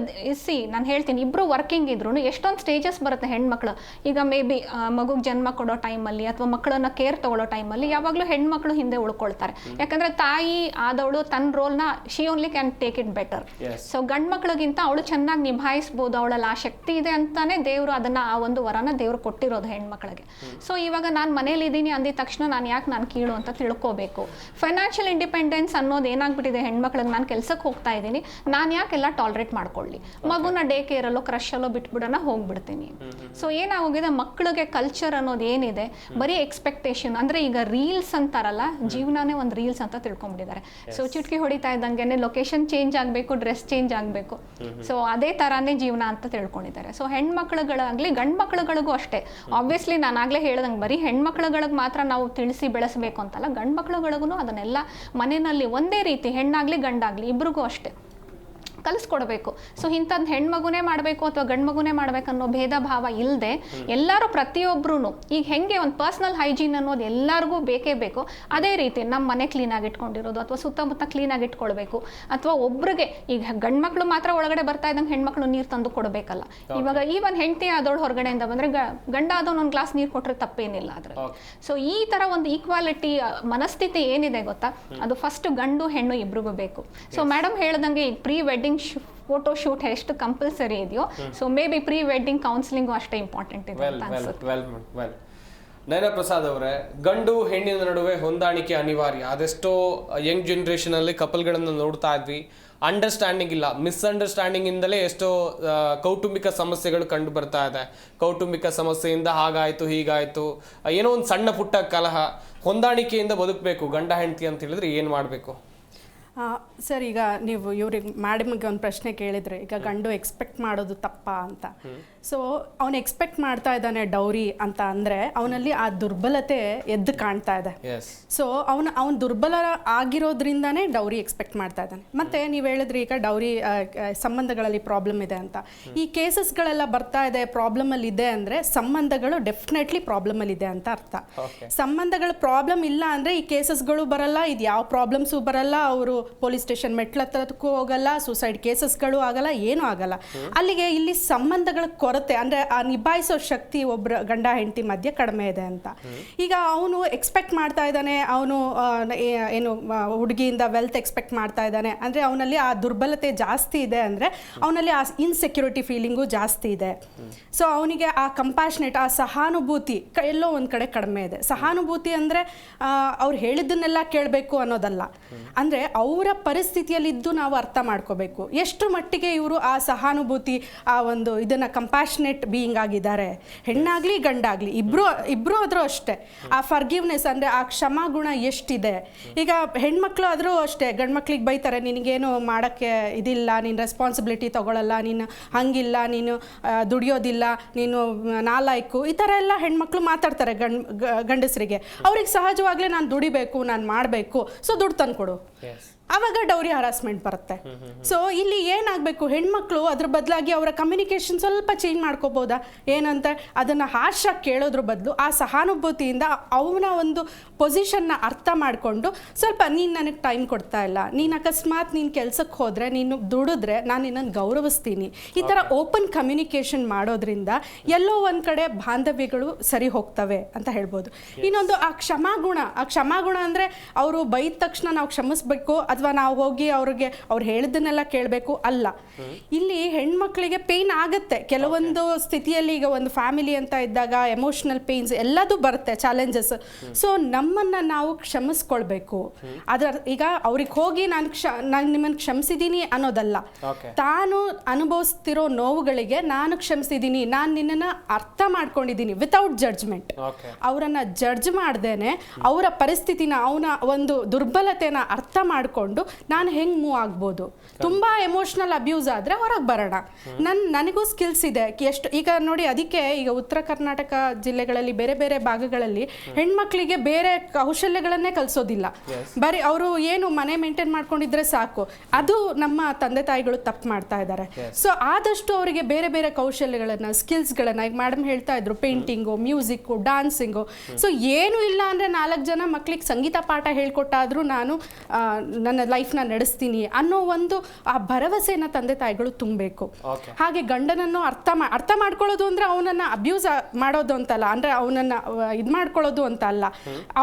ನಾನು ಹೇಳ್ತೀನಿ, ಇಬ್ಬರು ವರ್ಕಿಂಗ್ ಇದ್ರು ಎಷ್ಟೊಂದು ಸ್ಟೇಜಸ್ ಬರುತ್ತೆ ಹೆಣ್ಮಕ್ಳು. ಈಗ ಮೇ ಬಿ ಮಗುಗೆ ಜನ್ಮ ಕೊಡೋ ಟೈಮಲ್ಲಿ ಅಥವಾ ಮಕ್ಕಳನ್ನ ಕೇರ್ ತಗೊಳ್ಳೋ ಟೈಮಲ್ಲಿ ಯಾವಾಗಲೂ ಹೆಣ್ಮಕ್ಳು ಹಿಂದೆ ಉಳ್ಕೊಳ್ತಾರೆ. ಯಾಕಂದ್ರೆ ತಾಯಿ ಆದವಳು ತನ್ನ ರೋಲ್ನ she only can take it better. So ಗಂಡು ಮಕ್ಳಿಗಿಂತ ಅವಳು ಚೆನ್ನಾಗಿ ನಿಭಾಯಿಸ್ಬೋದು, ಅವಳಲ್ಲಿ ಆ ಶಕ್ತಿ ಇದೆ ಅಂತಾನೆ ದೇವರು ಅದನ್ನ ಆ ಒಂದು ವರನ ದೇವರು ಕೊಟ್ಟಿರೋದು ಹೆಣ್ಮಕ್ಳಿಗೆ. ಸೊ ಇವಾಗ ನಾನು ಮನೇಲಿ ಇದ್ದೀನಿ ಅಂದಿದ ತಕ್ಷಣ ನಾನು ಕೀಳು ಅಂತ ತಿಳ್ಕೋಬೇಕು. ಫೈನಾನ್ಷಿಯಲ್ ಇಂಡಿಪೆಂಡೆನ್ಸ್ ಅನ್ನೋದು ಏನಾಗ್ಬಿಟ್ಟಿದೆ ಹೆಣ್ಮಕ್ಳಿಗೆ, ನಾನು ಕೆಲ್ಸಕ್ಕೆ ಹೋಗ್ತಾ ಇದ್ದೀನಿ, ನಾನು ಯಾಕೆಲ್ಲ ಟಾಲರೇಟ್ ಮಾಡ್ಕೊಳ್ಳಿ, ಮಗುನ ಡೇ ಕೇರಲ್ಲೋ ಕ್ರಶಲ್ಲೋ ಬಿಟ್ಬಿಡೋಣ ಹೋಗ್ಬಿಡ್ತೀನಿ. ಸೊ ಏನಾಗೋಗಿದೆ, ಮಕ್ಕಳಿಗೆ ಕಲ್ಚರ್ ಅನ್ನೋದು ಏನಿದೆ ಬರೀ ಎಕ್ಸ್ಪೆಕ್ಟೇಷನ್. ಅಂದ್ರೆ ಈಗ ರೀಲ್ಸ್ ಅಂತಾರಲ್ಲ, ಜೀವನನೇ ಒಂದು ರೀಲ್ಸ್ ಅಂತ ತಿಳ್ಕೊಂಡ್ಬಿಟ್ಟಿದ್ದಾರೆ. ಸೊ ಚುಟ್ಕಿ ಹೊಡಿತಾ ಇದ್ದಂಗೆ ಲೊಕೇಶನ್ ಚೇಂಜ್ ಆಗಬೇಕು, ಡ್ರೆಸ್ ಚೇಂಜ್ ಆಗಬೇಕು. ಸೊ ಅದೇ ತರಾನೇ ಜೀವನ ಅಂತ ತಿಳ್ಕೊಂಡಿದ್ದಾರೆ. ಸೊ ಹೆಣ್ಮಕ್ಳುಗಳಾಗ್ಲಿ ಗಂಡು ಮಕ್ಳುಗಳಿಗೂ ಅಷ್ಟೇ. ಆಬ್ವಿಯಸ್ಲಿ ನಾನು ಆಗ್ಲೇ ಹೇಳ್ದಂಗೆ ಬರೀ ಹೆಣ್ಮಕ್ಳುಗಳಿಗೆ ಮಾತ್ರ ನಾವು ತಿಳಿಸಿ ಬೆಳೆಸಬೇಕು ಅಂತಲ್ಲ, ಗಂಡು ಮಕ್ಳುಗಳಿಗೂ ಅದನ್ನೆಲ್ಲ ಮನೆಯಲ್ಲಿ ಒಂದೇ ರೀತಿ, ಹೆಣ್ಣಾಗ್ಲಿ ಗಂಡಾಗ್ಲಿ ಇಬ್ರಿಗೂ ಅಷ್ಟೇ ಕಲಿಸ್ಕೊಡ್ಬೇಕು. ಸೊ ಇಂಥದ್ದು ಹೆಣ್ಮಗುನೇ ಮಾಡಬೇಕು ಅಥವಾ ಗಂಡು ಮಗುನೇ ಮಾಡ್ಬೇಕನ್ನೋ ಭೇದ ಭಾವ ಇಲ್ಲದೆ ಎಲ್ಲರೂ ಪ್ರತಿಯೊಬ್ಬರೂ ಈಗ ಹೆಂಗೆ ಒಂದು ಪರ್ಸ್ನಲ್ ಹೈಜೀನ್ ಅನ್ನೋದು ಎಲ್ಲರಿಗೂ ಬೇಕೇ ಬೇಕು, ಅದೇ ರೀತಿ ನಮ್ಮ ಮನೆ ಕ್ಲೀನಾಗಿ ಇಟ್ಕೊಂಡಿರೋದು ಅಥವಾ ಸುತ್ತಮುತ್ತ ಕ್ಲೀನಾಗಿ ಇಟ್ಕೊಳ್ಬೇಕು. ಅಥವಾ ಒಬ್ರಿಗೆ ಈಗ ಗಂಡು ಮಕ್ಕಳು ಮಾತ್ರ ಒಳಗಡೆ ಬರ್ತಾ ಇದ್ದಂಗೆ ಹೆಣ್ಮಕ್ಳು ನೀರು ತಂದು ಕೊಡಬೇಕಲ್ಲ. ಇವಾಗ ಈವನ್ ಹೆಂಡತಿ ಆದವಳು ಹೊರಗಡೆಯಿಂದ ಬಂದರೆ ಗಂಡ ಆದವನು ಒಂದು ಗ್ಲಾಸ್ ನೀರು ಕೊಟ್ಟರೆ ತಪ್ಪೇನಿಲ್ಲ ಅದ್ರಲ್ಲಿ. ಸೊ ಈ ಥರ ಒಂದು ಈಕ್ವಾಲಿಟಿ ಮನಸ್ಥಿತಿ ಏನಿದೆ ಗೊತ್ತಾ, ಅದು ಫಸ್ಟ್ ಗಂಡು ಹೆಣ್ಣು ಇಬ್ರಿಗೂ ಬೇಕು. ಸೊ ಮೇಡಮ್ ಹೇಳ್ದಂಗೆ ಈಗ ಪ್ರೀ ವೆಡ್ಡಿಂಗ್ ಫೋಟೋ ಶೂಟ್ ಎಷ್ಟು ಕಂಪಲ್ಸರಿ ಇದೆಯೋ, so maybe pre wedding counselling ಅಷ್ಟೇ ಇಂಪಾರ್ಟೆಂಟ್ ಇದೆ ಅಂತ ಅನ್ಸುತ್ತೆ. ನಯನ ಪ್ರಸಾದ್ ಅವರೇ, ಗಂಡು ಹೆಣ್ಣಿನ ನಡುವೆ ಹೊಂದಾಣಿಕೆ ಅನಿವಾರ್ಯ. ಅದೆಷ್ಟೋ ಯಂಗ್ ಜನರೇಷನ್ ಅಲ್ಲಿ ಕಪಲ್ಗಳನ್ನು ನೋಡ್ತಾ ಇದ್ವಿ, ಅಂಡರ್ಸ್ಟ್ಯಾಂಡಿಂಗ್ ಇಲ್ಲ, ಮಿಸ್ಅಂಡರ್ಸ್ಟ್ಯಾಂಡಿಂಗ್ ಇಂದಲೇ ಎಷ್ಟೋ ಕೌಟುಂಬಿಕ ಸಮಸ್ಯೆಗಳು ಕಂಡು ಬರ್ತಾ ಇದೆ. ಕೌಟುಂಬಿಕ ಸಮಸ್ಯೆಯಿಂದ ಹಾಗಾಯ್ತು ಹೀಗಾಯ್ತು, ಏನೋ ಒಂದು ಸಣ್ಣ ಪುಟ್ಟ ಕಲಹ. ಹೊಂದಾಣಿಕೆಯಿಂದ ಬದುಕಬೇಕು ಗಂಡ ಹೆಂಡತಿ ಅಂತ ಹೇಳಿದ್ರೆ ಏನು ಮಾಡಬೇಕು? ಸರ್, ಈಗ ನೀವು ಇವ್ರಿಗೆ ಮೇಡಮ್ಗೆ ಒಂದು ಪ್ರಶ್ನೆ ಕೇಳಿದ್ರೆ, ಈಗ ಗಂಡು ಎಕ್ಸ್ಪೆಕ್ಟ್ ಮಾಡೋದು ತಪ್ಪಾ ಅಂತ. ಸೊ ಅವನು ಎಕ್ಸ್ಪೆಕ್ಟ್ ಮಾಡ್ತಾ ಇದ್ದಾನೆ ಡೌರಿ ಅಂತ ಅಂದರೆ ಅವನಲ್ಲಿ ಆ ದುರ್ಬಲತೆ ಎದ್ದು ಕಾಣ್ತಾ ಇದೆ. ಸೊ ಅವನು ದುರ್ಬಲ ಆಗಿರೋದ್ರಿಂದಾನೇ ಡೌರಿ ಎಕ್ಸ್ಪೆಕ್ಟ್ ಮಾಡ್ತಾ ಇದ್ದಾನೆ. ಮತ್ತು ನೀವು ಹೇಳಿದ್ರಿ ಈಗ ಡೌರಿ ಸಂಬಂಧಗಳಲ್ಲಿ ಪ್ರಾಬ್ಲಮ್ ಇದೆ ಅಂತ. ಈ ಕೇಸಸ್ಗಳೆಲ್ಲ ಬರ್ತಾ ಇದೆ, ಪ್ರಾಬ್ಲಮಲ್ಲಿ ಇದೆ ಅಂದರೆ ಸಂಬಂಧಗಳು ಡೆಫಿನೆಟ್ಲಿ ಪ್ರಾಬ್ಲಮಲ್ಲಿ ಇದೆ ಅಂತ ಅರ್ಥ. ಸಂಬಂಧಗಳು ಪ್ರಾಬ್ಲಮ್ ಇಲ್ಲ ಅಂದರೆ ಈ ಕೇಸಸ್ಗಳು ಬರಲ್ಲ, ಇದು ಯಾವ ಪ್ರಾಬ್ಲಮ್ಸು ಬರಲ್ಲ, ಅವರು ಪೊಲೀಸ್ ಸ್ಟೇಷನ್ ಮೆಟ್ಲತ್ರಕ್ಕೂ ಹೋಗಲ್ಲ, ಸೂಸೈಡ್ ಕೇಸಸ್ಗಳು ಆಗಲ್ಲ, ಏನೂ ಆಗಲ್ಲ. ಅಲ್ಲಿಗೆ ಇಲ್ಲಿ ಸಂಬಂಧಗಳ ಕೊರತೆ ಅಂದರೆ ಆ ನಿಭಾಯಿಸೋ ಶಕ್ತಿ ಒಬ್ಬರ ಗಂಡ ಹೆಂಡತಿ ಮಧ್ಯೆ ಕಡಿಮೆ ಇದೆ ಅಂತ. ಈಗ ಅವನು ಎಕ್ಸ್ಪೆಕ್ಟ್ ಮಾಡ್ತಾ ಇದ್ದಾನೆ, ಅವನು ಏನು ಹುಡುಗಿಯಿಂದ ವೆಲ್ತ್ ಎಕ್ಸ್ಪೆಕ್ಟ್ ಮಾಡ್ತಾ ಇದ್ದಾನೆ ಅಂದರೆ ಅವನಲ್ಲಿ ಆ ದುರ್ಬಲತೆ ಜಾಸ್ತಿ ಇದೆ, ಅಂದರೆ ಅವನಲ್ಲಿ ಆ ಇನ್ಸೆಕ್ಯೂರಿಟಿ ಫೀಲಿಂಗು ಜಾಸ್ತಿ ಇದೆ. ಸೊ ಅವನಿಗೆ ಆ ಕಂಪ್ಯಾಷನೇಟ್, ಆ ಸಹಾನುಭೂತಿ ಎಲ್ಲೋ ಒಂದು ಕಡೆ ಕಡಿಮೆ ಇದೆ. ಸಹಾನುಭೂತಿ ಅಂದರೆ ಅವ್ರು ಹೇಳಿದ್ದನ್ನೆಲ್ಲ ಕೇಳಬೇಕು ಅನ್ನೋದಲ್ಲ, ಅಂದರೆ ಅವರ ಪರಿಸ್ಥಿತಿಯಲ್ಲಿದ್ದು ನಾವು ಅರ್ಥ ಮಾಡ್ಕೋಬೇಕು ಎಷ್ಟು ಮಟ್ಟಿಗೆ ಇವರು ಆ ಸಹಾನುಭೂತಿ, ಆ ಒಂದು ಇದನ್ನು ಕಂಪ್ಯಾಷನೇಟ್ ಬೀಯಿಂಗ್ ಆಗಿದ್ದಾರೆ. ಹೆಣ್ಣಾಗಲಿ ಗಂಡಾಗಲಿ ಇಬ್ಬರು ಆದರೂ ಅಷ್ಟೇ. ಆ ಫರ್ಗಿವ್ನೆಸ್ ಅಂದರೆ ಆ ಕ್ಷಮಾಗುಣ ಎಷ್ಟಿದೆ. ಈಗ ಹೆಣ್ಮಕ್ಳು ಆದರೂ ಅಷ್ಟೇ, ಗಂಡು ಮಕ್ಳಿಗೆ ಬೈತಾರೆ, ನಿನಗೇನು ಮಾಡೋಕ್ಕೆ ಇದಿಲ್ಲ, ನೀನು ರೆಸ್ಪಾನ್ಸಿಬಿಲಿಟಿ ತೊಗೊಳ್ಳಲ್ಲ, ನೀನು ಹಂಗಿಲ್ಲ, ನೀನು ದುಡಿಯೋದಿಲ್ಲ, ನೀನು ನಾಲಾಯ್ಕು, ಈ ಥರ ಎಲ್ಲ ಹೆಣ್ಮಕ್ಳು ಮಾತಾಡ್ತಾರೆ ಗಂಡಸರಿಗೆ. ಅವ್ರಿಗೆ ಸಹಜವಾಗಲೇ ನಾನು ದುಡಿಬೇಕು, ನಾನು ಮಾಡಬೇಕು, ಸೊ ದುಡ್ಡು ತಂದುಕೊಡು, ಆವಾಗ ಡೌರಿ ಹರಾಸ್ಮೆಂಟ್ ಬರುತ್ತೆ. ಸೊ ಇಲ್ಲಿ ಏನಾಗಬೇಕು, ಹೆಣ್ಮಕ್ಳು ಅದ್ರ ಬದಲಾಗಿ ಅವರ ಕಮ್ಯುನಿಕೇಷನ್ ಸ್ವಲ್ಪ ಚೇಂಜ್ ಮಾಡ್ಕೋಬೋದಾ, ಏನಂತ ಅದನ್ನು ಹಾರ್ಷಾಗಿ ಕೇಳೋದ್ರ ಬದಲು ಆ ಸಹಾನುಭೂತಿಯಿಂದ ಅವನ ಒಂದು ಪೊಸಿಷನ್ನ ಅರ್ಥ ಮಾಡಿಕೊಂಡು, ಸ್ವಲ್ಪ ನೀನು ನನಗೆ ಟೈಮ್ ಕೊಡ್ತಾ ಇಲ್ಲ, ನೀನು ಅಕಸ್ಮಾತ್ ನೀನು ಕೆಲಸಕ್ಕೆ ಹೋದರೆ, ನೀನು ದುಡಿದ್ರೆ ನಾನು ನಿನ್ನನ್ನು ಗೌರವಿಸ್ತೀನಿ, ಈ ಥರ ಓಪನ್ ಕಮ್ಯುನಿಕೇಷನ್ ಮಾಡೋದ್ರಿಂದ ಎಲ್ಲೋ ಒಂದು ಕಡೆ ಬಾಂಧವ್ಯಗಳು ಸರಿ ಹೋಗ್ತವೆ ಅಂತ ಹೇಳ್ಬೋದು. ಇನ್ನೊಂದು ಆ ಕ್ಷಮಾಗುಣ ಅಂದರೆ ಅವರು ಬೈದ ತಕ್ಷಣ ನಾವು ಕ್ಷಮಿಸ್ಬೇಕು ಅಥವಾ ನಾವು ಹೋಗಿ ಅವ್ರು ಹೇಳಿದ್ದನ್ನೆಲ್ಲ ಕೇಳಬೇಕು ಅಲ್ಲ. ಇಲ್ಲಿ ಹೆಣ್ಮಕ್ಳಿಗೆ ಪೇಯ್ನ್ ಆಗುತ್ತೆ ಕೆಲವೊಂದು ಸ್ಥಿತಿಯಲ್ಲಿ. ಈಗ ಒಂದು ಫ್ಯಾಮಿಲಿ ಅಂತ ಇದ್ದಾಗ ಎಮೋಷನಲ್ ಪೇಯ್ನ್ಸ್ ಎಲ್ಲದೂ ಬರುತ್ತೆ, ಚಾಲೆಂಜಸ್. ಸೊ ನಮ್ಮನ್ನು ನಾವು ಕ್ಷಮಿಸ್ಕೊಳ್ಬೇಕು. ಈಗ ಅವ್ರಿಗೆ ಹೋಗಿ ನಾನು ನಿಮ್ಮನ್ನು ಕ್ಷಮಿಸಿದ್ದೀನಿ ಅನ್ನೋದಲ್ಲ, ತಾನು ಅನುಭವಿಸ್ತಿರೋ ನೋವುಗಳಿಗೆ ನಾನು ಕ್ಷಮಿಸಿದ್ದೀನಿ, ನಾನು ನಿನ್ನನ್ನು ಅರ್ಥ ಮಾಡ್ಕೊಂಡಿದ್ದೀನಿ ವಿತೌಟ್ ಜಡ್ಜ್ಮೆಂಟ್. ಅವರನ್ನು ಜಡ್ಜ್ ಮಾಡ್ದೇನೆ ಅವರ ಪರಿಸ್ಥಿತಿನ, ಅವನ ಒಂದು ದುರ್ಬಲತೆನ ಅರ್ಥ ಮಾಡಿಕೊಂಡು ನಾನು ಹೆಂಗೆ ಮೂವ್ ಆಗ್ಬೋದು. ತುಂಬ ಎಮೋಷ್ನಲ್ ಅಬ್ಯೂಸ್ ಆದರೆ ಹೊರಗೆ ಬರೋಣ, ನನಗೂ ಸ್ಕಿಲ್ಸ್ ಇದೆ ಎಷ್ಟು. ಈಗ ನೋಡಿ, ಅದಕ್ಕೆ ಈಗ ಉತ್ತರ ಕರ್ನಾಟಕ ಜಿಲ್ಲೆಗಳಲ್ಲಿ ಬೇರೆ ಬೇರೆ ಭಾಗಗಳಲ್ಲಿ ಹೆಣ್ಮಕ್ಳಿಗೆ ಬೇರೆ ಕೌಶಲ್ಯಗಳನ್ನೇ ಕಲಿಸೋದಿಲ್ಲ. ಬರೀ ಅವರು ಏನು ಮನೆ ಮೇಂಟೈನ್ ಮಾಡ್ಕೊಂಡಿದ್ರೆ ಸಾಕು, ಅದು ನಮ್ಮ ತಂದೆ ತಾಯಿಗಳು ತಪ್ಪು ಮಾಡ್ತಾ ಇದ್ದಾರೆ. ಸೊ ಆದಷ್ಟು ಅವರಿಗೆ ಬೇರೆ ಬೇರೆ ಕೌಶಲ್ಯಗಳನ್ನು, ಸ್ಕಿಲ್ಸ್ಗಳನ್ನು, ಈಗ ಮೇಡಮ್ ಹೇಳ್ತಾ ಇದ್ರು, ಪೇಂಟಿಂಗು, ಮ್ಯೂಸಿಕ್ಕು, ಡಾನ್ಸಿಂಗು. ಸೊ ಏನು ಇಲ್ಲ ಅಂದರೆ 4 ಜನ ಮಕ್ಳಿಗೆ ಸಂಗೀತ ಪಾಠ ಹೇಳ್ಕೊಟ್ಟಾದರೂ ನಾನು ನನ್ನ ಲೈಫ್ನ ನಡೆಸ್ತೀನಿ ಅನ್ನೋ ಒಂದು ಆ ಭರವಸೆನ ತಂದೆ ತಾಯಿಗಳು ತುಂಬಬೇಕು. ಹಾಗೆ ಗಂಡನನ್ನು ಅರ್ಥ ಮಾಡ್ಕೊಳ್ಳೋದು ಅಂದರೆ ಅವನನ್ನು ಅಬ್ಯೂಸ್ ಮಾಡೋದು ಅಂತಲ್ಲ, ಅಂದರೆ ಅವನನ್ನು ಇದು ಮಾಡ್ಕೊಳ್ಳೋದು ಅಂತ ಅಲ್ಲ,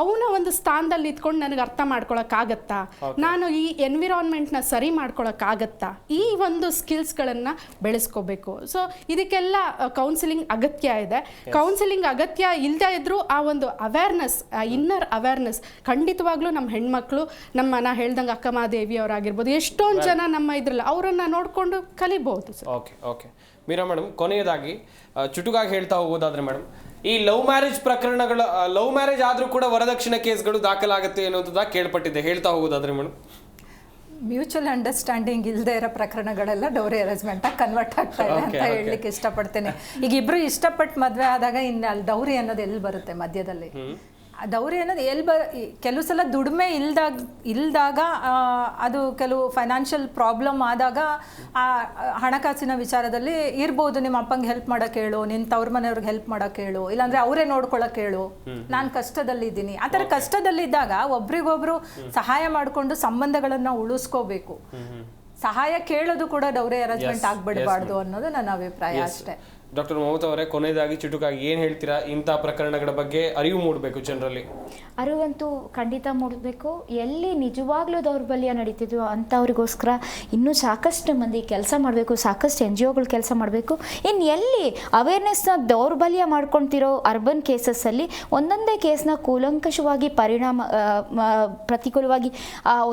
ಅವನ ಒಂದು ಸ್ಥಾನದಲ್ಲಿ ಇದ್ಕೊಂಡು ನನಗೆ ಅರ್ಥ ಮಾಡ್ಕೊಳಕ್ಕಾಗತ್ತಾ, ನಾನು ಈ ಎನ್ವಿರಾನ್ಮೆಂಟ್ನ ಸರಿ ಮಾಡ್ಕೊಳಕ್ಕಾಗತ್ತಾ, ಈ ಒಂದು ಸ್ಕಿಲ್ಸ್ಗಳನ್ನು ಬೆಳೆಸ್ಕೋಬೇಕು. ಸೊ ಇದಕ್ಕೆಲ್ಲ ಕೌನ್ಸಿಲಿಂಗ್ ಅಗತ್ಯ ಇದೆ. ಕೌನ್ಸಿಲಿಂಗ್ ಅಗತ್ಯ ಇಲ್ಲದೆ ಇದ್ರೂ ಆ ಒಂದು ಅವೇರ್ನೆಸ್, ಇನ್ನರ್ ಅವೇರ್ನೆಸ್ ಖಂಡಿತವಾಗ್ಲೂ ನಮ್ಮ ಹೆಣ್ಮಕ್ಳು, ನಾ ಹೇಳ್ದಂಗೆ ಅಕ್ಕ ಮಹಾದೇವಿ ಅವರಾಗಿರ್ಬೋದು, ಎಷ್ಟೊಂದು ಜನ ನಮ್ಮ ಇದ್ರಲ್ಲಿ ಅವರನ್ನು ನೋಡಿಕೊಂಡು ಕಲಿಬಹುದು. ಓಕೆ ಓಕೆ ಮೀರಾ ಮೇಡಮ್, ಕೊನೆಯದಾಗಿ ಚುಟುಕಾಗಿ ಹೇಳ್ತಾ ಹೋಗೋದಾದ್ರೆ ಮೇಡಮ್, ಈ ಲವ್ ಮ್ಯಾರೇಜ್ ಆದ್ರೂ ಕೂಡ ವರದಕ್ಷಿಣೆ ಕೇಸ್ಗಳು ದಾಖಲಾಗುತ್ತೆ ಅನ್ನೋದ ಕೇಳ್ಪಟ್ಟಿದೆ, ಹೇಳ್ತಾ ಹೋಗೋದಾದ್ರೆ ಮೇಡಮ್. ಮ್ಯೂಚುವಲ್ ಅಂಡರ್ಸ್ಟ್ಯಾಂಡಿಂಗ್ ಇಲ್ಲದೆ ಇರೋ ಪ್ರಕರಣಗಳೆಲ್ಲ ಡೌರಿ ಅರೇಂಜ್ಮೆಂಟಾಗಿ ಕನ್ವರ್ಟ್ ಆಗ್ತಾ ಇದೆ ಅಂತ ಹೇಳಲಿಕ್ಕೆ ಇಷ್ಟಪಡ್ತೇನೆ. ಈಗ ಇಬ್ಬರು ಇಷ್ಟಪಟ್ಟು ಮದುವೆ ಆದಾಗ ಇನ್ನು ಅಲ್ಲಿ ಡೌರಿ ಅನ್ನೋದು ಎಲ್ಲಿ ಬರುತ್ತೆ ಮಧ್ಯದಲ್ಲಿ? ಡೌರಿ ಅನ್ನೋದು ಕೆಲವು ಸಲ ದುಡಿಮೆ ಇಲ್ದಾಗ ಅದು ಕೆಲವು ಫೈನಾನ್ಷಿಯಲ್ ಪ್ರಾಬ್ಲಮ್ ಆದಾಗ ಆ ಹಣಕಾಸಿನ ವಿಚಾರದಲ್ಲಿ ಇರ್ಬೋದು, ನಿಮ್ಮ ಅಪ್ಪಂಗೆ ಹೆಲ್ಪ್ ಮಾಡೋಕೆ ಹೇಳು, ನಿನ್ನ ತವ್ರ ಮನೆಯವ್ರಿಗೆ ಹೆಲ್ಪ್ ಮಾಡೋಕೆ ಹೇಳು, ಇಲ್ಲಾಂದ್ರೆ ಅವರೇ ನೋಡ್ಕೊಳಕ್ಕೆ ಹೇಳು, ನಾನು ಕಷ್ಟದಲ್ಲಿದ್ದೀನಿ. ಆ ಥರ ಕಷ್ಟದಲ್ಲಿದ್ದಾಗ ಒಬ್ರಿಗೊಬ್ರು ಸಹಾಯ ಮಾಡಿಕೊಂಡು ಸಂಬಂಧಗಳನ್ನು ಉಳಿಸ್ಕೋಬೇಕು. ಸಹಾಯ ಕೇಳೋದು ಕೂಡ ಡೌರಿ ಅರೇಂಜ್ಮೆಂಟ್ ಆಗ್ಬಿಡಬಾರ್ದು ಅನ್ನೋದು ನನ್ನ ಅಭಿಪ್ರಾಯ ಅಷ್ಟೇ. ಡಾಕ್ಟರ್ ಮಮತಾ ಅವರೇ, ಕೊನೆಯದಾಗಿ ಚುಟುಕಾಗಿ ಏನು ಹೇಳ್ತೀರಾ? ಇಂಥ ಪ್ರಕರಣಗಳ ಬಗ್ಗೆ ಅರಿವು ಮೂಡಬೇಕು, ಜನರಲ್ಲಿ ಅರಿವಂತೂ ಖಂಡಿತ ಮೂಡಬೇಕು. ಎಲ್ಲಿ ನಿಜವಾಗ್ಲೂ ದೌರ್ಬಲ್ಯ ನಡೀತಿದ್ವು ಅಂಥವ್ರಿಗೋಸ್ಕರ ಇನ್ನೂ ಸಾಕಷ್ಟು ಮಂದಿ ಕೆಲಸ ಮಾಡಬೇಕು, ಸಾಕಷ್ಟು NGOಗಳು ಕೆಲಸ ಮಾಡಬೇಕು. ಇನ್ನು ಎಲ್ಲಿ ಅವೇರ್ನೆಸ್ನ ದೌರ್ಬಲ್ಯ ಮಾಡ್ಕೊಳ್ತಿರೋ ಅರ್ಬನ್ ಕೇಸಸ್ಸಲ್ಲಿ ಒಂದೊಂದೇ ಕೇಸ್ನ ಕೂಲಂಕಷವಾಗಿ ಪ್ರತಿಕೂಲವಾಗಿ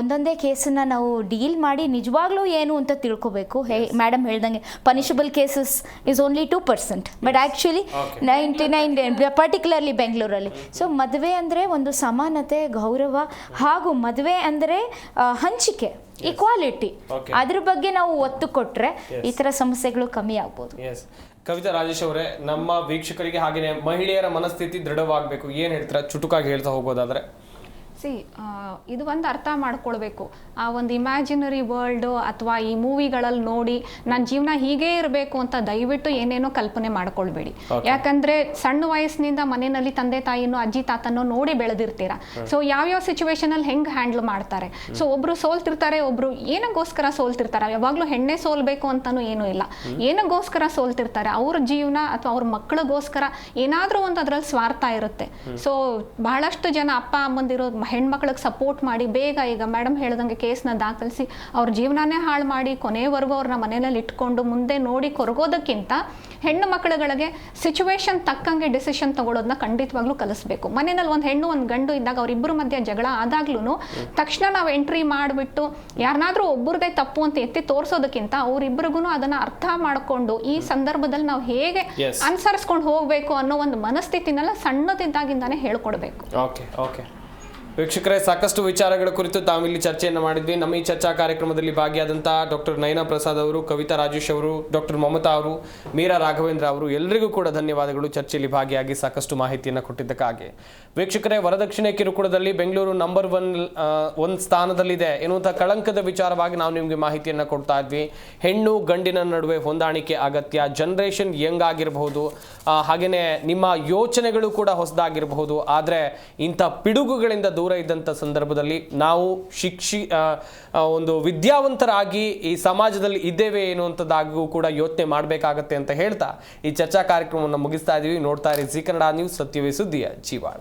ಒಂದೊಂದೇ ಕೇಸನ್ನು ನಾವು ಡೀಲ್ ಮಾಡಿ ನಿಜವಾಗ್ಲೂ ಏನು ಅಂತ ತಿಳ್ಕೊಬೇಕು. ಮೇಡಮ್ ಹೇಳ್ದಂಗೆ punishable cases is only 2%, but actually 99, particularly ಬೆಂಗಳೂರಲ್ಲಿ. ಸೊ ಮದುವೆ ಅಂದರೆ ಒಂದು ಸಮಾನತೆ, ಗೌರವ, ಹಾಗೂ ಮದುವೆ ಅಂದರೆ ಹಂಚಿಕೆ, ಈಕ್ವಾಲಿಟಿ, ಅದ್ರ ಬಗ್ಗೆ ನಾವು ಒತ್ತು ಕೊಟ್ಟರೆ ಈ ಥರ ಸಮಸ್ಯೆಗಳು ಕಮ್ಮಿ ಆಗ್ಬೋದು. ಕವಿತಾ ರಾಜೇಶ್ ಅವರೇ, ನಮ್ಮ ವೀಕ್ಷಕರಿಗೆ ಹಾಗೆಯೇ ಮಹಿಳೆಯರ ಮನಸ್ಥಿತಿ ದೃಢವಾಗಬೇಕು, ಏನು ಹೇಳ್ತೀರಾ ಚುಟುಕಾಗಿ ಹೇಳ್ತಾ ಹೋಗೋದಾದ್ರೆ? ಇದು ಒಂದು ಅರ್ಥ ಮಾಡ್ಕೊಳ್ಬೇಕು. ಆ ಒಂದು ಇಮ್ಯಾಜಿನರಿ ವರ್ಲ್ಡು ಅಥವಾ ಈ ಮೂವಿಗಳಲ್ಲಿ ನೋಡಿ ನನ್ನ ಜೀವನ ಹೀಗೇ ಇರಬೇಕು ಅಂತ ದಯವಿಟ್ಟು ಏನೇನೋ ಕಲ್ಪನೆ ಮಾಡ್ಕೊಳ್ಬೇಡಿ. ಯಾಕಂದ್ರೆ ಸಣ್ಣ ವಯಸ್ಸಿನಿಂದ ಮನೆಯಲ್ಲಿ ತಂದೆ ತಾಯಿನೋ ಅಜ್ಜಿ ತಾತನೋ ನೋಡಿ ಬೆಳೆದಿರ್ತೀರ. ಸೊ ಯಾವ್ಯಾವ ಸಿಚುವೇಶನಲ್ಲಿ ಹೆಂಗೆ ಹ್ಯಾಂಡಲ್ ಮಾಡ್ತಾರೆ. ಸೊ ಒಬ್ರು ಸೋಲ್ತಿರ್ತಾರೆ, ಒಬ್ರು ಏನಕ್ಕೋಸ್ಕರ ಸೋಲ್ತಿರ್ತಾರೆ. ಯಾವಾಗಲೂ ಹೆಣ್ಣೆ ಸೋಲ್ಬೇಕು ಅಂತಾನು ಏನೂ ಇಲ್ಲ, ಏನಕ್ಕೋಸ್ಕರ ಸೋಲ್ತಿರ್ತಾರೆ, ಅವ್ರ ಜೀವನ ಅಥವಾ ಅವ್ರ ಮಕ್ಕಳಿಗೋಸ್ಕರ ಏನಾದರೂ ಒಂದು ಅದ್ರಲ್ಲಿ ಸ್ವಾರ್ಥ ಇರುತ್ತೆ. ಸೊ ಬಹಳಷ್ಟು ಜನ ಅಪ್ಪ ಅಮ್ಮಂದಿರೋ ಹೆಣ್ಮಕ್ಳಿಗೆ ಸಪೋರ್ಟ್ ಮಾಡಿ ಬೇಗ ಈಗ ಮೇಡಮ್ ಹೇಳ್ದಂಗೆ ಕೇಸ್ನ ದಾಖಲಿಸಿ ಅವ್ರ ಜೀವನನೇ ಹಾಳು ಮಾಡಿ ಕೊನೆಯವರೆಗೂ ಅವ್ರನ್ನ ಮನೆಯಲ್ಲಿ ಇಟ್ಕೊಂಡು ಮುಂದೆ ನೋಡಿ ಕೊರಗೋದಕ್ಕಿಂತ ಹೆಣ್ಣು ಮಕ್ಕಳುಗಳಿಗೆ ಸಿಚುವೇಶನ್ ತಕ್ಕಂಗೆ ಡಿಸಿಷನ್ ತಗೊಳ್ಳೋದನ್ನ ಖಂಡಿತವಾಗ್ಲೂ ಕಲಿಸ್ಬೇಕು. ಮನೆಯಲ್ಲಿ ಒಂದು ಹೆಣ್ಣು ಒಂದು ಗಂಡು ಇದ್ದಾಗ ಅವರಿಬ್ಬರ ಮಧ್ಯೆ ಜಗಳ ಆದಾಗ್ಲೂ ತಕ್ಷಣ ನಾವು ಎಂಟ್ರಿ ಮಾಡಿಬಿಟ್ಟು ಯಾರನ್ನಾದ್ರೂ ಒಬ್ಬರದೇ ತಪ್ಪು ಅಂತ ಎತ್ತಿ ತೋರಿಸೋದಕ್ಕಿಂತ ಅವರಿಬ್ಬರಿಗೂ ಅದನ್ನ ಅರ್ಥ ಮಾಡಿಕೊಂಡು ಈ ಸಂದರ್ಭದಲ್ಲಿ ನಾವು ಹೇಗೆ ಅನುಸರಿಸ್ಕೊಂಡು ಹೋಗ್ಬೇಕು ಅನ್ನೋ ಒಂದು ಮನಸ್ಥಿತಿನೆಲ್ಲ ಸಣ್ಣದಿದ್ದಾಗಿಂದಾನೇ ಹೇಳ್ಕೊಡ್ಬೇಕು. ವೀಕ್ಷಕರೇ, ಸಾಕಷ್ಟು ವಿಚಾರಗಳ ಕುರಿತು ತಾವಿಲ್ಲಿ ಚರ್ಚೆಯನ್ನು ಮಾಡಿದ್ವಿ. ನಮ್ಮ ಈ ಚರ್ಚಾ ಕಾರ್ಯಕ್ರಮದಲ್ಲಿ ಭಾಗಿಯಾದಂಥ ಡಾಕ್ಟರ್ ನಯನಾ ಪ್ರಸಾದ್ ಅವರು, ಕವಿತಾ ರಾಜೇಶ್ ಅವರು, ಡಾಕ್ಟರ್ ಮಮತಾ ಅವರು, ಮೀರಾ ರಾಘವೇಂದ್ರ ಅವರು, ಎಲ್ಲರಿಗೂ ಕೂಡ ಧನ್ಯವಾದಗಳು ಚರ್ಚೆಯಲ್ಲಿ ಭಾಗಿಯಾಗಿ ಸಾಕಷ್ಟು ಮಾಹಿತಿಯನ್ನು ಕೊಟ್ಟಿದ್ದಕ್ಕಾಗಿ. ವೀಕ್ಷಕರೇ, ವರದಕ್ಷಿಣೆ ಕಿರುಕುಳದಲ್ಲಿ ಬೆಂಗಳೂರು ನಂಬರ್ 1 ಸ್ಥಾನದಲ್ಲಿದೆ ಎನ್ನುವಂಥ ಕಳಂಕದ ವಿಚಾರವಾಗಿ ನಾವು ನಿಮಗೆ ಮಾಹಿತಿಯನ್ನು ಕೊಡ್ತಾ ಇದ್ವಿ. ಹೆಣ್ಣು ಗಂಡಿನ ನಡುವೆ ಹೊಂದಾಣಿಕೆ ಅಗತ್ಯ, ಜನರೇಷನ್ ಯಂಗ್ ಆಗಿರಬಹುದು, ಹಾಗೆಯೇ ನಿಮ್ಮ ಯೋಚನೆಗಳು ಕೂಡ ಹೊಸದಾಗಿರಬಹುದು. ಆದರೆ ಇಂಥ ಪಿಡುಗುಗಳಿಂದ ದೂರ ಇದ್ದಂಥ ಸಂದರ್ಭದಲ್ಲಿ ನಾವು ಒಂದು ವಿದ್ಯಾವಂತರಾಗಿ ಈ ಸಮಾಜದಲ್ಲಿ ಇದ್ದೇವೆ ಎನ್ನುವಂಥದ್ದಾಗೂ ಕೂಡ ಯೋಚನೆ ಮಾಡಬೇಕಾಗತ್ತೆ ಅಂತ ಹೇಳ್ತಾ ಈ ಚರ್ಚಾ ಕಾರ್ಯಕ್ರಮವನ್ನು ಮುಗಿಸ್ತಾ ಇದ್ದೀವಿ. ನೋಡ್ತಾ ಇರಿ ಜೀ ಕನ್ನಡ ನ್ಯೂಸ್, ಸತ್ಯವೇ ಸುದ್ದಿಯ ಜೀವಾಳ.